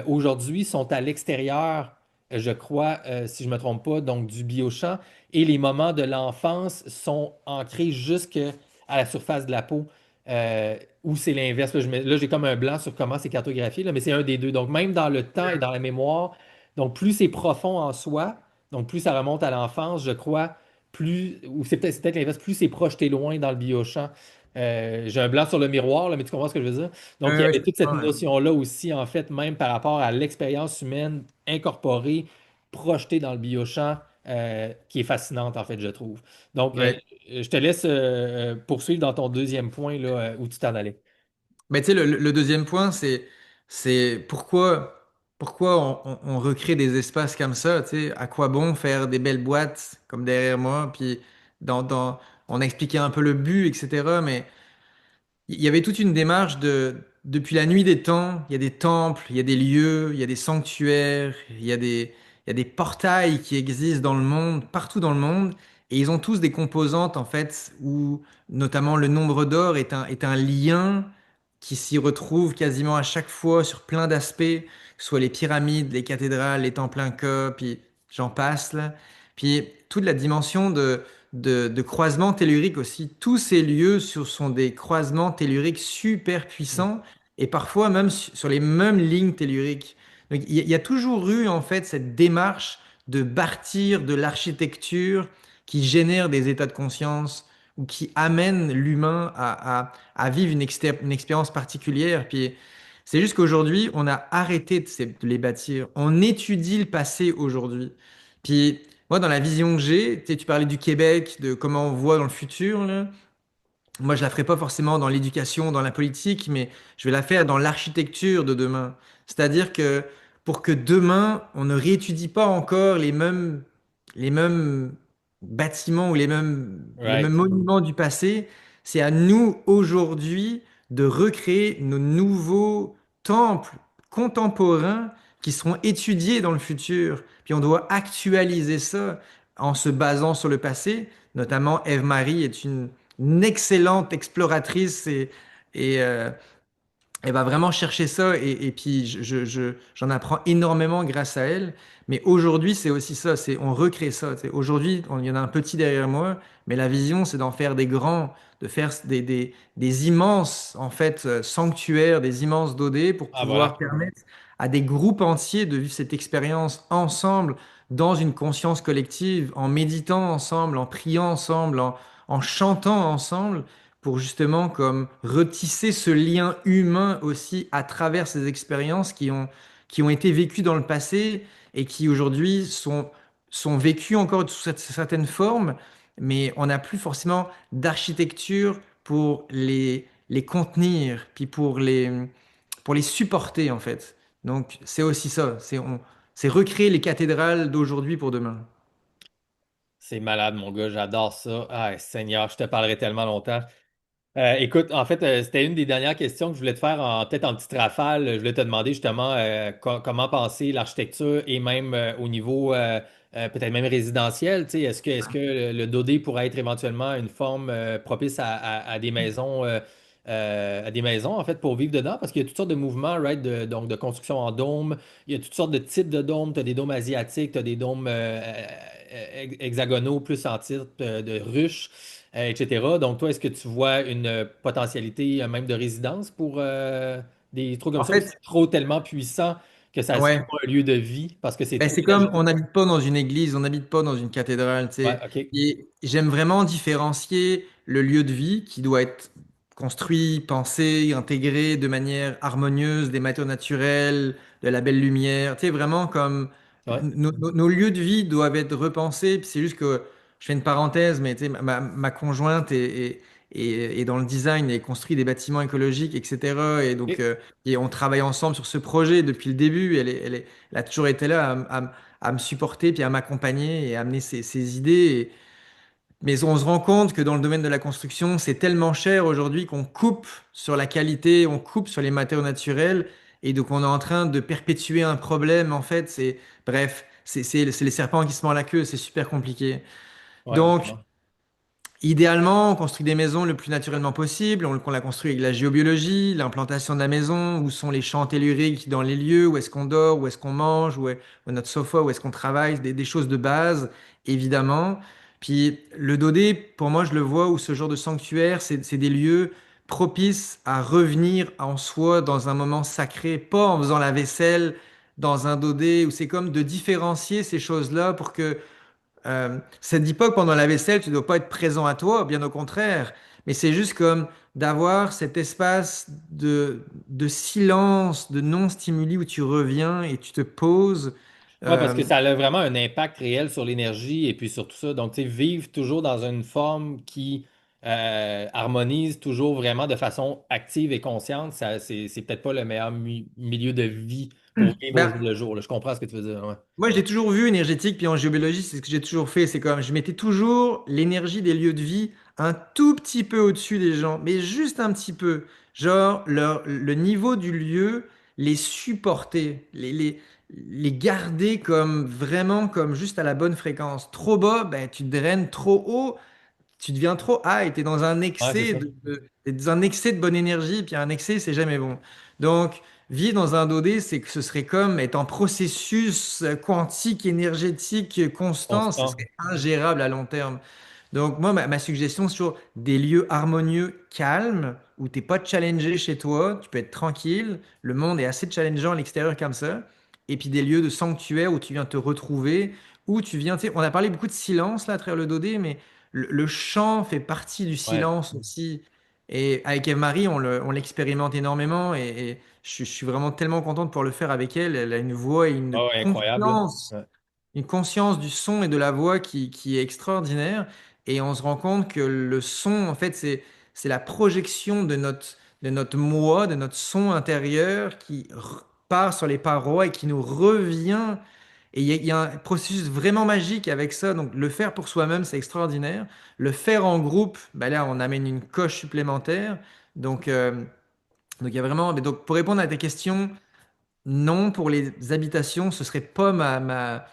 aujourd'hui sont à l'extérieur, je crois, si je ne me trompe pas, donc du biochamp, et les moments de l'enfance sont ancrés jusqu'à la surface de la peau, ou c'est l'inverse. Là, là, j'ai comme un blanc sur comment c'est cartographié, là, mais c'est un des deux. Donc, même dans le temps et dans la mémoire, donc plus c'est profond en soi, donc plus ça remonte à l'enfance, je crois, ou c'est peut-être l'inverse, plus c'est projeté loin dans le biochamp. J'ai un blanc sur le miroir, là, mais tu comprends ce que je veux dire? Donc, il y Ouais, avait je toute cette comprends, ouais. notion-là aussi, en fait, même par rapport à l'expérience humaine incorporée, projetée dans le biochamp, qui est fascinante, en fait, je trouve. Donc, Ouais. je te laisse poursuivre dans ton deuxième point, là, où tu t'en allais. Mais tu sais, le deuxième point, c'est pourquoi on recrée des espaces comme ça, tu sais, à quoi bon faire des belles boîtes comme derrière moi, puis on a expliqué un peu le but, etc. Mais il y avait toute une démarche depuis la nuit des temps, il y a des temples, il y a des lieux, il y a des sanctuaires, il y a des portails qui existent dans le monde, partout dans le monde, et ils ont tous des composantes, en fait, où notamment le nombre d'or est un lien qui s'y retrouve quasiment à chaque fois sur plein d'aspects, que ce soit les pyramides, les cathédrales, les temples incas, puis j'en passe, là. Puis toute la dimension de croisements telluriques aussi. Tous ces lieux sont des croisements telluriques super puissants et parfois même sur les mêmes lignes telluriques. Donc, il y a toujours eu en fait cette démarche de bâtir de l'architecture qui génère des états de conscience ou qui amène l'humain à vivre une expérience particulière. Puis c'est juste qu'aujourd'hui, on a arrêté de les bâtir. On étudie le passé aujourd'hui. Puis moi, dans la vision que j'ai, tu sais, tu parlais du Québec, de comment on voit dans le futur, là. Moi, je la ferai pas forcément dans l'éducation, dans la politique, mais je vais la faire dans l'architecture de demain. C'est-à-dire que pour que demain, on ne réétudie pas encore les mêmes bâtiments ou les mêmes Right. monuments du passé, c'est à nous aujourd'hui de recréer nos nouveaux temples contemporains qui seront étudiés dans le futur. Puis on doit actualiser ça en se basant sur le passé. Notamment, Ève-Marie est une excellente exploratrice et elle va vraiment chercher ça et puis j'en apprends énormément grâce à elle. Mais aujourd'hui, c'est aussi ça, c'est on recrée ça. Tu sais. Aujourd'hui, il y en a un petit derrière moi, mais la vision, c'est d'en faire des grands, de faire des immenses en fait sanctuaires, des immenses dodés pour Ah, pouvoir voilà. permettre à des groupes entiers de vivre cette expérience ensemble dans une conscience collective, en méditant ensemble, en priant ensemble, en chantant ensemble pour justement comme retisser ce lien humain aussi à travers ces expériences qui ont été vécues dans le passé et qui aujourd'hui sont vécues encore sous certaines formes, mais on n'a plus forcément d'architecture pour les contenir, puis pour les supporter en fait. Donc c'est aussi ça, c'est recréer les cathédrales d'aujourd'hui pour demain. C'est malade, mon gars, j'adore ça. Ah, Seigneur, je te parlerai tellement longtemps. Écoute, en fait, c'était une des dernières questions que je voulais te faire peut-être en petite rafale. Je voulais te demander justement comment penser l'architecture et même au niveau peut-être même résidentiel. Tu sais, est-ce que le Dodé pourrait être éventuellement une forme propice à des maisons à des maisons en fait pour vivre dedans? Parce qu'il y a toutes sortes de mouvements, right, donc de construction en dôme. Il y a toutes sortes de types de dômes. Tu as des dômes asiatiques, tu as des dômes hexagonaux plus en type de ruches, etc. Donc, toi, est-ce que tu vois une potentialité même de résidence pour des trucs comme En ça, ou c'est fait, trop tellement puissant que ça soit ouais. un lieu de vie parce que c'est Ben, trop c'est comme on énergétique? n'habite pas dans une église, on n'habite pas dans une cathédrale, tu Ouais, sais. OK. Et j'aime vraiment différencier le lieu de vie qui doit être construit, pensé, intégré de manière harmonieuse, des matériaux naturels, de la belle lumière, tu sais, vraiment comme Ouais. nos lieux de vie doivent être repensés. Puis c'est juste que je fais une parenthèse, mais tu sais, ma conjointe est dans le design et construit des bâtiments écologiques, etc. Et donc, OK. et on travaille ensemble sur ce projet depuis le début. Elle a toujours été là à me supporter, puis à m'accompagner et à amener ses idées. Mais on se rend compte que dans le domaine de la construction, c'est tellement cher aujourd'hui qu'on coupe sur la qualité, on coupe sur les matériaux naturels. Et donc, on est en train de perpétuer un problème. En fait, bref, c'est les serpents qui se mordent la queue. C'est super compliqué. Ouais, Donc, vraiment. idéalement, on construit des maisons le plus naturellement possible. On la construit avec la géobiologie, l'implantation de la maison, où sont les champs telluriques dans les lieux, où est-ce qu'on dort, où est-ce qu'on mange, où est notre sofa, où est-ce qu'on travaille, des choses de base, évidemment. Puis le Dodé, pour moi, je le vois où ce genre de sanctuaire, c'est des lieux propices à revenir en soi dans un moment sacré, pas en faisant la vaisselle dans un Dodé, où c'est comme de différencier ces choses-là pour que ça ne dit pas que pendant la vaisselle, tu ne dois pas être présent à toi, bien au contraire. mais c'est juste comme d'avoir cet espace de silence, de non-stimuli où tu reviens et tu te poses. Oui, parce que Euh, ça a vraiment un impact réel sur l'énergie et puis sur tout ça. Donc, tu sais, vivre toujours dans une forme qui harmonise toujours vraiment de façon active et consciente, ça, c'est peut-être pas le meilleur milieu de vie pour vivre au jour ben, le jour, là. Je comprends ce que tu veux dire. Ouais. moi, j'ai toujours vu énergétique, puis en géobiologie, c'est ce que j'ai toujours fait. C'est comme je mettais toujours l'énergie des lieux de vie un tout petit peu au-dessus des gens, mais juste un petit peu. Genre, le niveau du lieu, les supporter, les garder comme vraiment comme juste à la bonne fréquence. Trop bas, ben, tu te draines trop haut, tu deviens trop high, tu es dans un Ouais, c'est excès ça. t'es dans un excès de bonne énergie, puis un excès, c'est jamais bon. Donc, vivre dans un 2D, c'est que ce serait comme être en processus quantique, énergétique constant, ce Constant. serait ingérable à long terme. Donc, moi, ma suggestion, c'est toujours des lieux harmonieux, calmes, où t'es pas challengé chez toi, tu peux être tranquille, le monde est assez challengeant à l'extérieur comme ça, et puis des lieux de sanctuaire où tu viens te retrouver, où tu viens, tu sais, on a parlé beaucoup de silence là à travers le 2D, mais le chant fait partie du Ouais. silence aussi. Et avec Eve-Marie, on l'expérimente énormément et je suis vraiment tellement content de pouvoir le faire avec elle. Elle a une voix et Ouais, ouais, incroyable, là. Ouais. une conscience du son et de la voix qui est extraordinaire. Et on se rend compte que le son, en fait, c'est la projection de notre moi, de notre son intérieur qui part sur les parois et qui nous revient. Et il y a un processus vraiment magique avec ça. Donc, le faire pour soi-même, c'est extraordinaire. Le faire en groupe, ben là, on amène une coche supplémentaire. Donc, donc il y a vraiment. Mais donc, pour répondre à tes questions, non, pour les habitations, ce serait pas ma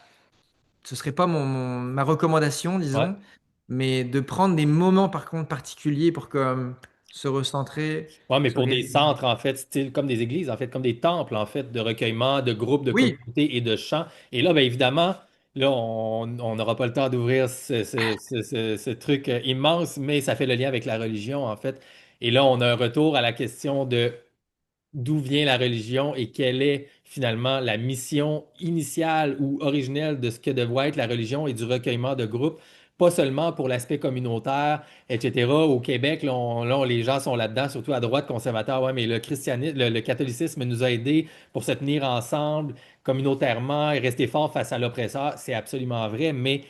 recommandation, Ouais. disons. Mais de prendre des moments, par contre, particuliers pour comme se recentrer Ouais, mais sur pour les. des centres, en fait, style comme des églises, en fait, comme des temples, en fait, de recueillement, de groupes, de Oui, communautés et de chants. Et là, bien évidemment, là, on n'aura pas le temps d'ouvrir ce truc immense, mais ça fait le lien avec la religion, en fait. Et là, on a un retour à la question de d'où vient la religion et quelle est finalement la mission initiale ou originelle de ce que devrait être la religion et du recueillement de groupes, pas seulement pour l'aspect communautaire, etc. Au Québec, les gens sont là-dedans, surtout à droite conservateur. Ouais, mais le christianisme, le catholicisme nous a aidés pour se tenir ensemble communautairement et rester fort face à l'oppresseur. C'est absolument vrai, mais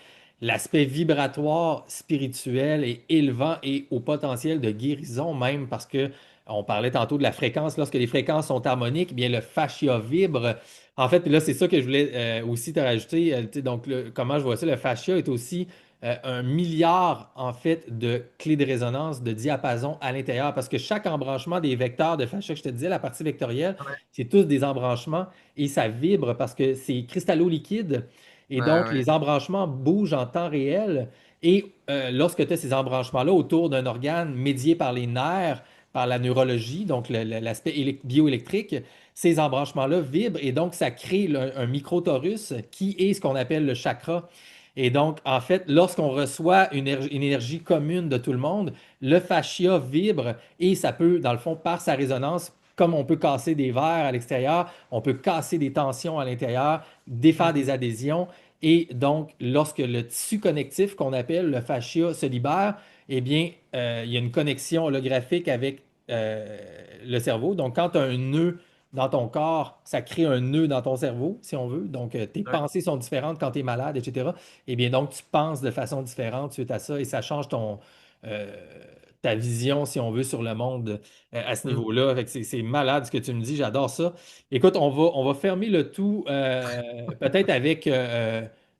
l'aspect vibratoire, spirituel et élevant et au potentiel de guérison même, parce que on parlait tantôt de la fréquence. Lorsque les fréquences sont harmoniques, eh bien le fascia vibre. En fait, là, c'est ça que je voulais aussi te rajouter. Tu sais, donc, comment je vois ça, le fascia est aussi un milliard, en fait, de clés de résonance, de diapason à l'intérieur. Parce que chaque embranchement des vecteurs de fascia que je te disais, la partie vectorielle, ouais, c'est tous des embranchements et ça vibre parce que c'est cristallo-liquide. Et ouais, donc, ouais, les embranchements bougent en temps réel. Et lorsque tu as ces embranchements-là autour d'un organe médié par les nerfs, par la neurologie, donc l'aspect bioélectrique, ces embranchements-là vibrent et donc ça crée un microtorus qui est ce qu'on appelle le chakra. Et donc, en fait, lorsqu'on reçoit une énergie commune de tout le monde, le fascia vibre et ça peut, dans le fond, par sa résonance, comme on peut casser des verres à l'extérieur, on peut casser des tensions à l'intérieur, défaire des mhm, adhésions. Et donc, lorsque le tissu connectif qu'on appelle le fascia se libère, eh bien, il y a une connexion holographique avec le cerveau. Donc, quand tu as un nœud dans ton corps, ça crée un nœud dans ton cerveau, si on veut. Donc, tes ouais, pensées sont différentes quand tu es malade, etc. Eh bien, donc, tu penses de façon différente suite à ça et ça change euh, ta vision, si on veut, sur le monde à ce mhm, niveau-là. Fait que c'est malade ce que tu me dis, j'adore ça. Écoute, on va fermer le tout peut-être avec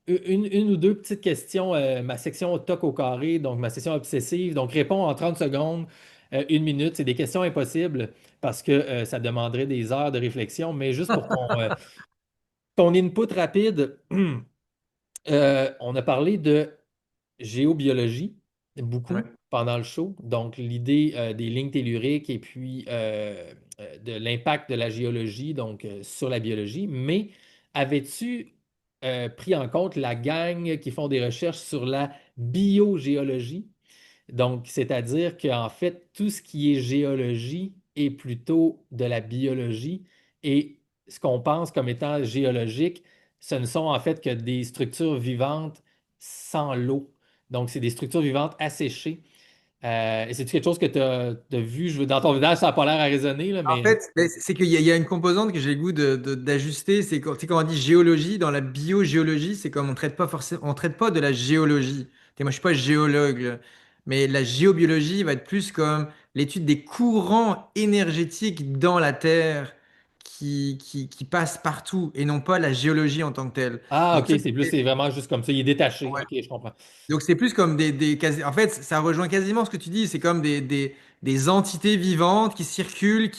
une ou deux petites questions. Ma section toc au carré, donc ma section obsessive. Donc, réponds en 30 secondes, une minute. C'est des questions impossibles parce que ça demanderait des heures de réflexion, mais juste pour ton input rapide, on a parlé de géobiologie beaucoup ouais. pendant le show. Donc, l'idée des lignes telluriques et puis de l'impact de la géologie, donc sur la biologie. Mais avais-tu pris en compte la gang qui font des recherches sur la biogéologie? Donc, c'est-à-dire qu'en fait, tout ce qui est géologie est plutôt de la biologie et ce qu'on pense comme étant géologique, ce ne sont en fait que des structures vivantes sans l'eau. Donc, c'est des structures vivantes asséchées. Et c'est quelque chose que tu as vu, dans ton visage, ça n'a pas l'air à résonner, là, En mais. fait, ben, c'est qu'il y a une composante que j'ai le goût d'ajuster. C'est quand, tu sais, quand on dit géologie, dans la biogéologie, c'est comme on traite pas forcément, on traite pas de la géologie. Tu sais, moi, je suis pas géologue, là. Mais la géobiologie va être plus comme l'étude des courants énergétiques dans la Terre qui passent partout et non pas la géologie en tant que telle. Ah, ok, Donc ça, c'est vraiment juste comme ça. Il est détaché. ouais. Ok, je comprends. Donc c'est plus comme en fait, ça rejoint quasiment ce que tu dis. C'est comme des entités vivantes qui circulent,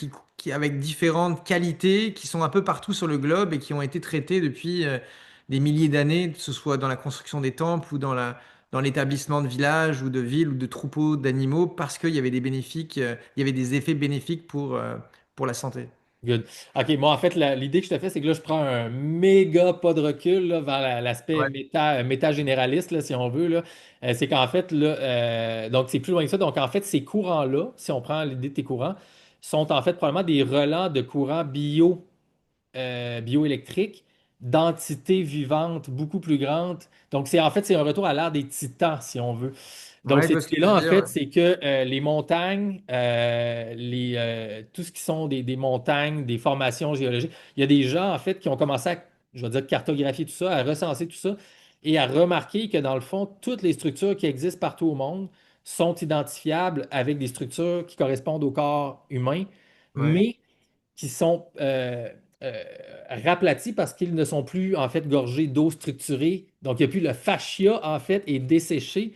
avec différentes qualités, qui sont un peu partout sur le globe et qui ont été traitées depuis des milliers d'années, que ce soit dans la construction des temples ou dans l'établissement de villages ou de villes ou de troupeaux d'animaux, parce qu'il y avait des bénéfiques, il y avait des effets bénéfiques pour la santé. Good. OK, moi, en fait, l'idée que je te fais, c'est que là, je prends un méga pas de recul là, vers l'aspect Ouais, méta-généraliste, là, si on veut. Là. C'est qu'en fait, là, donc c'est plus loin que ça. Donc, en fait, ces courants-là, si on prend l'idée de tes courants, sont en fait probablement des relents de courants bioélectrique d'entités vivantes beaucoup plus grandes. Donc, en fait, c'est un retour à l'ère des titans, si on veut. Donc, ouais, je vois cette ce que tu veux idée-là, en dire. fait, c'est que les montagnes, tout ce qui sont des montagnes, des formations géologiques, il y a des gens, en fait, qui ont commencé à, je vais dire, cartographier tout ça, à recenser tout ça et à remarquer que, dans le fond, toutes les structures qui existent partout au monde sont identifiables avec des structures qui correspondent au corps humain, Ouais. mais qui sont euh, raplatis parce qu'ils ne sont plus en fait gorgés d'eau structurée. Donc, il n'y a plus le fascia en fait est desséché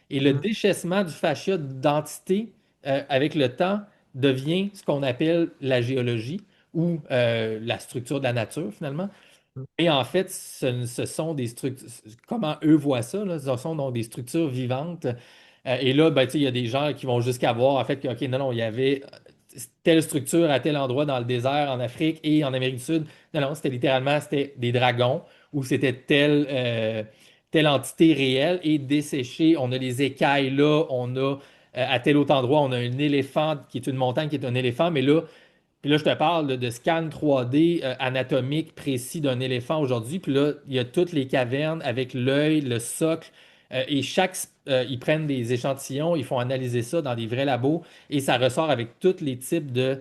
et le Mhm. déchaissement du fascia d'entité avec le temps devient ce qu'on appelle la géologie ou la structure de la nature finalement. Et en fait, ce sont des structures, comment eux voient ça, là, ce sont donc des structures vivantes. Et là, ben, tu sais, il y a des gens qui vont jusqu'à voir, en fait, que, OK, non, non, il y avait telle structure à tel endroit dans le désert, en Afrique et en Amérique du Sud. Non, non, c'était littéralement, c'était des dragons ou c'était telle entité réelle et desséchée. On a les écailles là, on a, à tel autre endroit, on a un éléphant qui est une montagne qui est un éléphant, mais là, puis là, je te parle de scan 3D anatomique précis d'un éléphant aujourd'hui. Puis là, il y a toutes les cavernes avec l'œil, le socle. Et ils prennent des échantillons, ils font analyser ça dans des vrais labos et ça ressort avec tous les types de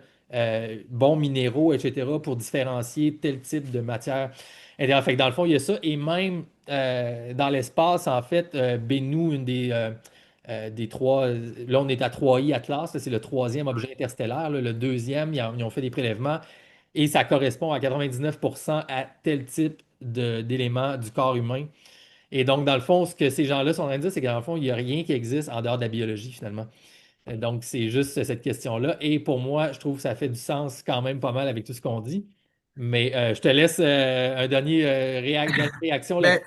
bons minéraux, etc., pour différencier tel type de matière. Et fait que dans le fond, il y a ça. Et même dans l'espace, en fait, Bennu, une des trois. Là, on est à 3I Atlas, là, c'est le troisième objet interstellaire. Là. Le deuxième, ils ont fait des prélèvements et ça correspond à 99% à tel type d'éléments du corps humain. Et donc, dans le fond, ce que ces gens-là sont en train de dire, c'est que dans le fond, il n'y a rien qui existe en dehors de la biologie, finalement. Donc, c'est juste cette question-là. Et pour moi, je trouve que ça fait du sens quand même pas mal avec tout ce qu'on dit. Mais je te laisse un dernier dernière réaction Ben,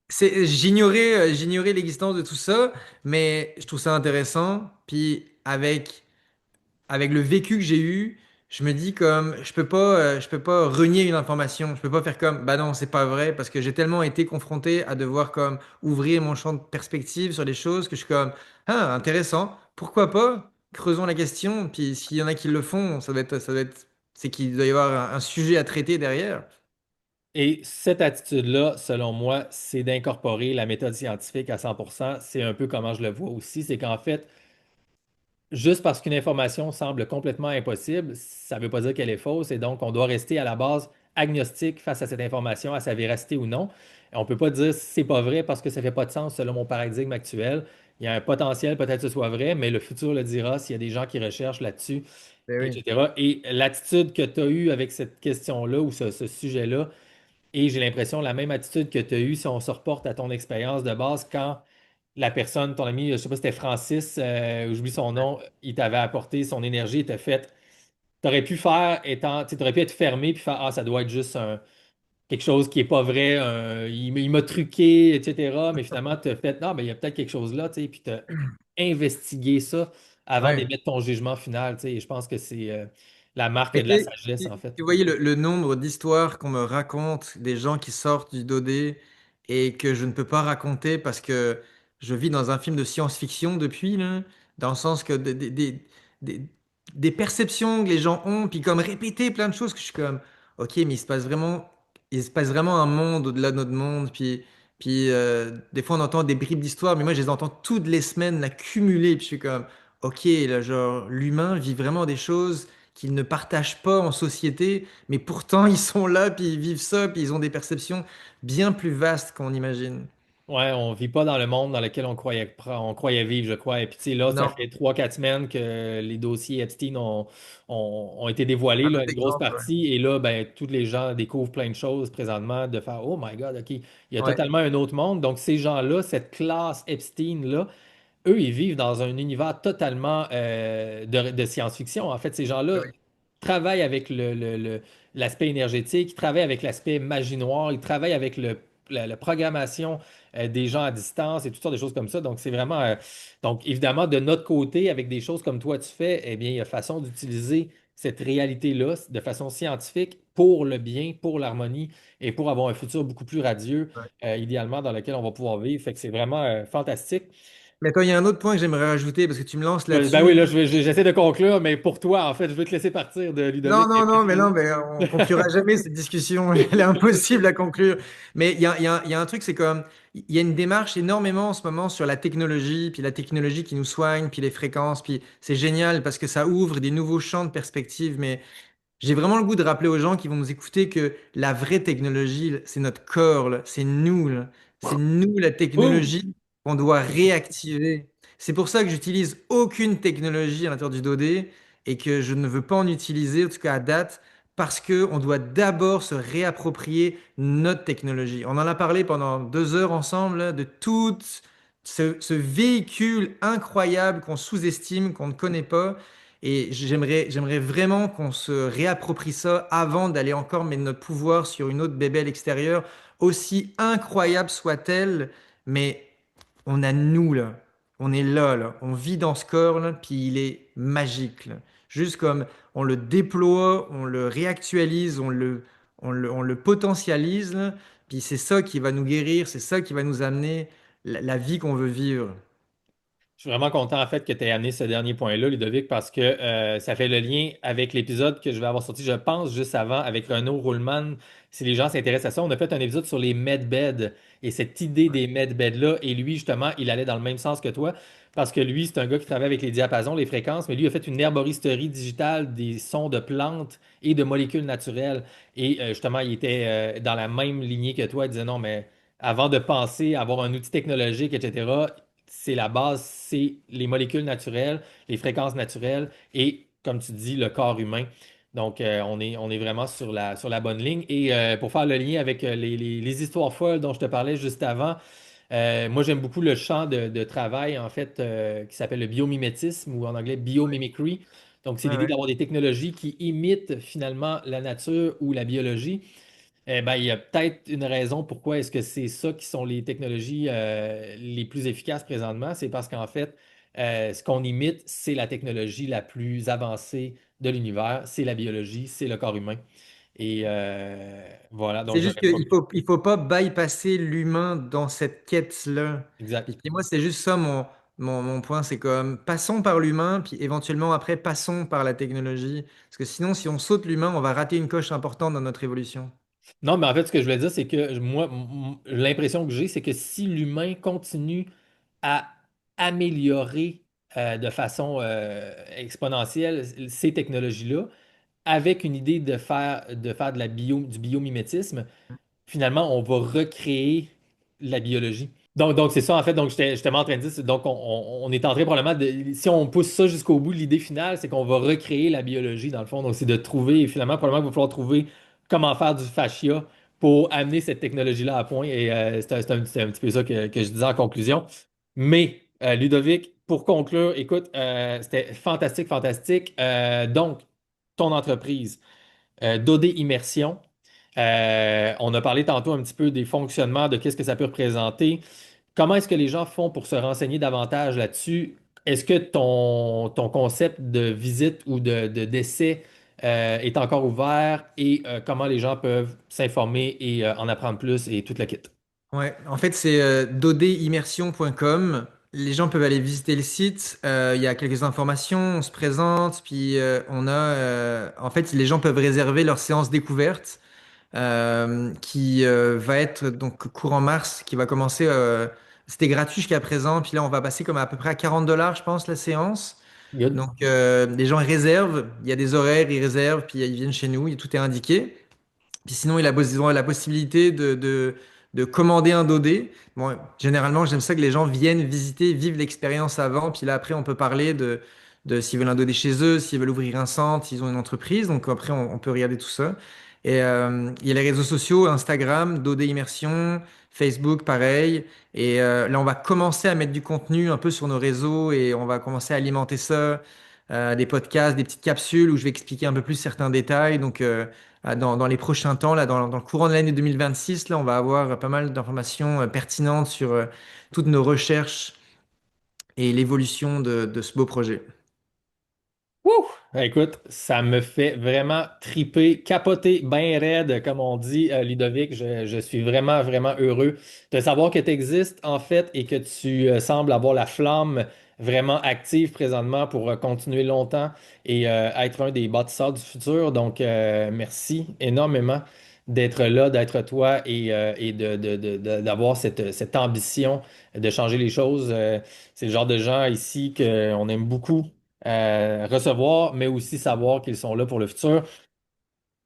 là-dessus. j'ignorais l'existence de tout ça, mais je trouve ça intéressant. Puis avec le vécu que j'ai eu, je me dis comme je peux pas renier une information. Je peux pas faire comme bah non, c'est pas vrai parce que j'ai tellement été confronté à devoir comme ouvrir mon champ de perspective sur les choses que je suis comme ah intéressant. Pourquoi pas? Creusons la question. Puis s'il y en a qui le font, c'est qu'il doit y avoir un sujet à traiter derrière. Et cette attitude-là, selon moi, c'est d'incorporer la méthode scientifique à 100%. C'est un peu comment je le vois aussi. C'est qu'en fait, juste parce qu'une information semble complètement impossible, ça ne veut pas dire qu'elle est fausse. Et donc, on doit rester à la base agnostique face à cette information, à sa véracité ou non. Et on ne peut pas dire c'est pas vrai parce que ça ne fait pas de sens selon mon paradigme actuel. Il y a un potentiel, peut-être que ce soit vrai, mais le futur le dira s'il y a des gens qui recherchent là-dessus, Ben oui. etc. Et l'attitude que tu as eue avec cette question-là ou ce sujet-là, et j'ai l'impression la même attitude que tu as eue si on se reporte à ton expérience de base quand la personne, ton ami, je ne sais pas si c'était Francis, j'oublie son nom, il t'avait apporté son énergie et t'a fait. Tu aurais pu faire étant, tu aurais pu être fermé puis faire ah, ça doit être juste quelque chose qui n'est pas vrai, il m'a truqué, etc. Mais finalement, tu as fait non, mais il y a peut-être quelque chose là, tu sais, puis tu as investigué ça avant Ouais. d'émettre ton jugement final, tu sais. Et je pense que c'est la marque Mais de la sagesse, en fait. tu voyais le nombre d'histoires qu'on me raconte des gens qui sortent du dodé et que je ne peux pas raconter parce que je vis dans un film de science-fiction depuis, là, dans le sens que des- des perceptions que les gens ont, puis comme répéter plein de choses que je suis comme, ok, mais il se passe vraiment un monde au-delà de notre monde, puis Puis des fois, on entend des bribes d'histoire, mais moi, je les entends toutes les semaines, là, cumulées. Puis je suis comme, ok, là, genre, l'humain vit vraiment des choses qu'ils ne partagent pas en société, mais pourtant, ils sont là, puis ils vivent ça, puis ils ont des perceptions bien plus vastes qu'on imagine. Ouais, on vit pas dans le monde dans lequel on croyait vivre, je crois. Et puis, tu sais, là, ça Non, fait 3, 4 semaines que les dossiers Epstein ont été dévoilés, un là, autre une grosse exemple. partie. Et là, ben, tous les gens découvrent plein de choses présentement, de faire, oh my God, OK, il y a Ouais, totalement un autre monde. Donc, ces gens-là, cette classe Epstein-là, eux, ils vivent dans un univers totalement de science-fiction. En fait, ces gens-là ouais, travaillent avec l'aspect énergétique, ils travaillent avec l'aspect magie noire, ils travaillent avec la programmation des gens à distance et toutes sortes de choses comme ça. Donc, c'est vraiment. Donc, évidemment, de notre côté, avec des choses comme toi tu fais, eh bien, il y a façon d'utiliser cette réalité-là de façon scientifique pour le bien, pour l'harmonie et pour avoir un futur beaucoup plus radieux, ouais. idéalement, dans lequel on va pouvoir vivre. Fait que c'est vraiment fantastique. Mais attends, il y a un autre point que j'aimerais rajouter, parce que tu me lances Ben oui, là-dessus. là, j'essaie de conclure, mais pour toi, en fait, je veux te laisser partir de Non, Ludovic. non, non, mais non, mais on conclura jamais cette discussion. Elle est impossible à conclure. Mais il y a un truc, c'est comme, il y a une démarche énormément en ce moment sur la technologie, puis la technologie qui nous soigne, puis les fréquences, puis c'est génial parce que ça ouvre des nouveaux champs de perspective. Mais j'ai vraiment le goût de rappeler aux gens qui vont nous écouter que la vraie technologie, là, c'est notre corps, là. C'est nous, là. C'est nous, la Ouh! technologie qu'on doit réactiver. C'est pour ça que j'utilise aucune technologie à l'intérieur du Dodé et que je ne veux pas en utiliser, en tout cas à date, parce que on doit d'abord se réapproprier notre technologie. On en a parlé pendant 2 heures ensemble, là, de tout ce véhicule incroyable qu'on sous-estime, qu'on ne connaît pas. Et j'aimerais vraiment qu'on se réapproprie ça avant d'aller encore mettre notre pouvoir sur une autre bébelle extérieure, aussi incroyable soit-elle, mais on a nous là, on est là, là, on vit dans ce corps là, puis il est magique là. Juste comme on le déploie, on le réactualise, on le potentialise, là, puis c'est ça qui va nous guérir, c'est ça qui va nous amener la vie qu'on veut vivre. Je suis vraiment content en fait que tu aies amené ce dernier point-là, Ludovic, parce que ça fait le lien avec l'épisode que je vais avoir sorti, je pense, juste avant avec Renaud Ruhlmann. Si les gens s'intéressent à ça, on a fait un épisode sur les medbeds et cette idée des medbeds-là. Et lui, justement, il allait dans le même sens que toi, parce que lui, c'est un gars qui travaille avec les diapasons, les fréquences, mais lui a fait une herboristerie digitale des sons de plantes et de molécules naturelles. Et justement, il était dans la même lignée que toi. Il disait non, mais avant de penser à avoir un outil technologique, etc., c'est la base, c'est les molécules naturelles, les fréquences naturelles et, comme tu dis, le corps humain. Donc, on est vraiment sur la bonne ligne. Et pour faire le lien avec les histoires folles dont je te parlais juste avant, moi, j'aime beaucoup le champ de travail, en fait, qui s'appelle le biomimétisme ou en anglais biomimicry. Donc, c'est Ouais, l'idée ouais. d'avoir des technologies qui imitent finalement la nature ou la biologie. Eh ben, il y a peut-être une raison pourquoi est-ce que c'est ça qui sont les technologies les plus efficaces présentement. C'est parce qu'en fait, ce qu'on imite, c'est la technologie la plus avancée de l'univers, c'est la biologie, c'est le corps humain. Et voilà, donc C'est juste j'aurais pas qu'il pu. faut, il faut pas bypasser l'humain dans cette quête-là. Exact. Puis moi, c'est juste ça mon point, c'est comme passons par l'humain, puis éventuellement après passons par la technologie. Parce que sinon, si on saute l'humain, on va rater une coche importante dans notre évolution. Non, mais en fait, ce que je voulais dire, c'est que moi, l'impression que j'ai, c'est que si l'humain continue à améliorer de façon exponentielle ces technologies-là, avec une idée de faire du biomimétisme, finalement, on va recréer la biologie. Donc c'est ça, en fait. Donc, j'étais en train de dire, donc, on est en train probablement de. Si on pousse ça jusqu'au bout, l'idée finale, c'est qu'on va recréer la biologie, dans le fond. Donc, c'est de trouver, et finalement, probablement qu'il va falloir trouver comment faire du fascia pour amener cette technologie-là à point. Et c'est un petit peu ça que je disais en conclusion. Mais, Ludovic, pour conclure, écoute, c'était fantastique, fantastique. Donc, ton entreprise, Dodé Immersion. On a parlé tantôt un petit peu des fonctionnements, de qu'est-ce que ça peut représenter. Comment est-ce que les gens font pour se renseigner davantage là-dessus? Est-ce que ton concept de visite ou d'essai est encore ouvert et comment les gens peuvent s'informer et en apprendre plus et toute la kit? Ouais, en fait, c'est dodéimmersion.com. Les gens peuvent aller visiter le site. Il y a quelques informations, on se présente, puis en fait, les gens peuvent réserver leur séance découverte. qui va être donc courant mars, qui va commencer. C'était gratuit jusqu'à présent, puis là on va passer comme à peu près à 40 $, je pense, la séance. Good. Donc les gens ils réservent, il y a des horaires, ils réservent, puis ils viennent chez nous, tout est indiqué. Puis sinon, ils ont la possibilité de commander un dodé. Bon, généralement, j'aime ça que les gens viennent visiter, vivent l'expérience avant. Puis là, après, on peut parler de s'ils veulent un dodé chez eux, s'ils veulent ouvrir un centre, s'ils ont une entreprise. Donc après, on peut regarder tout ça. Et il y a les réseaux sociaux, Instagram, Dodé Immersion, Facebook, pareil. Et là, on va commencer à mettre du contenu un peu sur nos réseaux et on va commencer à alimenter ça. Des podcasts, des petites capsules où je vais expliquer un peu plus certains détails. Donc, dans les prochains temps, là, dans le courant de l'année 2026, là, on va avoir pas mal d'informations pertinentes sur toutes nos recherches et l'évolution de ce beau projet. Wouh! Écoute, ça me fait vraiment triper, capoter bien raide, comme on dit, Ludovic. Je suis vraiment, vraiment heureux de savoir que tu existes, en fait, et que tu sembles avoir la flamme vraiment active présentement pour continuer longtemps et être un des bâtisseurs du futur. Donc, merci énormément d'être là, d'être toi et d'avoir cette ambition de changer les choses. C'est le genre de gens ici qu'on aime beaucoup recevoir, mais aussi savoir qu'ils sont là pour le futur.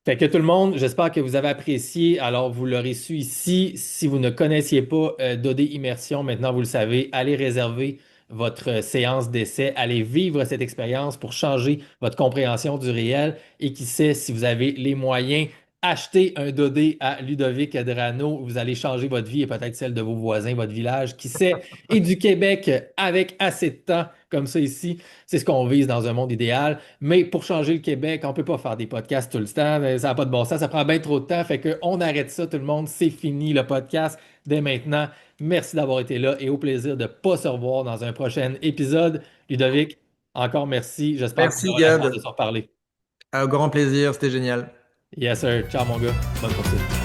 Fait que tout le monde, j'espère que vous avez apprécié. Alors, vous l'aurez su ici. Si vous ne connaissiez pas Dodé Immersion, maintenant vous le savez, allez réserver votre séance d'essai, allez vivre cette expérience pour changer votre compréhension du réel. Et qui sait, si vous avez les moyens, achetez un Dodé à Ludovic Adrano. Vous allez changer votre vie et peut-être celle de vos voisins, votre village, qui sait, et du Québec avec assez de temps comme ça ici. C'est ce qu'on vise dans un monde idéal. Mais pour changer le Québec, on peut pas faire des podcasts tout le temps. Mais ça n'a pas de bon sens. Ça prend bien trop de temps. Fait qu'on arrête ça, tout le monde. C'est fini le podcast dès maintenant. Merci d'avoir été là et au plaisir de ne pas se revoir dans un prochain épisode. Ludovic, encore merci. J'espère qu'on Merci aura la chance de Gab, se reparler. au grand plaisir, c'était génial. Yes, sir. Ciao, mon gars. Bonne poursuite.